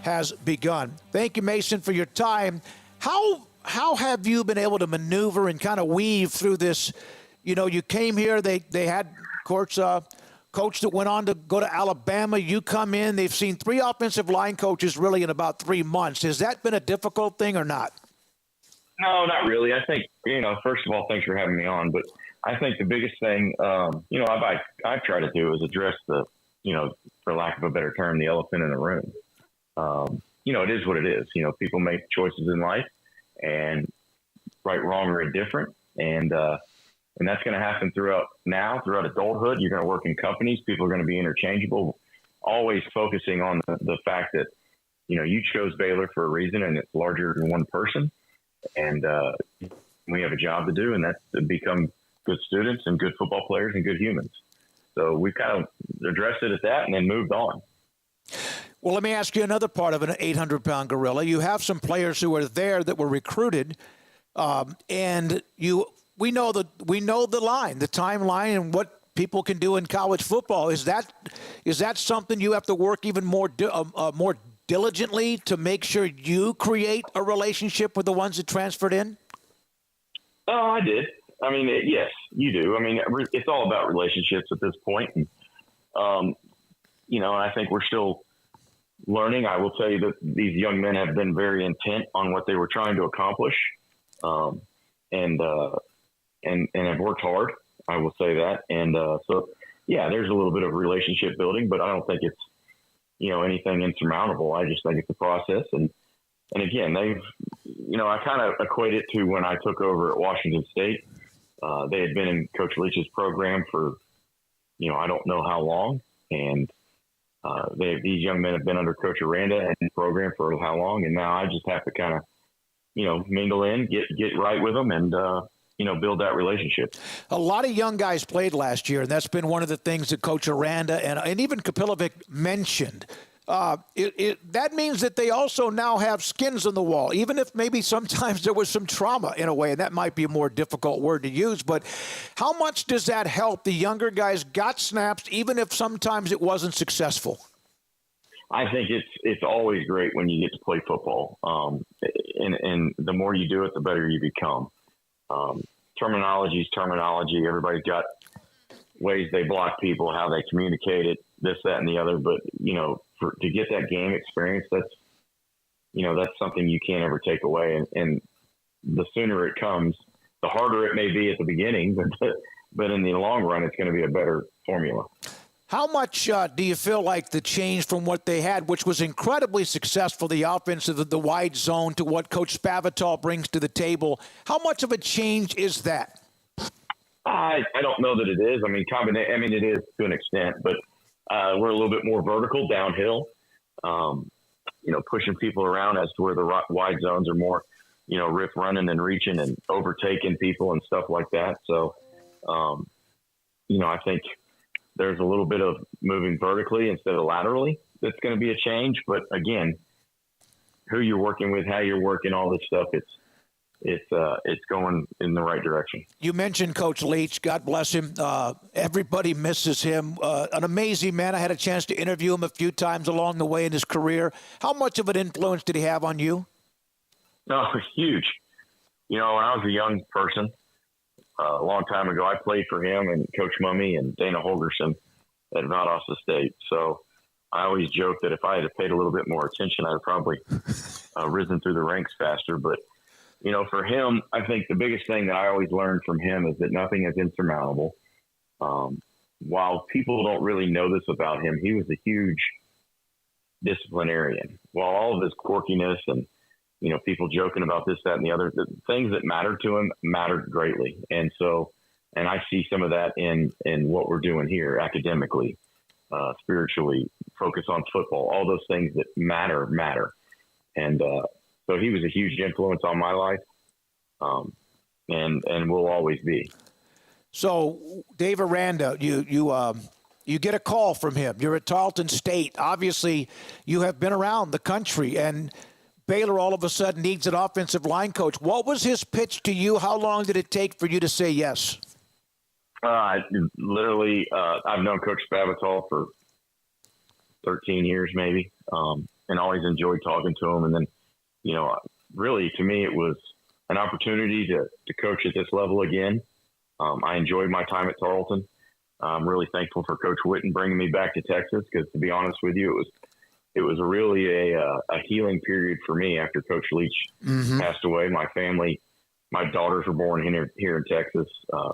has begun. Thank you, Mason, for your time. How have you been able to maneuver and kind of weave through this? You know, you came here, they had, of course, coach that went on to go to Alabama. You come in, they've seen 3 offensive line coaches really in about 3 months. Has that been a difficult thing or not? No, not really. I think, first of all, thanks for having me on. But I think the biggest thing, I've tried to do is address the, for lack of a better term, the elephant in the room. It is what it is. People make choices in life, and right, wrong, or indifferent. And that's going to happen throughout adulthood. You're going to work in companies. People are going to be interchangeable, always focusing on the fact that, you chose Baylor for a reason, and it's larger than one person. And we have a job to do, and that's to become good students and good football players and good humans. So we kind of addressed it at that and then moved on. Well, let me ask you another part of an 800-pound gorilla. You have some players who are there that were recruited, and we know the line, the timeline, and what people can do in college football. Is that something you have to work even more diligently to make sure you create a relationship with the ones that transferred in? Oh, I did. I mean, yes, you do. I mean, it's all about relationships at this point. And, and I think we're still learning. I will tell you that these young men have been very intent on what they were trying to accomplish, and have worked hard. I will say that. And so, yeah, there's a little bit of relationship building, but I don't think it's, anything insurmountable. I just think it's a process. And again, they've, I kind of equate it to when I took over at Washington State. They had been in Coach Leach's program for, I don't know how long. And these young men have been under Coach Aranda and the program for how long. And now I just have to kind of, mingle in, get right with them and, build that relationship. A lot of young guys played last year, and that's been one of the things that Coach Aranda and even Kapilovic mentioned. That means that they also now have skins on the wall, even if maybe sometimes there was some trauma in a way, and that might be a more difficult word to use. But how much does that help? The younger guys got snaps, even if sometimes it wasn't successful. I think it's always great when you get to play football, and the more you do it, the better you become. Terminology is terminology. Everybody's got ways they block people, how they communicate it, this, that, and the other. But, to get that game experience, that's something you can't ever take away. And the sooner it comes, the harder it may be at the beginning, but in the long run, it's going to be a better formula. How much do you feel like the change from what they had, which was incredibly successful, the offense of the wide zone, to what Coach Spavital brings to the table, how much of a change is that? I don't know that it is. I mean, it is to an extent, but we're a little bit more vertical downhill, pushing people around as to where the wide zones are more, rip running and reaching and overtaking people and stuff like that. So, I think there's a little bit of moving vertically instead of laterally. That's going to be a change. But again, who you're working with, how you're working, all this stuff, it's going in the right direction. You mentioned Coach Leach. God bless him. Everybody misses him. An amazing man. I had a chance to interview him a few times along the way in his career. How much of an influence did he have on you? Oh, huge. When I was a young person, a long time ago, I played for him and Coach Mummy and Dana Holgerson at Valdosta State. So I always joke that if I had paid a little bit more attention, I'd probably risen through the ranks faster. But, for him, I think the biggest thing that I always learned from him is that nothing is insurmountable. While people don't really know this about him, he was a huge disciplinarian. While all of his quirkiness and people joking about this, that, and the other, the things that mattered to him mattered greatly. And I see some of that in what we're doing here academically, spiritually, focus on football, all those things that matter. And so he was a huge influence on my life, and will always be. So, Dave Aranda, you get a call from him. You're at Tarleton State. Obviously, you have been around the country, and Baylor all of a sudden needs an offensive line coach. What was his pitch to you? How long did it take for you to say yes? Literally, I've known Coach Spavital for 13 years maybe, and always enjoyed talking to him. And then, really to me, it was an opportunity to coach at this level again. I enjoyed my time at Tarleton. I'm really thankful for Coach Witten bringing me back to Texas because, to be honest with you, it was really a healing period for me after Coach Leach passed away. My family, my daughters were born here in Texas.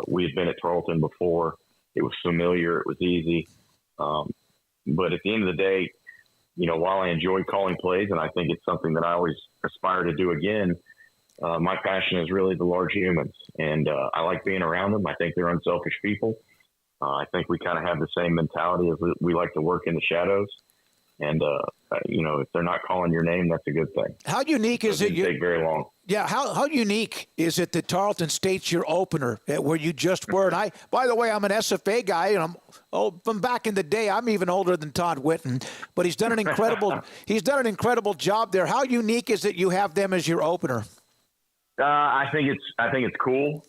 We had been at Tarleton before. It was familiar. It was easy. But at the end of the day, while I enjoy calling plays, and I think it's something that I always aspire to do again, my passion is really the large humans. And I like being around them. I think they're unselfish people. I think we kind of have the same mentality as we like to work in the shadows. And, if they're not calling your name, that's a good thing. How unique is it? It didn't take very long. Yeah, how unique is it that Tarleton State's your opener, where you just were? And by the way, I'm an SFA guy, and from back in the day. I'm even older than Todd Witten, but he's done an incredible job there. How unique is it you have them as your opener? I think it's cool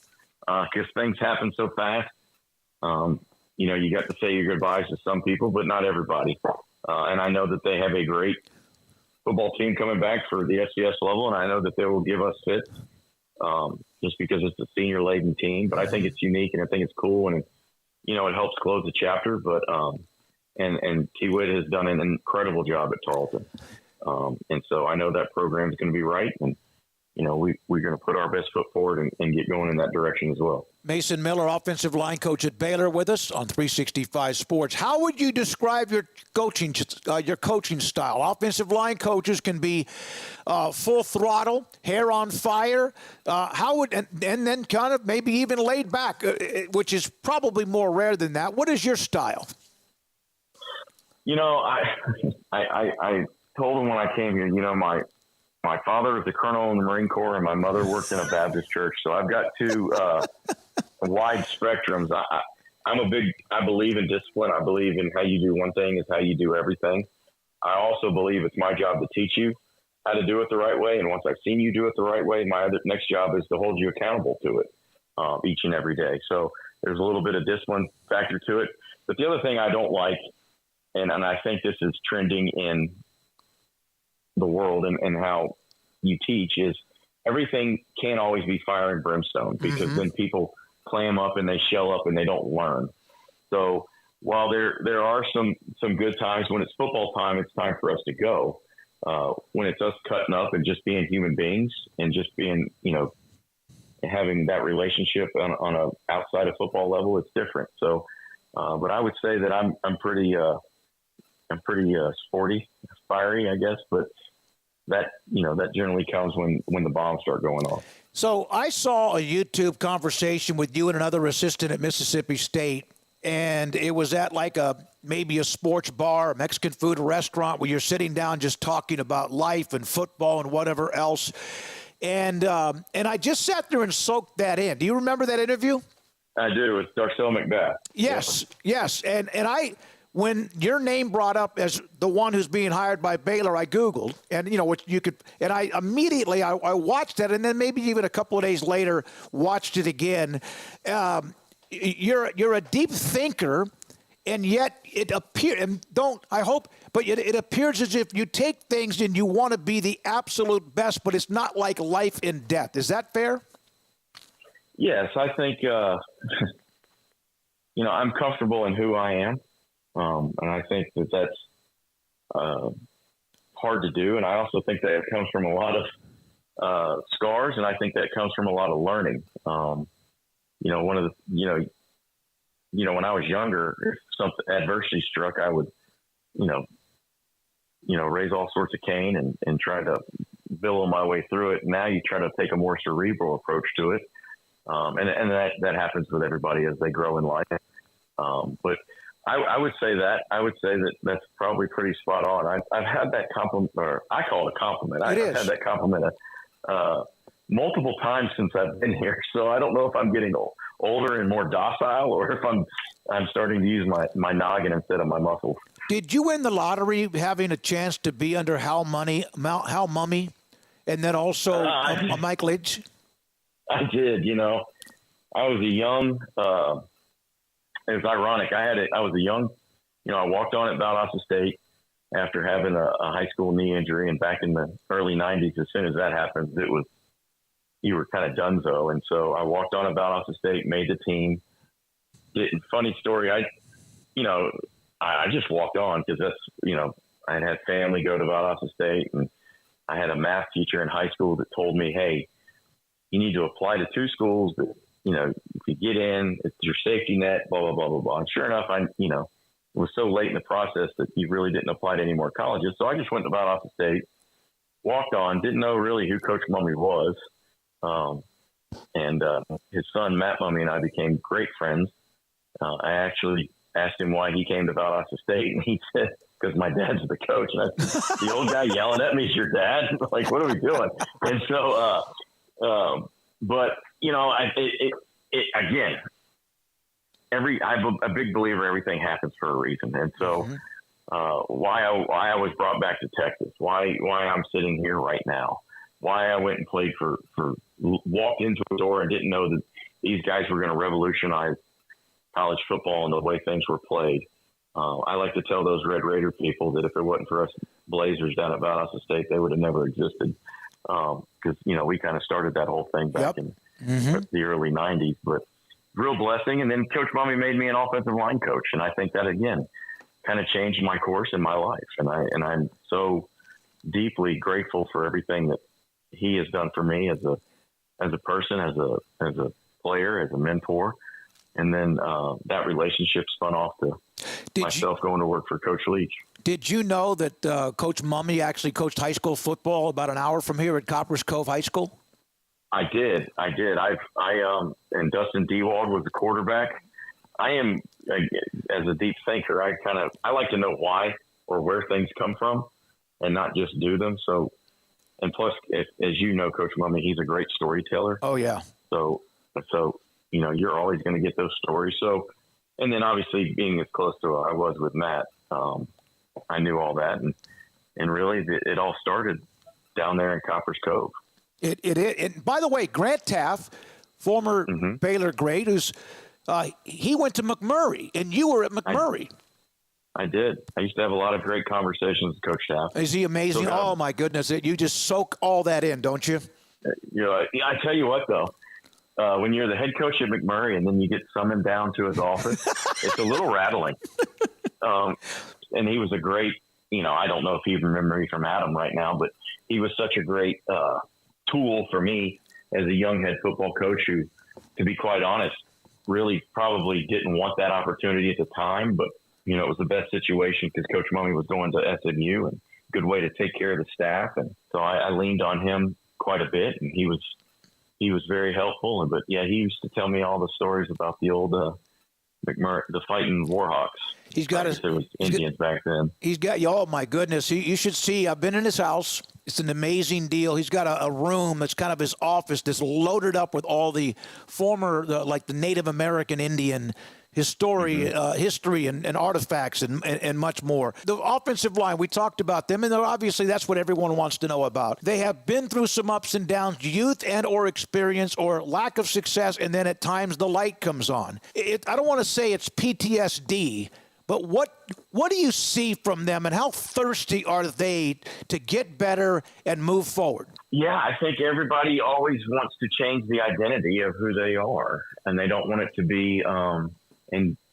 because things happen so fast. You got to say your goodbyes to some people, but not everybody. And I know that they have a great football team coming back for the FCS level, and I know that they will give us fits just because it's a senior-laden team. But I think it's unique, and I think it's cool, and it helps close the chapter. But and T. Witt has done an incredible job at Tarleton, and so I know that program is going to be right, and we're going to put our best foot forward and get going in that direction as well. Mason Miller, offensive line coach at Baylor, with us on 365 Sports. How would you describe your coaching style? Offensive line coaches can be full throttle, hair on fire. And then kind of maybe even laid back, which is probably more rare than that. What is your style? I told him when I came here, my father was a colonel in the Marine Corps, and my mother worked in a Baptist church. So I've got two wide spectrums. I believe in discipline. I believe in how you do one thing is how you do everything. I also believe it's my job to teach you how to do it the right way. And once I've seen you do it the right way, my next job is to hold you accountable to it each and every day. So there's a little bit of discipline factor to it. But the other thing I don't like, and I think this is trending in the world and how you teach, is everything can't always be fire and brimstone, because then people clam up and they shell up and they don't learn. So while there are some good times when it's football time, it's time for us to go. when it's us cutting up and just being human beings and just being, having that relationship on a outside of football level, it's different. So, but I would say that I'm pretty sporty, fiery, I guess, but that generally comes when the bombs start going off. So I saw a YouTube conversation with you and another assistant at Mississippi State, and it was at like maybe a sports bar, a Mexican food restaurant, where you're sitting down just talking about life and football and whatever else. And I just sat there and soaked that in. Do you remember that interview? I do. It's Darcel McBath. Yes. And when your name brought up as the one who's being hired by Baylor, I Googled, and what you could, and I immediately I watched it, and then maybe even a couple of days later watched it again. You're a deep thinker, and yet it appears, it appears as if you take things and you want to be the absolute best, but it's not like life and death. Is that fair? Yes, I think I'm comfortable in who I am. And I think that's hard to do. And I also think that it comes from a lot of scars, and I think that comes from a lot of learning. One of the, when I was younger, if something adversity struck, I would, raise all sorts of cane and try to billow my way through it. Now you try to take a more cerebral approach to it. And that happens with everybody as they grow in life. But I would say that. I would say that's probably pretty spot on. I've had that compliment, or I call it a compliment. I've had that compliment multiple times since I've been here. So I don't know if I'm getting older and more docile, or if I'm starting to use my noggin instead of my muscles. Did you win the lottery having a chance to be under Hal Mummy, and then also Mike Leach? I did. I was a young. It was ironic. I was a young. I walked on at Valdosta State after having a high school knee injury, and back in the early '90s, as soon as that happened, you were kind of donezo. And so I walked on at Valdosta State, made the team. Funny story. I just walked on because that's I had family go to Valdosta State, and I had a math teacher in high school that told me, "Hey, you need to apply to 2 schools that, if you get in, it's your safety net, blah, blah, blah, blah, blah." And sure enough, it was so late in the process that you really didn't apply to any more colleges. So I just went to Valdosta State, walked on, didn't know really who Coach Mummy was. And his son, Matt Mummy, and I became great friends. I actually asked him why he came to Valdosta State, and he said, because my dad's the coach. And I said, the old guy yelling at me is your dad? Like, what are we doing? And so, but again, I'm a big believer everything happens for a reason. And so, why I was brought back to Texas, why I'm sitting here right now, why I went and played walked into a door and didn't know that these guys were going to revolutionize college football and the way things were played. I like to tell those Red Raider people that if it wasn't for us Blazers down at Valdosta State, they would have never existed. Because, we kind of started that whole thing back in the early 90s. But real blessing. And then Coach Mummy made me an offensive line coach. And I think that, again, kind of changed my course in my life. And I'm so deeply grateful for everything that he has done for me as a person, as a player, as a mentor. And then that relationship spun off to myself going to work for Coach Leach. Did you know that Coach Mummy actually coached high school football about an hour from here at Coppers Cove High School? I did. And Dustin Dewald was the quarterback. I am, as a deep thinker, I like to know why or where things come from and not just do them. So, and plus, as you know, Coach Mummy, he's a great storyteller. Oh, yeah. So you're always going to get those stories. So, and then obviously being as close to I was with Matt, I knew all that. And really it all started down there in Coppers Cove. And by the way, Grant Taff, former Baylor great, he went to McMurray, and you were at McMurray. I did. I used to have a lot of great conversations with Coach Taff. Is he amazing? Oh, my goodness. You just soak all that in, don't you? I tell you what, though. When you're the head coach at McMurray and then you get summoned down to his office, it's a little rattling. And he was a great I don't know if he even remembers me from Adam right now, but he was such a great tool for me as a young head football coach who, to be quite honest, really probably didn't want that opportunity at the time, but it was the best situation because Coach Mummy was going to SMU and good way to take care of the staff. And so I leaned on him quite a bit, and he was very helpful. But yeah, he used to tell me all the stories about the old the fighting Warhawks. There was Indians back then. He's got you. Oh my goodness! You should see. I've been in his house. It's an amazing deal. He's got a room that's kind of his office that's loaded up with all the former, like the Native American Indian history and artifacts and much more. The offensive line, we talked about them, and obviously that's what everyone wants to know about. They have been through some ups and downs, youth and or experience or lack of success, and then at times the light comes on. I don't want to say it's PTSD, but what do you see from them, and how thirsty are they to get better and move forward? Yeah, I think everybody always wants to change the identity of who they are, and they don't want it to be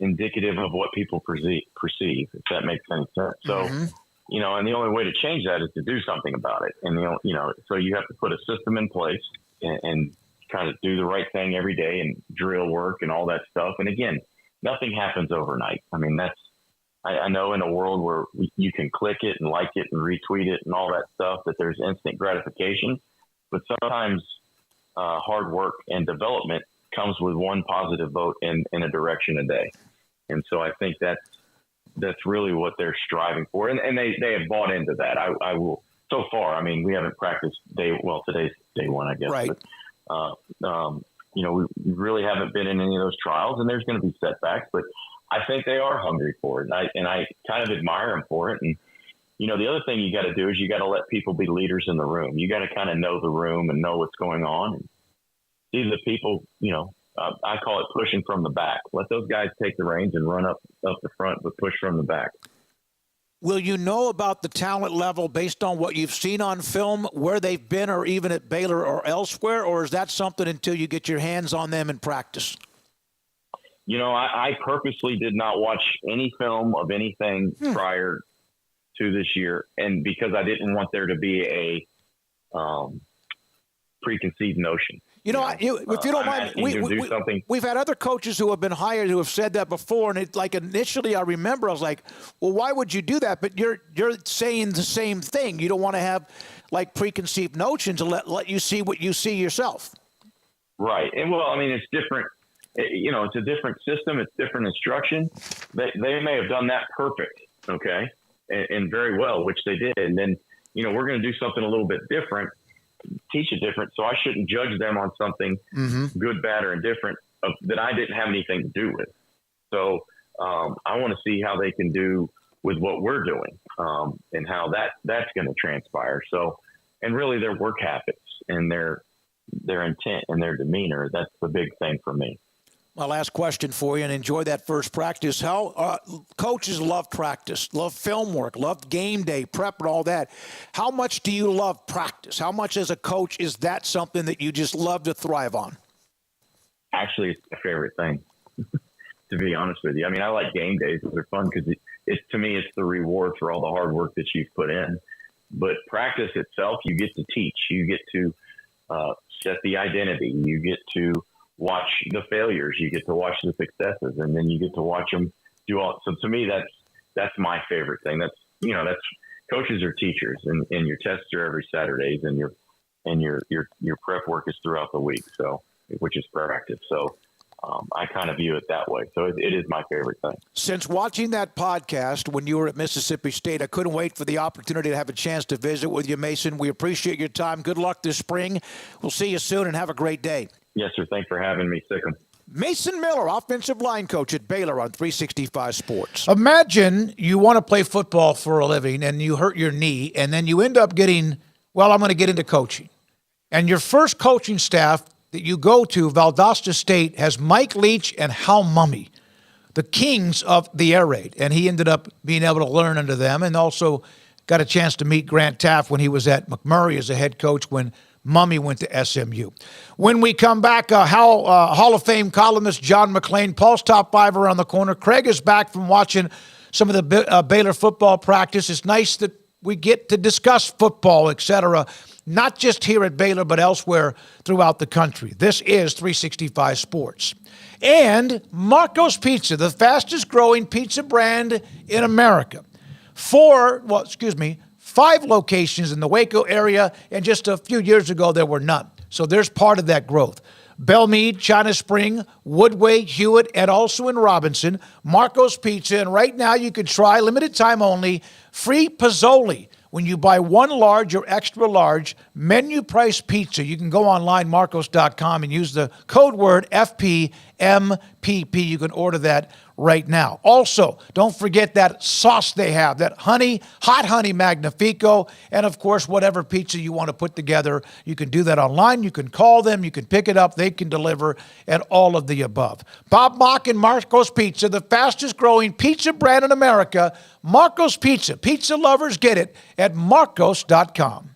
indicative of what people perceive, if that makes any sense. So, and the only way to change that is to do something about it. And, so you have to put a system in place and kind of do the right thing every day and drill work and all that stuff. And again, nothing happens overnight. I mean, I know in a world where you can click it and like it and retweet it and all that stuff, that there's instant gratification, but sometimes hard work and development comes with one positive vote in a direction a day. And so I think that's really what they're striving for. And they have bought into that. I will, so far, I mean, we haven't practiced today's day one, I guess. Right. But, we really haven't been in any of those trials, and there's going to be setbacks, but I think they are hungry for it. And I kind of admire them for it. And, the other thing you got to do is you got to let people be leaders in the room. You got to kind of know the room and know what's going on. And these are the people, I call it pushing from the back. Let those guys take the reins and run up the front, but push from the back. Will you know about the talent level based on what you've seen on film, where they've been, or even at Baylor or elsewhere, or is that something until you get your hands on them in practice? I purposely did not watch any film of anything prior to this year, and because I didn't want there to be a preconceived notion. If you don't mind, we've had other coaches who have been hired who have said that before, and it's like initially I remember I was like, well, why would you do that? But you're saying the same thing. You don't want to have like preconceived notions and let you see what you see yourself. Right. And it's different. It's a different system. It's different instruction. They may have done that perfect. Okay. And very well, which they did. And then, we're going to do something a little bit different, teach it different. So I shouldn't judge them on something good, bad, or indifferent that I didn't have anything to do with. So I want to see how they can do with what we're doing and how that's going to transpire. So, and really their work habits and their intent and their demeanor, that's the big thing for me. My last question for you, and enjoy that first practice. How coaches love practice, love film work, love game day, prep, and all that. How much do you love practice? How much as a coach is that something that you just love to thrive on? Actually, it's my favorite thing, to be honest with you. I mean, I like game days. They're fun because to me, it's the reward for all the hard work that you've put in. But practice itself, you get to teach. You get to set the identity. You get to watch the failures, you get to watch the successes, and then you get to watch them do all. So to me, that's my favorite thing. That's coaches are teachers, and your tests are every Saturdays, and your prep work is throughout the week. So, which is practice. So I kind of view it that way. So it is my favorite thing. Since watching that podcast when you were at Mississippi State, I couldn't wait for the opportunity to have a chance to visit with you, Mason. We appreciate your time. Good luck this spring. We'll see you soon, and have a great day. Yes, sir. Thanks for having me, Sikkim. Mason Miller, offensive line coach at Baylor on 365 Sports. Imagine you want to play football for a living and you hurt your knee, and then you end up getting, I'm going to get into coaching. And your first coaching staff that you go to, Valdosta State, has Mike Leach and Hal Mummy, the kings of the air raid. And he ended up being able to learn under them, and also got a chance to meet Grant Taft when he was at McMurray as a head coach when Mummy went to SMU. When we come back, Hall of Fame columnist John McClain, Paul's Top 5 around the corner. Craig is back from watching some of the Baylor football practice. It's nice that we get to discuss football, etc., not just here at Baylor, but elsewhere throughout the country. This is 365 Sports. And Marco's Pizza, the fastest growing pizza brand in America. 5 locations in the Waco area, and just a few years ago there were none. So there's part of that growth. Belmead, China Spring, Woodway, Hewitt, and also in Robinson, Marco's Pizza. And right now you can try, limited time only, free Pozzoli when you buy one large or extra large menu price pizza. You can go online, marcos.com, and use the code word FPMPP. You can order that right now. Also, don't forget that sauce they have, that hot honey magnifico, and of course, whatever pizza you want to put together, you can do that online. You can call them, you can pick it up, they can deliver, and all of the above. Bob Mock and Marco's Pizza, the fastest growing pizza brand in America. Marco's Pizza. Pizza lovers get it at marcos.com.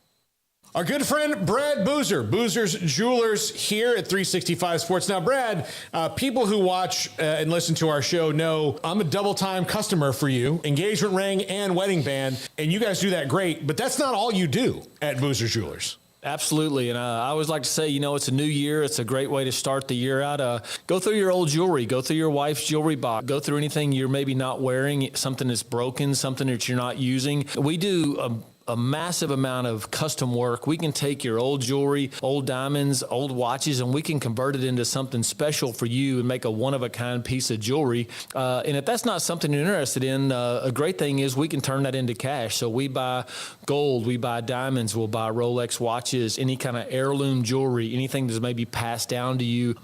Our good friend Brad Boozer, Boozer's Jewelers here at 365 Sports. Now, Brad, people who watch and listen to our show know I'm a double-time customer for you, engagement ring and wedding band, and you guys do that great, but that's not all you do at Boozer's Jewelers. Absolutely. And I always like to say, it's a new year. It's a great way to start the year out. Go through your old jewelry. Go through your wife's jewelry box. Go through anything you're maybe not wearing, something that's broken, something that you're not using. We do a massive amount of custom work. We can take your old jewelry, old diamonds, old watches, and we can convert it into something special for you and make a one-of-a-kind piece of jewelry. And if that's not something you're interested in, a great thing is we can turn that into cash. So we buy gold, we buy diamonds, we'll buy Rolex watches, any kind of heirloom jewelry, anything that's maybe passed down to you.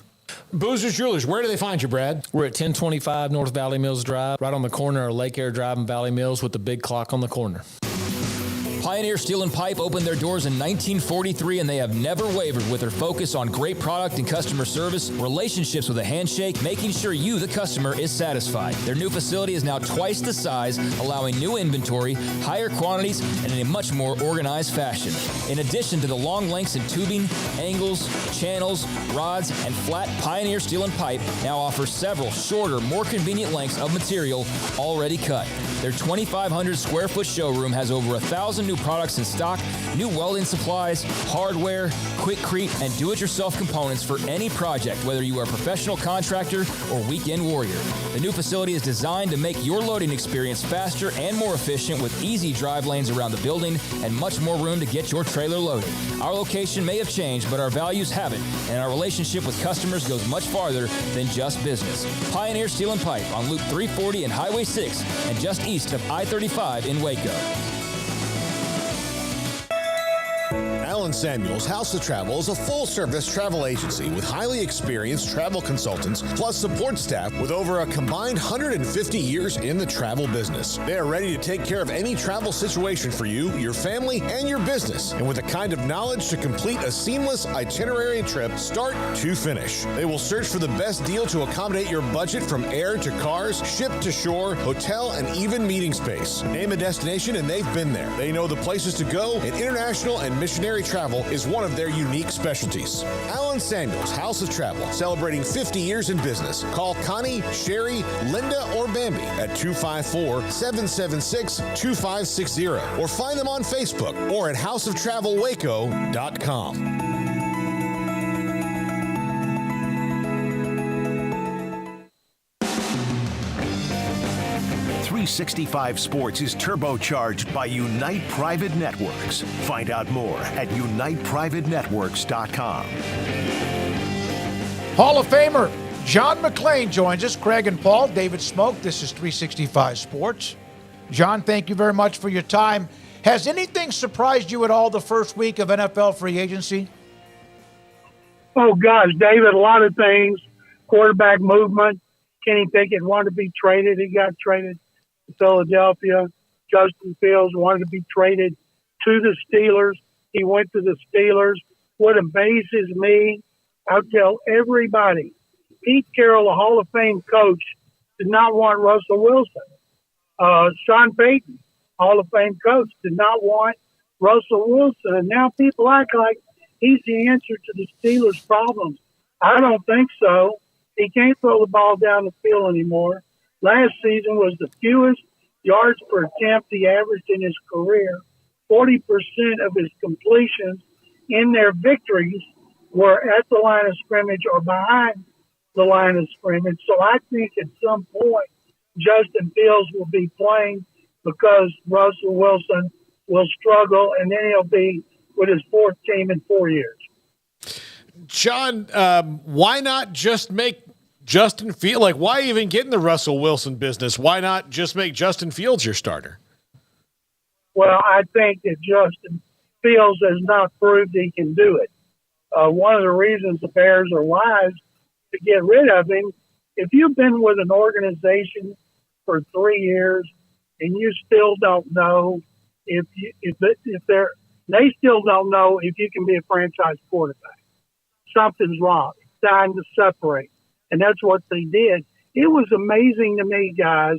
Boozer's Jewelers, where do they find you, Brad? We're at 1025 North Valley Mills Drive, right on the corner of Lake Air Drive and Valley Mills with the big clock on the corner. Pioneer Steel and Pipe opened their doors in 1943, and they have never wavered with their focus on great product and customer service, relationships with a handshake, making sure you, the customer, is satisfied. Their new facility is now twice the size, allowing new inventory, higher quantities, and in a much more organized fashion. In addition to the long lengths in tubing, angles, channels, rods, and flat, Pioneer Steel and Pipe now offers several shorter, more convenient lengths of material already cut. Their 2,500 square foot showroom has over 1,000 new products in stock, new welding supplies, hardware, quickcrete, and do-it-yourself components for any project, whether you are a professional contractor or weekend warrior. The new facility is designed to make your loading experience faster and more efficient with easy drive lanes around the building and much more room to get your trailer loaded. Our location may have changed, but our values haven't, and our relationship with customers goes much farther than just business. Pioneer Steel and Pipe on Loop 340 and Highway 6 and just east of I-35 in Waco. Allen Samuels House of Travel is a full-service travel agency with highly experienced travel consultants plus support staff with over a combined 150 years in the travel business. They are ready to take care of any travel situation for you, your family, and your business, and with the kind of knowledge to complete a seamless itinerary trip start to finish. They will search for the best deal to accommodate your budget from air to cars, ship to shore, hotel, and even meeting space. Name a destination and they've been there. They know the places to go, and international and missionary travel is one of their unique specialties. Allen Samuels House of Travel, celebrating 50 years in business. Call Connie, Sherry, Linda, or Bambi at 254-776-2560 or find them on Facebook or at houseoftravelwaco.com. 365 Sports is turbocharged by Unite Private Networks. Find out more at uniteprivatenetworks.com. Hall of Famer John McClain joins us. Craig and Paul, David Smoak. This is 365 Sports. John, thank you very much for your time. Has anything surprised you at all the first week of NFL free agency? Oh, gosh, David, a lot of things. Quarterback movement. Kenny Pickett wanted to be traded. He got traded to Philadelphia. Justin Fields wanted to be traded to the Steelers. He went to the Steelers. What amazes me, I'll tell everybody, Pete Carroll, a Hall of Fame coach, did not want Russell Wilson. Sean Payton, Hall of Fame coach, did not want Russell Wilson. And now people act like he's the answer to the Steelers' problems. I don't think so. He can't throw the ball down the field anymore. Last season was the fewest yards per attempt he averaged in his career. 40% of his completions in their victories were at the line of scrimmage or behind the line of scrimmage. So I think at some point Justin Fields will be playing because Russell Wilson will struggle, and then he'll be with his fourth team in 4 years. John, why not just make Justin Fields? Like, why even get in the Russell Wilson business? Why not just make Justin Fields your starter? Well, I think that Justin Fields has not proved he can do it. One of the reasons the Bears are wise to get rid of him, if you've been with an organization for 3 years and you still don't know they still don't know if you can be a franchise quarterback. Something's wrong. It's time to separate. And that's what they did. It was amazing to me, guys,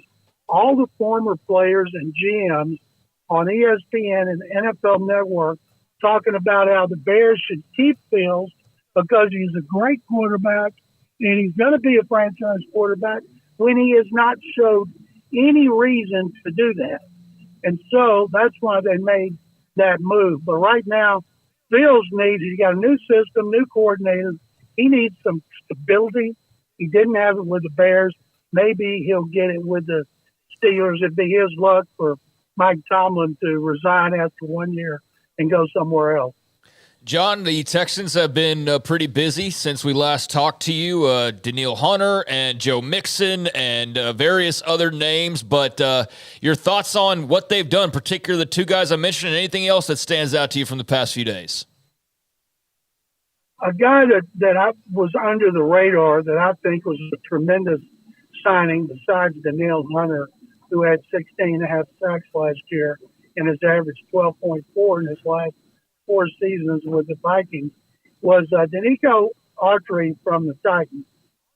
all the former players and GMs on ESPN and the NFL Network talking about how the Bears should keep Fields because he's a great quarterback and he's going to be a franchise quarterback when he has not showed any reason to do that. And so that's why they made that move. But right now, Fields he's got a new system, new coordinator. He needs some stability. He didn't have it with the Bears. Maybe he'll get it with the Steelers. It'd be his luck for Mike Tomlin to resign after 1 year and go somewhere else. John, the Texans have been pretty busy since we last talked to you. Danielle Hunter and Joe Mixon and various other names. But your thoughts on what they've done, particularly the two guys I mentioned, and anything else that stands out to you from the past few days? A guy that I was under the radar that I think was a tremendous signing besides Danielle Hunter, who had 16.5 sacks last year and has averaged 12.4 in his last 4 seasons with the Vikings, was Danico Autry from the Titans.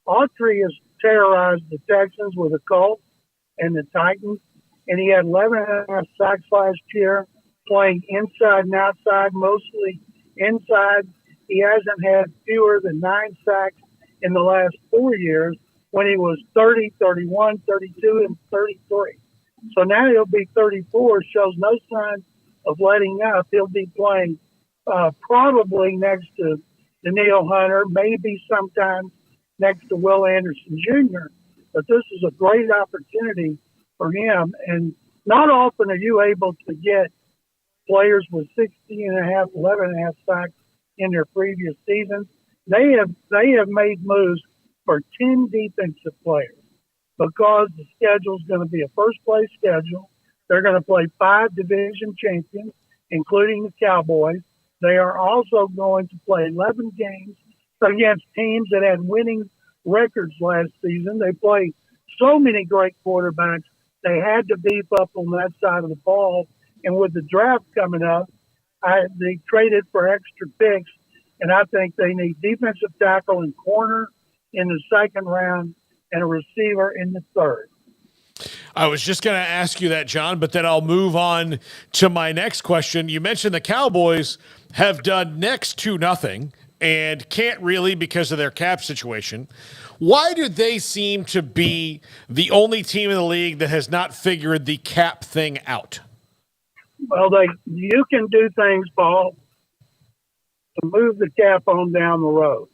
Autry has terrorized the Texans with the Colts and the Titans, and he had 11.5 sacks last year, playing inside and outside, mostly inside. He hasn't had fewer than 9 sacks in the last 4 years when he was 30, 31, 32, and 33. So now he'll be 34, shows no sign of letting up. He'll be playing probably next to Danielle Hunter, maybe sometime next to Will Anderson Jr. But this is a great opportunity for him. And not often are you able to get players with 16.5, 11.5 sacks in their previous seasons. They have made moves for 10 defensive players because the schedule is going to be a first-place schedule. They're going to play 5 division champions, including the Cowboys. They are also going to play 11 games against teams that had winning records last season. They play so many great quarterbacks. They had to beef up on that side of the ball. And with the draft coming up, they traded for extra picks, and I think they need defensive tackle and corner in the second round and a receiver in the third. I was just going to ask you that, John, but then I'll move on to my next question. You mentioned the Cowboys have done next to nothing and can't really because of their cap situation. Why do they seem to be the only team in the league that has not figured the cap thing out? Well, you can do things, Paul, to move the cap on down the road.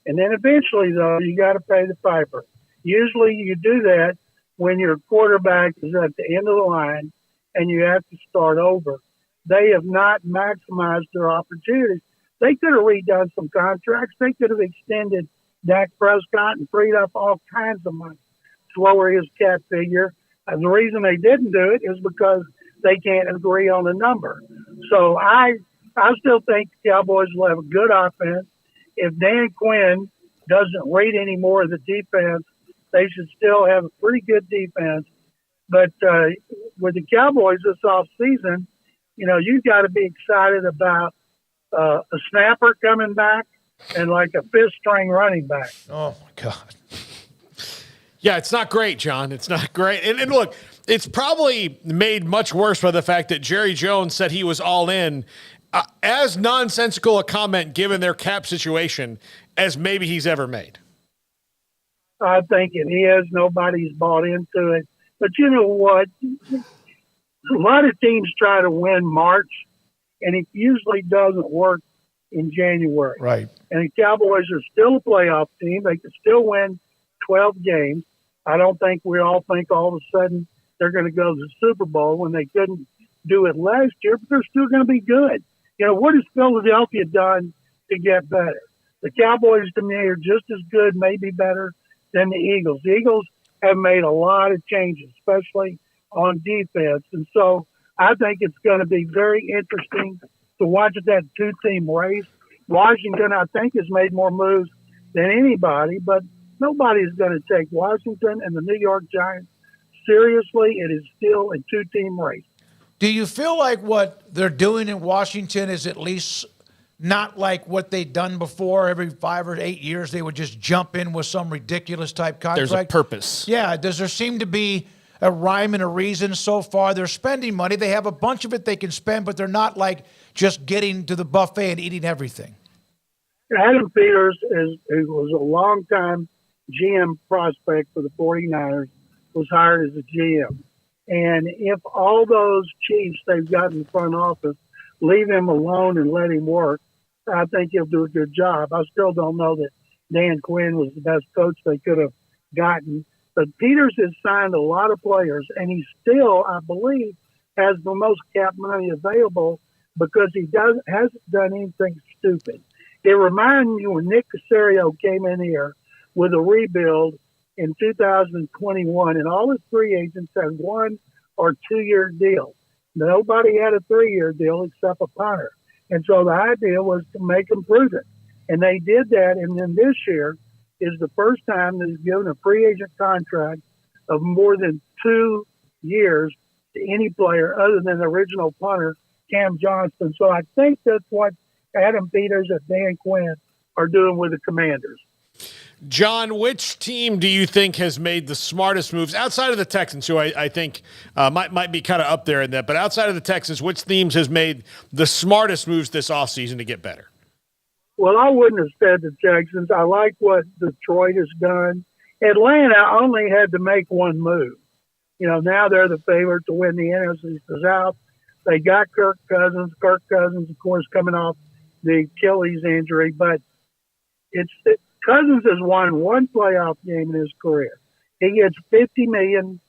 And then eventually, though, you got to pay the piper. Usually you do that when your quarterback is at the end of the line and you have to start over. They have not maximized their opportunities. They could have redone some contracts. They could have extended Dak Prescott and freed up all kinds of money to lower his cap figure. And the reason they didn't do it is because they can't agree on a number. So I still think the Cowboys will have a good offense. If Dan Quinn doesn't rate any more of the defense, they should still have a pretty good defense. But with the Cowboys this offseason, you've got to be excited about a snapper coming back and like a fifth-string running back. Oh, my God. Yeah, it's not great, John. It's not great. And look, it's probably made much worse by the fact that Jerry Jones said he was all in. As nonsensical a comment given their cap situation as maybe he's ever made. I think it is. Nobody's bought into it. But you know what? A lot of teams try to win March, and it usually doesn't work in January. Right. And the Cowboys are still a playoff team. They can still win 12 games. I don't think we all think all of a sudden they're going to go to the Super Bowl when they couldn't do it last year, but they're still going to be good. You know, what has Philadelphia done to get better? The Cowboys, to me, are just as good, maybe better, than the Eagles. The Eagles have made a lot of changes, especially on defense. And so I think it's going to be very interesting to watch that two-team race. Washington, I think, has made more moves than anybody, but nobody's going to take Washington and the New York Giants seriously. It is still a two-team race. Do you feel like what they're doing in Washington is at least not like what they've done before? Every 5 or 8 years, they would just jump in with some ridiculous type contract. There's a purpose. Yeah. Does there seem to be a rhyme and a reason so far? They're spending money. They have a bunch of it they can spend, but they're not like just getting to the buffet and eating everything. Adam Peters who was a long-time GM prospect for the 49ers, was hired as a GM. And if all those chiefs they've got in the front office leave him alone and let him work, I think he'll do a good job. I still don't know that Dan Quinn was the best coach they could have gotten. But Peters has signed a lot of players, and he still, I believe, has the most cap money available because he hasn't done anything stupid. It reminds me when Nick Caserio came in here with a rebuild in 2021, and all his free agents had 1 or 2 year deals. Nobody had a 3-year deal except a punter. And so the idea was to make them prudent. And they did that. And then this year is the first time they've given a free agent contract of more than 2 years to any player other than the original punter, Cam Johnston. So I think that's what Adam Peters and Dan Quinn are doing with the Commanders. John, which team do you think has made the smartest moves outside of the Texans, who I think might be kind of up there in that, but outside of the Texans, which teams has made the smartest moves this offseason to get better? Well, I wouldn't have said the Texans. I like what Detroit has done. Atlanta only had to make one move. You know, now they're the favorite to win the NFC South. They got Kirk Cousins. Kirk Cousins, of course, coming off the Achilles injury, but Cousins has won one playoff game in his career. He gets $50 million.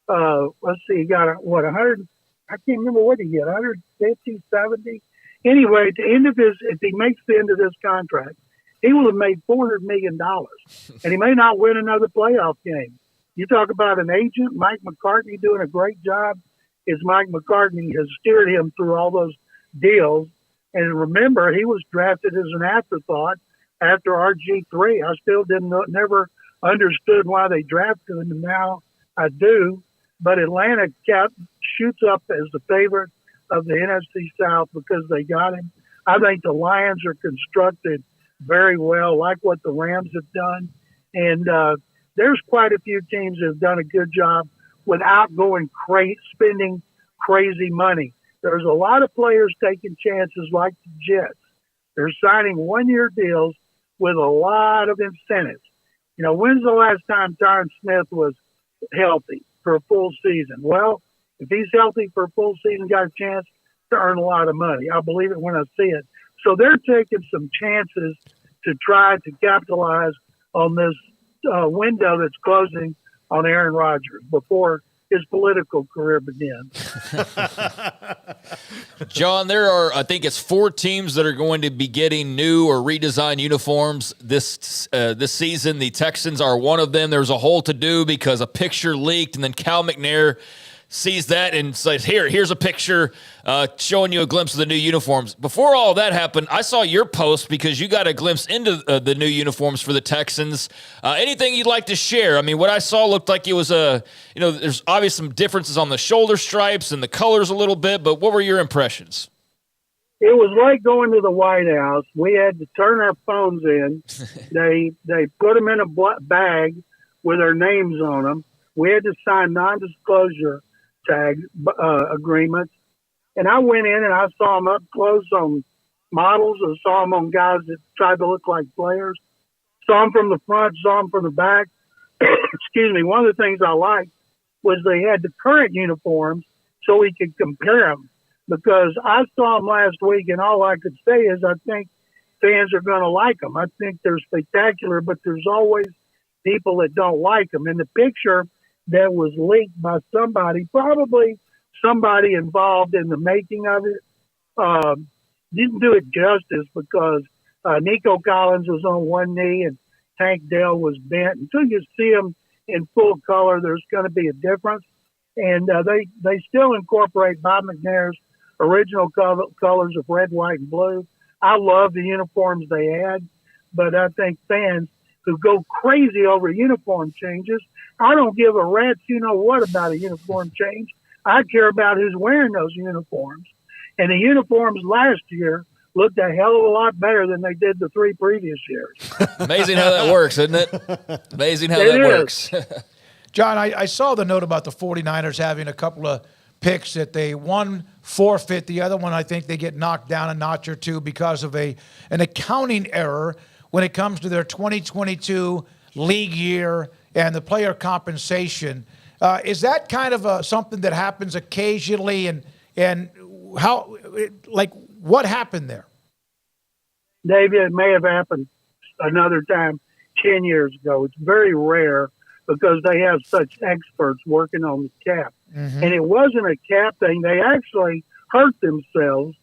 Let's see, he got 100. I can't remember what he get. 150, 70. Anyway, at the end of if he makes the end of this contract, he will have made $400 million, and he may not win another playoff game. You talk about an agent, Mike McCartney, doing a great job. Is Mike McCartney has steered him through all those deals. And remember, he was drafted as an afterthought after RG3. I still never understood why they drafted him, and now I do. But Atlanta shoots up as the favorite of the NFC South because they got him. I think the Lions are constructed very well, like what the Rams have done. And there's quite a few teams that have done a good job without going spending crazy money. There's a lot of players taking chances like the Jets. They're signing 1-year deals with a lot of incentives. You know, when's the last time Tyron Smith was healthy for a full season? Well, if he's healthy for a full season, got a chance to earn a lot of money. I believe it when I see it. So they're taking some chances to try to capitalize on this window that's closing on Aaron Rodgers before his political career begins. John, there are, I think it's 4 teams that are going to be getting new or redesigned uniforms this season. The Texans are one of them. There's a whole to-do because a picture leaked, and then Cal McNair sees that and says, here's a picture showing you a glimpse of the new uniforms. Before all that happened, I saw your post because you got a glimpse into the new uniforms for the Texans. Anything you'd like to share? I mean, what I saw looked like it was there's obviously some differences on the shoulder stripes and the colors a little bit, but what were your impressions? It was like going to the White House. We had to turn our phones in. They put them in a bag with our names on them. We had to sign non-disclosure tag agreements. And I went in and I saw them up close on models. I saw them on guys that tried to look like players. Saw them from the front, saw them from the back. Excuse me. One of the things I like was they had the current uniforms so we could compare them. Because I saw them last week, and all I could say is I think fans are going to like them. I think they're spectacular, but there's always people that don't like them. And the picture that was leaked by somebody, probably somebody involved in the making of it, didn't do it justice because Nico Collins was on one knee and Tank Dell was bent. Until you see them in full color, there's going to be a difference. And they still incorporate Bob McNair's original colors of red, white, and blue. I love the uniforms they had, but I think fans who go crazy over uniform changes, I don't give a rat's what about a uniform change. I care about who's wearing those uniforms. And the uniforms last year looked a hell of a lot better than they did the 3 previous years. Amazing how that works, isn't it? Amazing how that works. John, I saw the note about the 49ers having a couple of picks that they one forfeit. The other one, I think they get knocked down a notch or two because of an accounting error when it comes to their 2022 league year and the player compensation. Is that kind of something that happens occasionally, and how, what happened there? David, it may have happened another time 10 years ago. It's very rare because they have such experts working on the cap. Mm-hmm. And it wasn't a cap thing. They actually hurt themselves,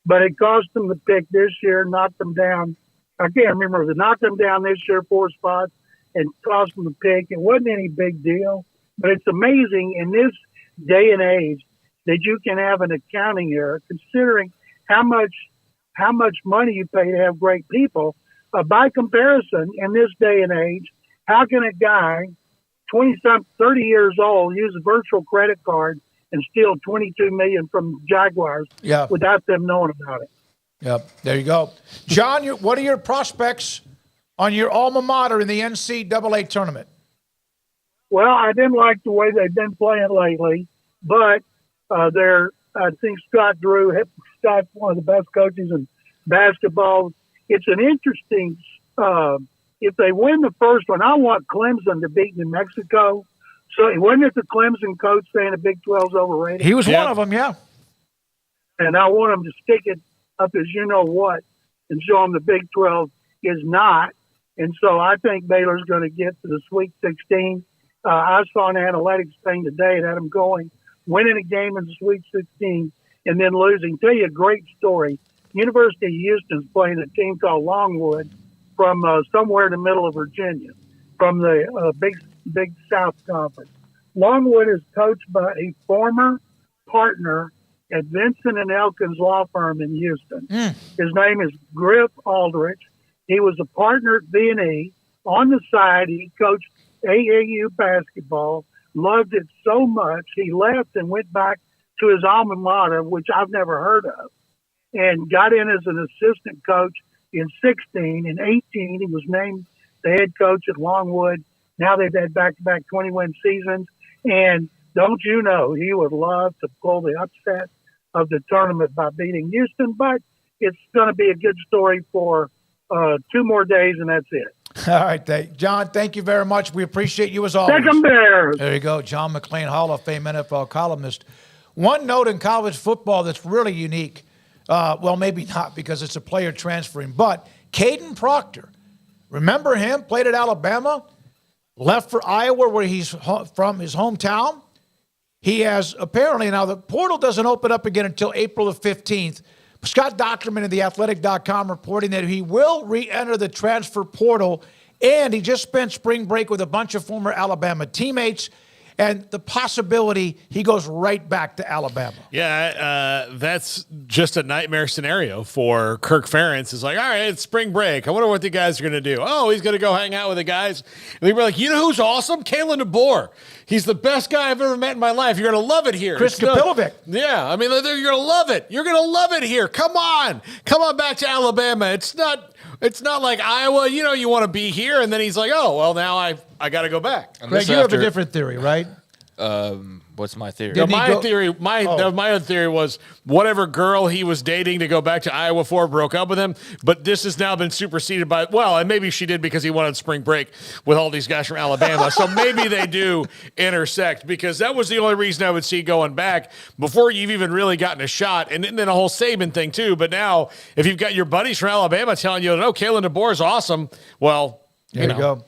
but it cost them the pick this year, knocked them down. I can't remember if it knocked them down this year 4 spots and cost them the pick. It wasn't any big deal, but it's amazing in this day and age that you can have an accounting error, considering how much money you pay to have great people. By comparison, in this day and age, how can a guy 30 years old use a virtual credit card and steal $22 million from Jaguars without them knowing about it? Yep, there you go. John, what are your prospects on your alma mater in the NCAA tournament? Well, I didn't like the way they've been playing lately, but I think Scott's one of the best coaches in basketball. It's an interesting if they win the first one, I want Clemson to beat New Mexico. So wasn't it the Clemson coach saying the Big 12's overrated? He was one of them, yeah. And I want them to stick it up as you-know-what and show them the Big 12 is not. And so I think Baylor's going to get to the Sweet 16. I saw an analytics thing today that had them winning a game in the Sweet 16 and then losing. Tell you a great story. University of Houston's playing a team called Longwood from somewhere in the middle of Virginia, from the Big South Conference. Longwood is coached by a former partner at Vincent and Elkins law firm in Houston. His name is Griff Aldrich. He was a partner at B&E. On the side, he coached AAU basketball, loved it so much, he left and went back to his alma mater, which I've never heard of, and got in as an assistant coach in 16. In 18, he was named the head coach at Longwood. Now they've had back-to-back 20-win seasons. And don't you know, he would love to pull the upset of the tournament by beating Houston. But it's going to be a good story for 2 more days, and that's it. All right, John, thank you very much. We appreciate you as always. Take 'em Bears. There you go, John McClain, Hall of Fame NFL columnist. One note in college football that's really unique, well, maybe not because it's a player transferring, but Caden Proctor, remember him, played at Alabama, left for Iowa where he's from, his hometown. He has apparently, now the portal doesn't open up again until April the 15th. Scott Docterman of theathletic.com reporting that he will re-enter the transfer portal, and he just spent spring break with a bunch of former Alabama teammates, and the possibility he goes right back to Alabama. Yeah, that's just a nightmare scenario for Kirk Ferentz. It's like, all right, it's spring break. I wonder what the guys are going to do. Oh, he's going to go hang out with the guys. And they're like, you know who's awesome? Kalen DeBoer. He's the best guy I've ever met in my life. You're going to love it here. Chris Kapilovic. Yeah, I mean, you're going to love it. You're going to love it here. Come on back to Alabama. It's not like Iowa. You know, you want to be here, and then he's like, oh, well, now I got to go back. Greg, you have a different theory, right? What's my theory? No, my other theory was whatever girl he was dating to go back to Iowa for broke up with him, but this has now been superseded by, and maybe she did because he wanted spring break with all these guys from Alabama. So maybe they do intersect, because that was the only reason I would see going back before you've even really gotten a shot. And then a whole Saban thing too. But now if you've got your buddies from Alabama telling you, no, Kalen DeBoer is awesome. Well, there you go.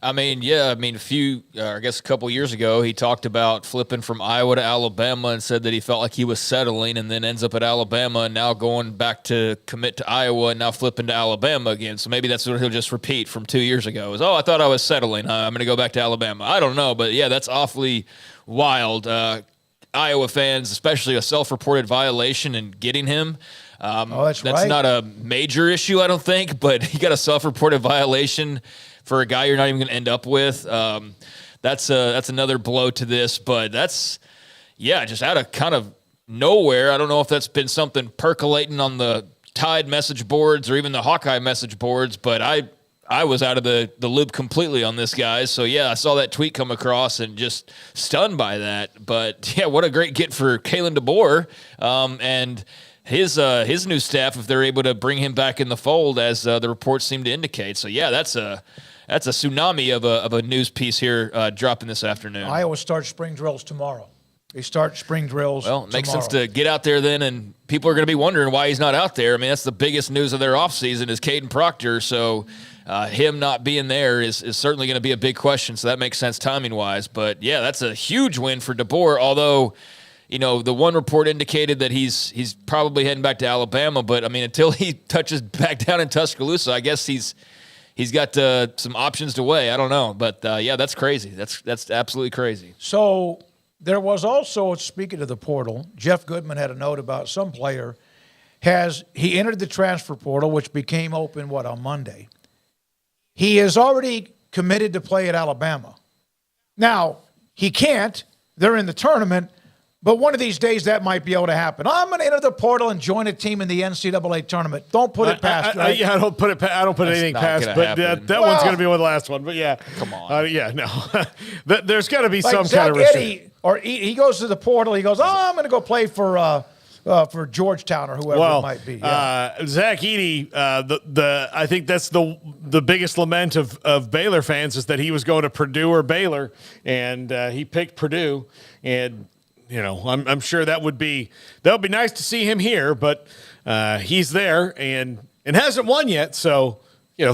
I mean, a couple years ago, he talked about flipping from Iowa to Alabama and said that he felt like he was settling, and then ends up at Alabama and now going back to commit to Iowa and now flipping to Alabama again. So maybe that's what he'll just repeat from 2 years ago is, I thought I was settling. I'm going to go back to Alabama. I don't know, but yeah, that's awfully wild. Iowa fans, especially a self-reported violation and getting him. That's right. Not a major issue, I don't think, but he got a self-reported violation for a guy you're not even going to end up with. That's another blow to this, but that's, just out of kind of nowhere. I don't know if that's been something percolating on the Tide message boards or even the Hawkeye message boards, but I was out of the loop completely on this guy. So, I saw that tweet come across and just stunned by that. But, what a great get for Kalen DeBoer. And his new staff, if they're able to bring him back in the fold, as the reports seem to indicate. So, that's a tsunami of a news piece here dropping this afternoon. Iowa starts spring drills tomorrow. They start spring drills Well, it makes tomorrow. sense to get out there then, and people are going to be wondering why he's not out there. I mean, that's the biggest news of their offseason is Caden Proctor, so him not being there is certainly going to be a big question, so that makes sense timing-wise. But, that's a huge win for DeBoer, although – the one report indicated that he's probably heading back to Alabama, but I mean, until he touches back down in Tuscaloosa, I guess he's got some options to weigh. I don't know, but that's crazy. That's absolutely crazy. So there was also, speaking of the portal, Jeff Goodman had a note about some player he entered the transfer portal, which became open on Monday. He is already committed to play at Alabama. Now he can't. They're in the tournament. But one of these days that might be able to happen. I'm going to enter the portal and join a team in the NCAA tournament. Don't put it past. I don't put it. I don't put anything past. But that one's going to be the last one. But come on. No. There's got to be some Zach kind of restriction. Or he goes to the portal. He goes, I'm going to go play for Georgetown or whoever it might be. Zach Edey, I think that's the biggest lament of Baylor fans is that he was going to Purdue or Baylor, and he picked Purdue. And I'm sure that would be nice to see him here, but he's there and hasn't won yet. So,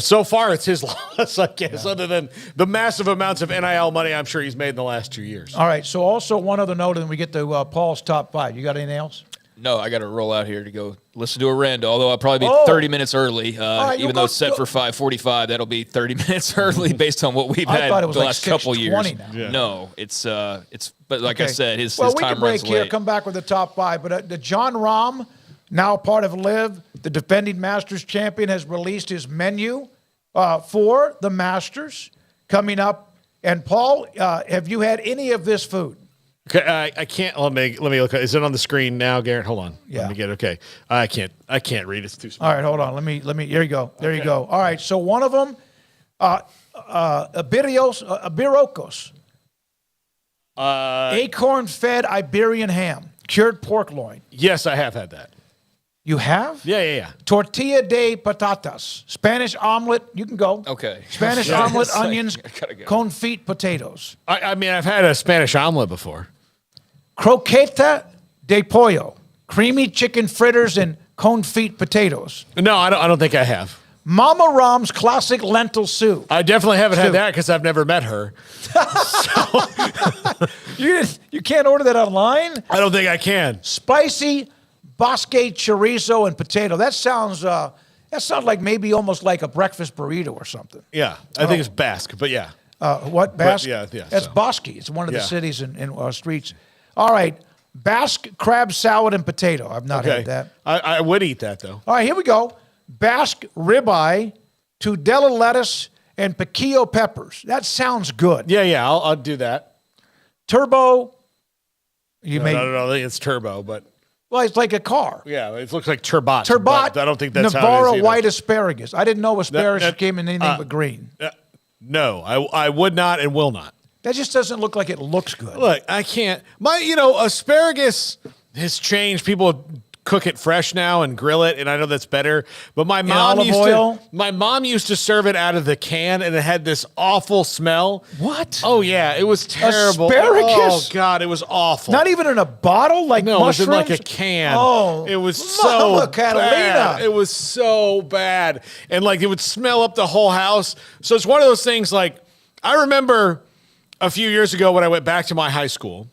so far it's his loss, I guess, other than the massive amounts of NIL money I'm sure he's made in the last 2 years. All right. So also one other note, and then we get to Paul's top five. You got anything else? No, I got to roll out here to go listen to Aranda, although I'll probably be 30 minutes early. Right, even though it's set for 5:45, that'll be 30 minutes early based on what we've had the last couple years. Now. Yeah. No, but like I said, his we time can break runs here, late. come back with the top five. But the John Rahm, now part of LIV, the defending Masters champion, has released his menu for the Masters coming up. And Paul, have you had any of this food? Okay, I can't. Let me look. Is it on the screen now, Garrett? Hold on. Yeah. Let me get. Okay, I can't read. It's too small. All right, hold on. Let me. There you go. There you go. All right. So one of them, Ibirocos, acorn-fed Iberian ham, cured pork loin. Yes, I have had that. You have? Yeah. Tortilla de patatas, Spanish omelet. You can go. Okay. Spanish omelet, onions, confit potatoes. I mean, I've had a Spanish omelet before. Croqueta de pollo, creamy chicken fritters and confit potatoes. No, I don't think I have. Mama Ram's classic lentil soup. I definitely haven't had that because I've never met her. You can't order that online? I don't think I can. Spicy Basque chorizo and potato. That sounds like maybe almost like a breakfast burrito or something. Yeah, I think it's Basque, but yeah. What, Basque? But yeah. That's Basque. It's one of the cities in streets. All right, Basque crab salad and potato. I've not had that. I would eat that, though. All right, here we go. Basque ribeye, Tudela lettuce, and piquillo peppers. That sounds good. Yeah, I'll do that. Turbo. No, I think it's turbo, but... Well, it's like a car. Yeah, it looks like turbot. Turbot. I don't think that's Navarro how it is white asparagus. I didn't know asparagus came in anything but green. No, I would not and will not. That just doesn't look like it looks good. Look, I can't. Asparagus has changed. People cook it fresh now and grill it, and I know that's better. But my mom used to serve it out of the can, and it had this awful smell. What? Oh yeah, it was terrible. Asparagus? Oh God, it was awful. Not even in a bottle, like no, mushrooms? it was in like a can. Oh, it was so Catalina. bad. It was so bad, and like it would smell up the whole house. So it's one of those things. Like I remember a few years ago when I went back to my high school,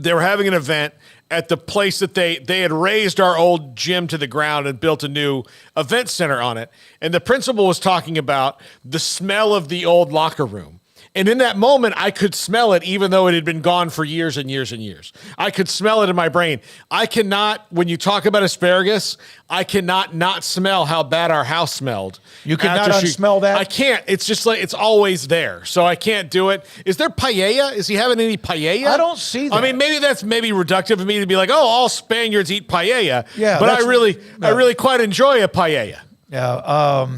they were having an event at the place that they had raised our old gym to the ground and built a new event center on it. And the principal was talking about the smell of the old locker room. And in that moment, I could smell it, even though it had been gone for years and years and years. I could smell it in my brain. I cannot, when you talk about asparagus, I cannot not smell how bad our house smelled. You cannot unsmell that? I can't. It's just like, it's always there. So I can't do it. Is there paella? Is he having any paella? I don't see that. I mean, maybe that's reductive of me to be like, oh, all Spaniards eat paella. Yeah, but I really quite enjoy a paella. Yeah.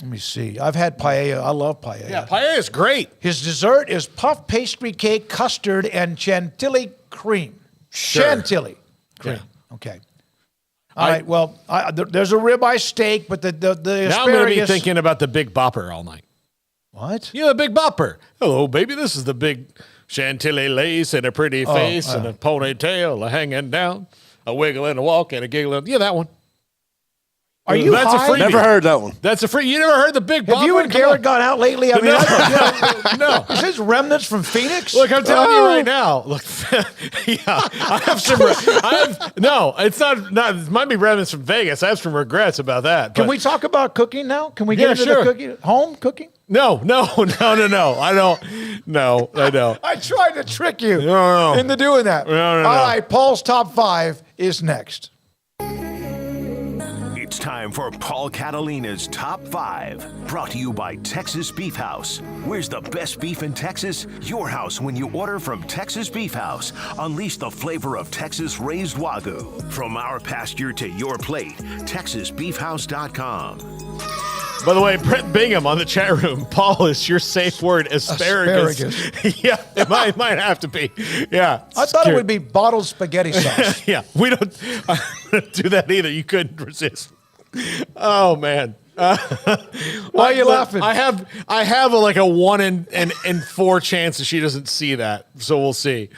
Let me see. I've had paella. I love paella. Yeah, paella is great. His dessert is puff pastry cake, custard, and chantilly cream. Sure. Chantilly cream. Yeah. Okay. All right. Well, there's a ribeye steak, but the asparagus. Now I'm going to be thinking about the Big Bopper all night. What? Yeah, the Big Bopper. Hello, baby. This is the big chantilly lace and a pretty face and a ponytail hanging down, a wiggle and a walk and a giggle. Yeah, that one. Are you That's high? a freebie. Never heard that one. That's a free. You never heard the Big Bopper? Have you and Garrett gone out lately? I mean, no. Is this remnants from Phoenix? Look, I'm telling you right now. Look, yeah, I have some. No, it's not. It might be remnants from Vegas. I have some regrets about that. Can we talk about cooking now? Can we get into the cooking? Home cooking? No. I don't. No, I don't. I tried to trick you No. into doing that. No. All right, Paul's top 5 is next. It's time for Paul Catalina's Top 5, brought to you by Texas Beef House. Where's the best beef in Texas? Your house when you order from Texas Beef House. Unleash the flavor of Texas raised Wagyu. From our pasture to your plate, TexasBeefHouse.com. By the way, Brett Bingham on the chat room. Paul, is your safe word asparagus? Yeah, it might have to be. Yeah. I thought it would be bottled spaghetti sauce. Yeah, we don't do that either. You couldn't resist. Oh man. Why are you laughing? I have a 1 in 4 chance that she doesn't see that. So we'll see.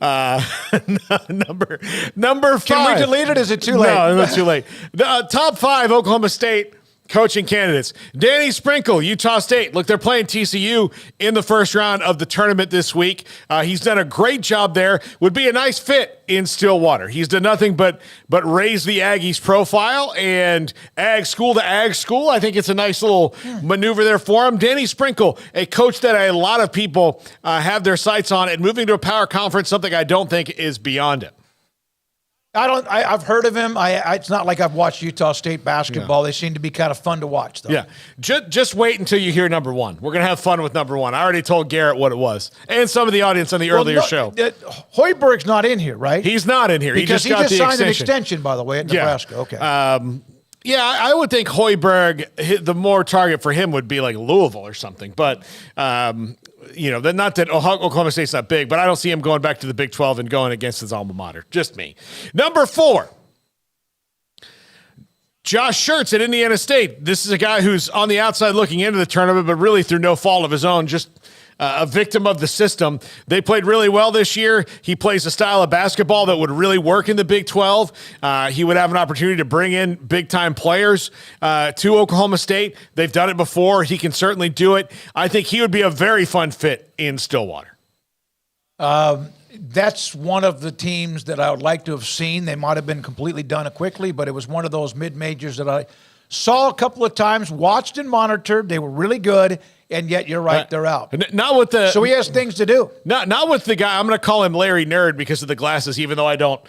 Number 5. Can we delete it? Is it too late? No, it's too late. The top 5 Oklahoma State coaching candidates. Danny Sprinkle, Utah State. Look, they're playing TCU in the first round of the tournament this week. He's done a great job there. Would be a nice fit in Stillwater. He's done nothing but raise the Aggies profile and ag school to ag school. I think it's a nice little maneuver there for him. Danny Sprinkle, a coach that a lot of people have their sights on, and moving to a power conference, something I don't think is beyond it. I've heard of him. It's not like I've watched Utah State basketball. They seem to be kind of fun to watch, though. Yeah. Just wait until you hear number 1. We're going to have fun with number 1. I already told Garrett what it was. And some of the audience on the earlier show. Hoiberg's not in here, right? He's not in here. Because he just signed an extension, by the way, at Nebraska. Okay. Yeah, I would think Hoiberg, the more target for him would be like Louisville or something. But, not that Oklahoma State's not big, but I don't see him going back to the Big 12 and going against his alma mater. Just me. Number 4, Josh Schertz at Indiana State. This is a guy who's on the outside looking into the tournament, but really through no fault of his own, just a victim of the system. They played really well this year. He plays a style of basketball that would really work in the Big 12. He would have an opportunity to bring in big-time players to Oklahoma State. They've done it before. He can certainly do it. I think he would be a very fun fit in Stillwater. That's one of the teams that I would like to have seen. They might have been completely done quickly, but it was one of those mid-majors that I saw a couple of times, watched and monitored. They were really good. And yet, you're right, they're out. Not with the. So he has things to do. Not with the guy. I'm going to call him Larry Nerd because of the glasses, even though I don't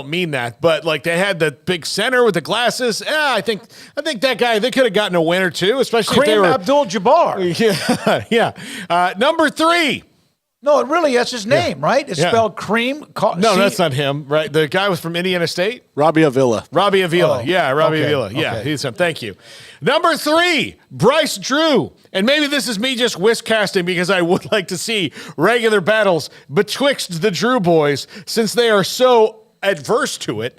mean that. But like they had the big center with the glasses. I think that guy, they could have gotten a win or two, especially if they were Abdul-Jabbar. Yeah. Number 3. No, it really, that's his name, right? It's spelled Cream. No, that's not him, right? The guy was from Indiana State? Robbie Avila. Robbie Avila. Oh, Yeah, Robbie okay, Avila. Yeah, okay. he's him. Thank you. Number 3, Bryce Drew. And maybe this is me just whisk-casting because I would like to see regular battles betwixt the Drew boys since they are so adverse to it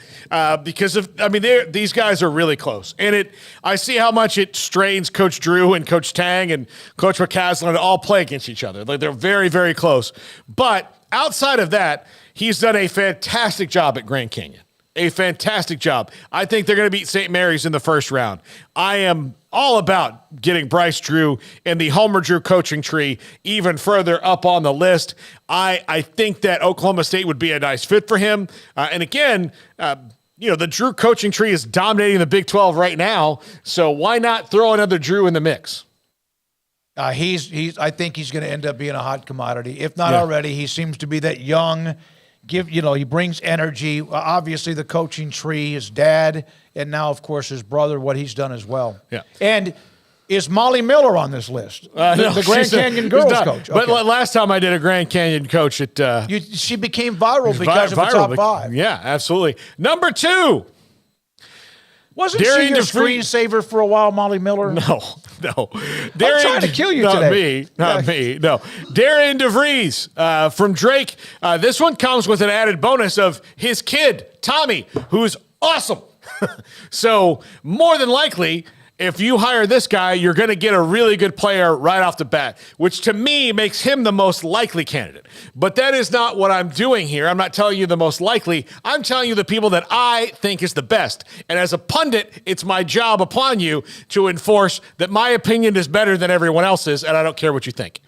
because of, I mean, these guys are really close. And I see how much it strains Coach Drew and Coach Tang and Coach McCaslin to all play against each other. Like, they're very, very close. But outside of that, he's done a fantastic job at Grand Canyon. A fantastic job. I think they're going to beat St. Mary's in the first round. I am all about getting Bryce Drew and the Homer Drew coaching tree even further up on the list. I think that Oklahoma State would be a nice fit for him. And again, the Drew coaching tree is dominating the Big 12 right now. So why not throw another Drew in the mix? I think he's going to end up being a hot commodity. If not already, he seems to be that young. He brings energy. Obviously, the coaching tree, his dad, and now, of course, his brother, what he's done as well. Yeah. And is Molly Miller on this list? No, the Grand Canyon girls coach. But Okay. last time I did a Grand Canyon coach, she became viral because of the top 5. Yeah, absolutely. Number 2. Wasn't Darian she your DeVries. screensaver for a while, Molly Miller? No. I'm trying to kill you today. Not me. No. Darian DeVries from Drake. This one comes with an added bonus of his kid, Tommy, who's awesome. So more than likely, if you hire this guy, you're going to get a really good player right off the bat, which to me makes him the most likely candidate. But that is not what I'm doing here. I'm not telling you the most likely. I'm telling you the people that I think is the best. And as a pundit, it's my job upon you to enforce that my opinion is better than everyone else's, and I don't care what you think.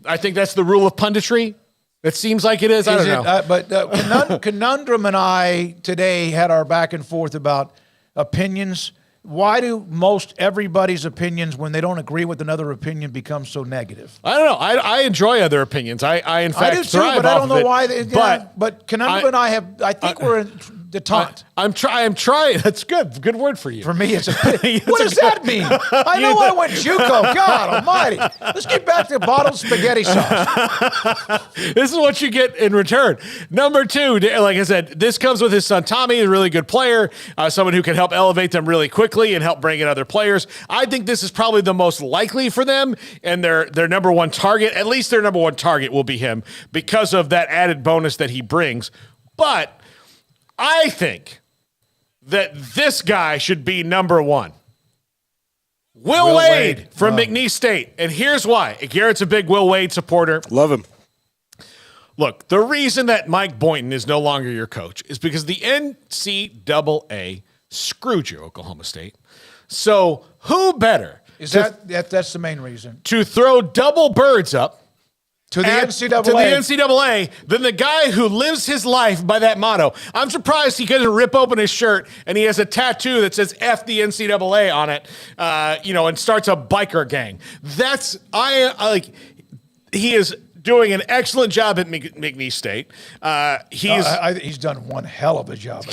I think that's the rule of punditry. It seems like it is. I don't know. But Conundrum and I today had our back and forth about opinions. Why do most everybody's opinions, when they don't agree with another opinion, become so negative? I don't know. I enjoy other opinions. I in fact do too, thrive but I don't off know of it. why. But Conundrum and I think we're in the taunt. I'm trying. That's good. Good word for you. For me, it's a what does that mean? I know I went JUCO. God almighty. Let's get back to bottled spaghetti sauce. This is what you get in return. Number 2, like I said, this comes with his son Tommy, a really good player, someone who can help elevate them really quickly and help bring in other players. I think this is probably the most likely for them, and their number 1 target, at least their number 1 target will be him because of that added bonus that he brings. But I think that this guy should be number 1. Will Wade from McNeese State. And here's why. Garrett's a big Will Wade supporter. Love him. Look, the reason that Mike Boynton is no longer your coach is because the NCAA screwed you, Oklahoma State. So who better? That's the main reason. To throw double birds up to the NCAA. To the NCAA than the guy who lives his life by that motto. I'm surprised he couldn't rip open his shirt and he has a tattoo that says F the NCAA on it, and starts a biker gang. He is doing an excellent job at McNeese State. He's done one hell of a job.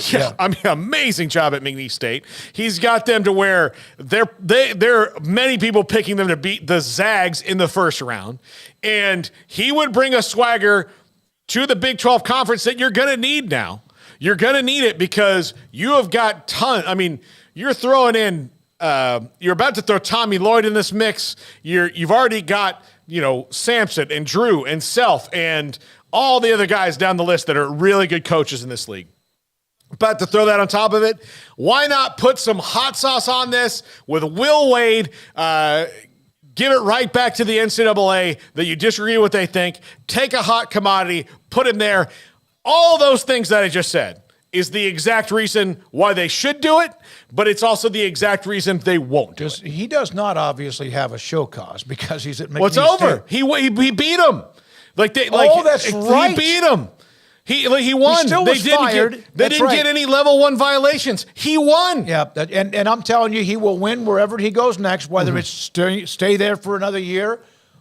Amazing job at McNeese State. He's got them to where there are many people picking them to beat the Zags in the first round. And he would bring a swagger to the Big 12 conference that you're going to need now. You're going to need it because you have got you're throwing in, you're about to throw Tommy Lloyd in this mix. You've already got, Sampson and Drew and Self and all the other guys down the list that are really good coaches in this league. But to throw that on top of it, why not put some hot sauce on this with Will Wade? Give it right back to the NCAA that you disagree with what they think. Take a hot commodity, put him there. All those things that I just said is the exact reason why they should do it, but it's also the exact reason they won't do it. He does not obviously have a show cause because he's at McNeese What's over? He beat him. That's right. He beat him. He won. He still was fired. They didn't get any level 1 violations. He won. Yeah, and I'm telling you, he will win wherever he goes next, whether it's stay there for another year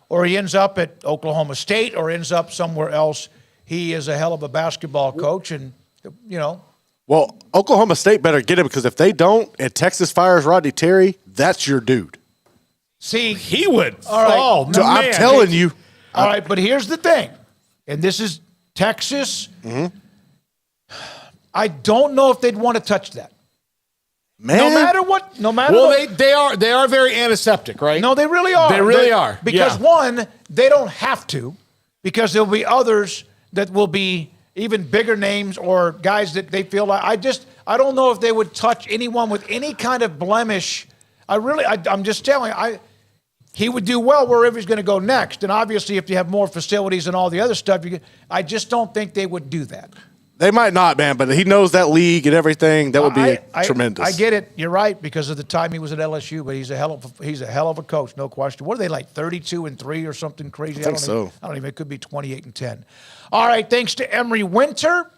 or he ends up at Oklahoma State or ends up somewhere else. He is a hell of a basketball coach, and Well, Oklahoma State better get him because if they don't and Texas fires Rodney Terry, that's your dude. See, he would. All right. Oh, so man. I'm telling you. All right, but here's the thing. and this is Texas. I don't know if they'd want to touch that. Man. No matter what. Well, they are very antiseptic, right? No, they really are. They really are. Because one, they don't have to, because there'll be others that will be even bigger names or guys that they feel like. I don't know if they would touch anyone with any kind of blemish. I'm just telling you, he would do well wherever he's going to go next. And obviously, if you have more facilities and all the other stuff, I just don't think they would do that. They might not, man, but he knows that league and everything. That would be tremendous. I get it. You're right, because of the time he was at LSU, but he's a hell of a coach, no question. What are they, like 32-3 or something crazy? I think so. I don't even. It could be 28-10. All right. Thanks to Emery Winter.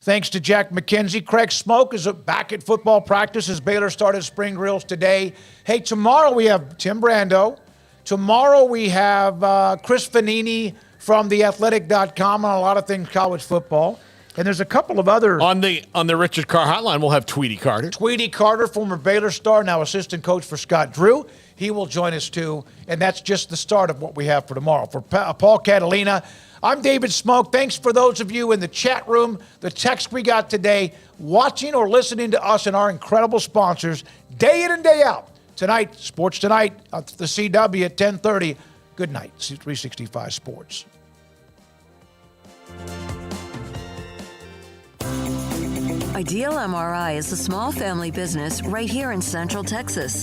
Thanks to Jack McKenzie. Craig Smoak is back at football practice as Baylor started spring drills today. Hey, tomorrow we have Tim Brando. Tomorrow we have Chris Fanini from theathletic.com on a lot of things college football. And there's a couple of other... On the Richard Carr hotline, we'll have Tweety Carter. Tweety Carter, former Baylor star, now assistant coach for Scott Drew. He will join us too. And that's just the start of what we have for tomorrow. For Paul Catalina, I'm David Smoak. Thanks for those of you in the chat room, the text we got today, watching or listening to us and our incredible sponsors day in and day out. Tonight, Sports Tonight, the CW at 10:30. Good night, 365 Sports. Ideal MRI is a small family business right here in Central Texas.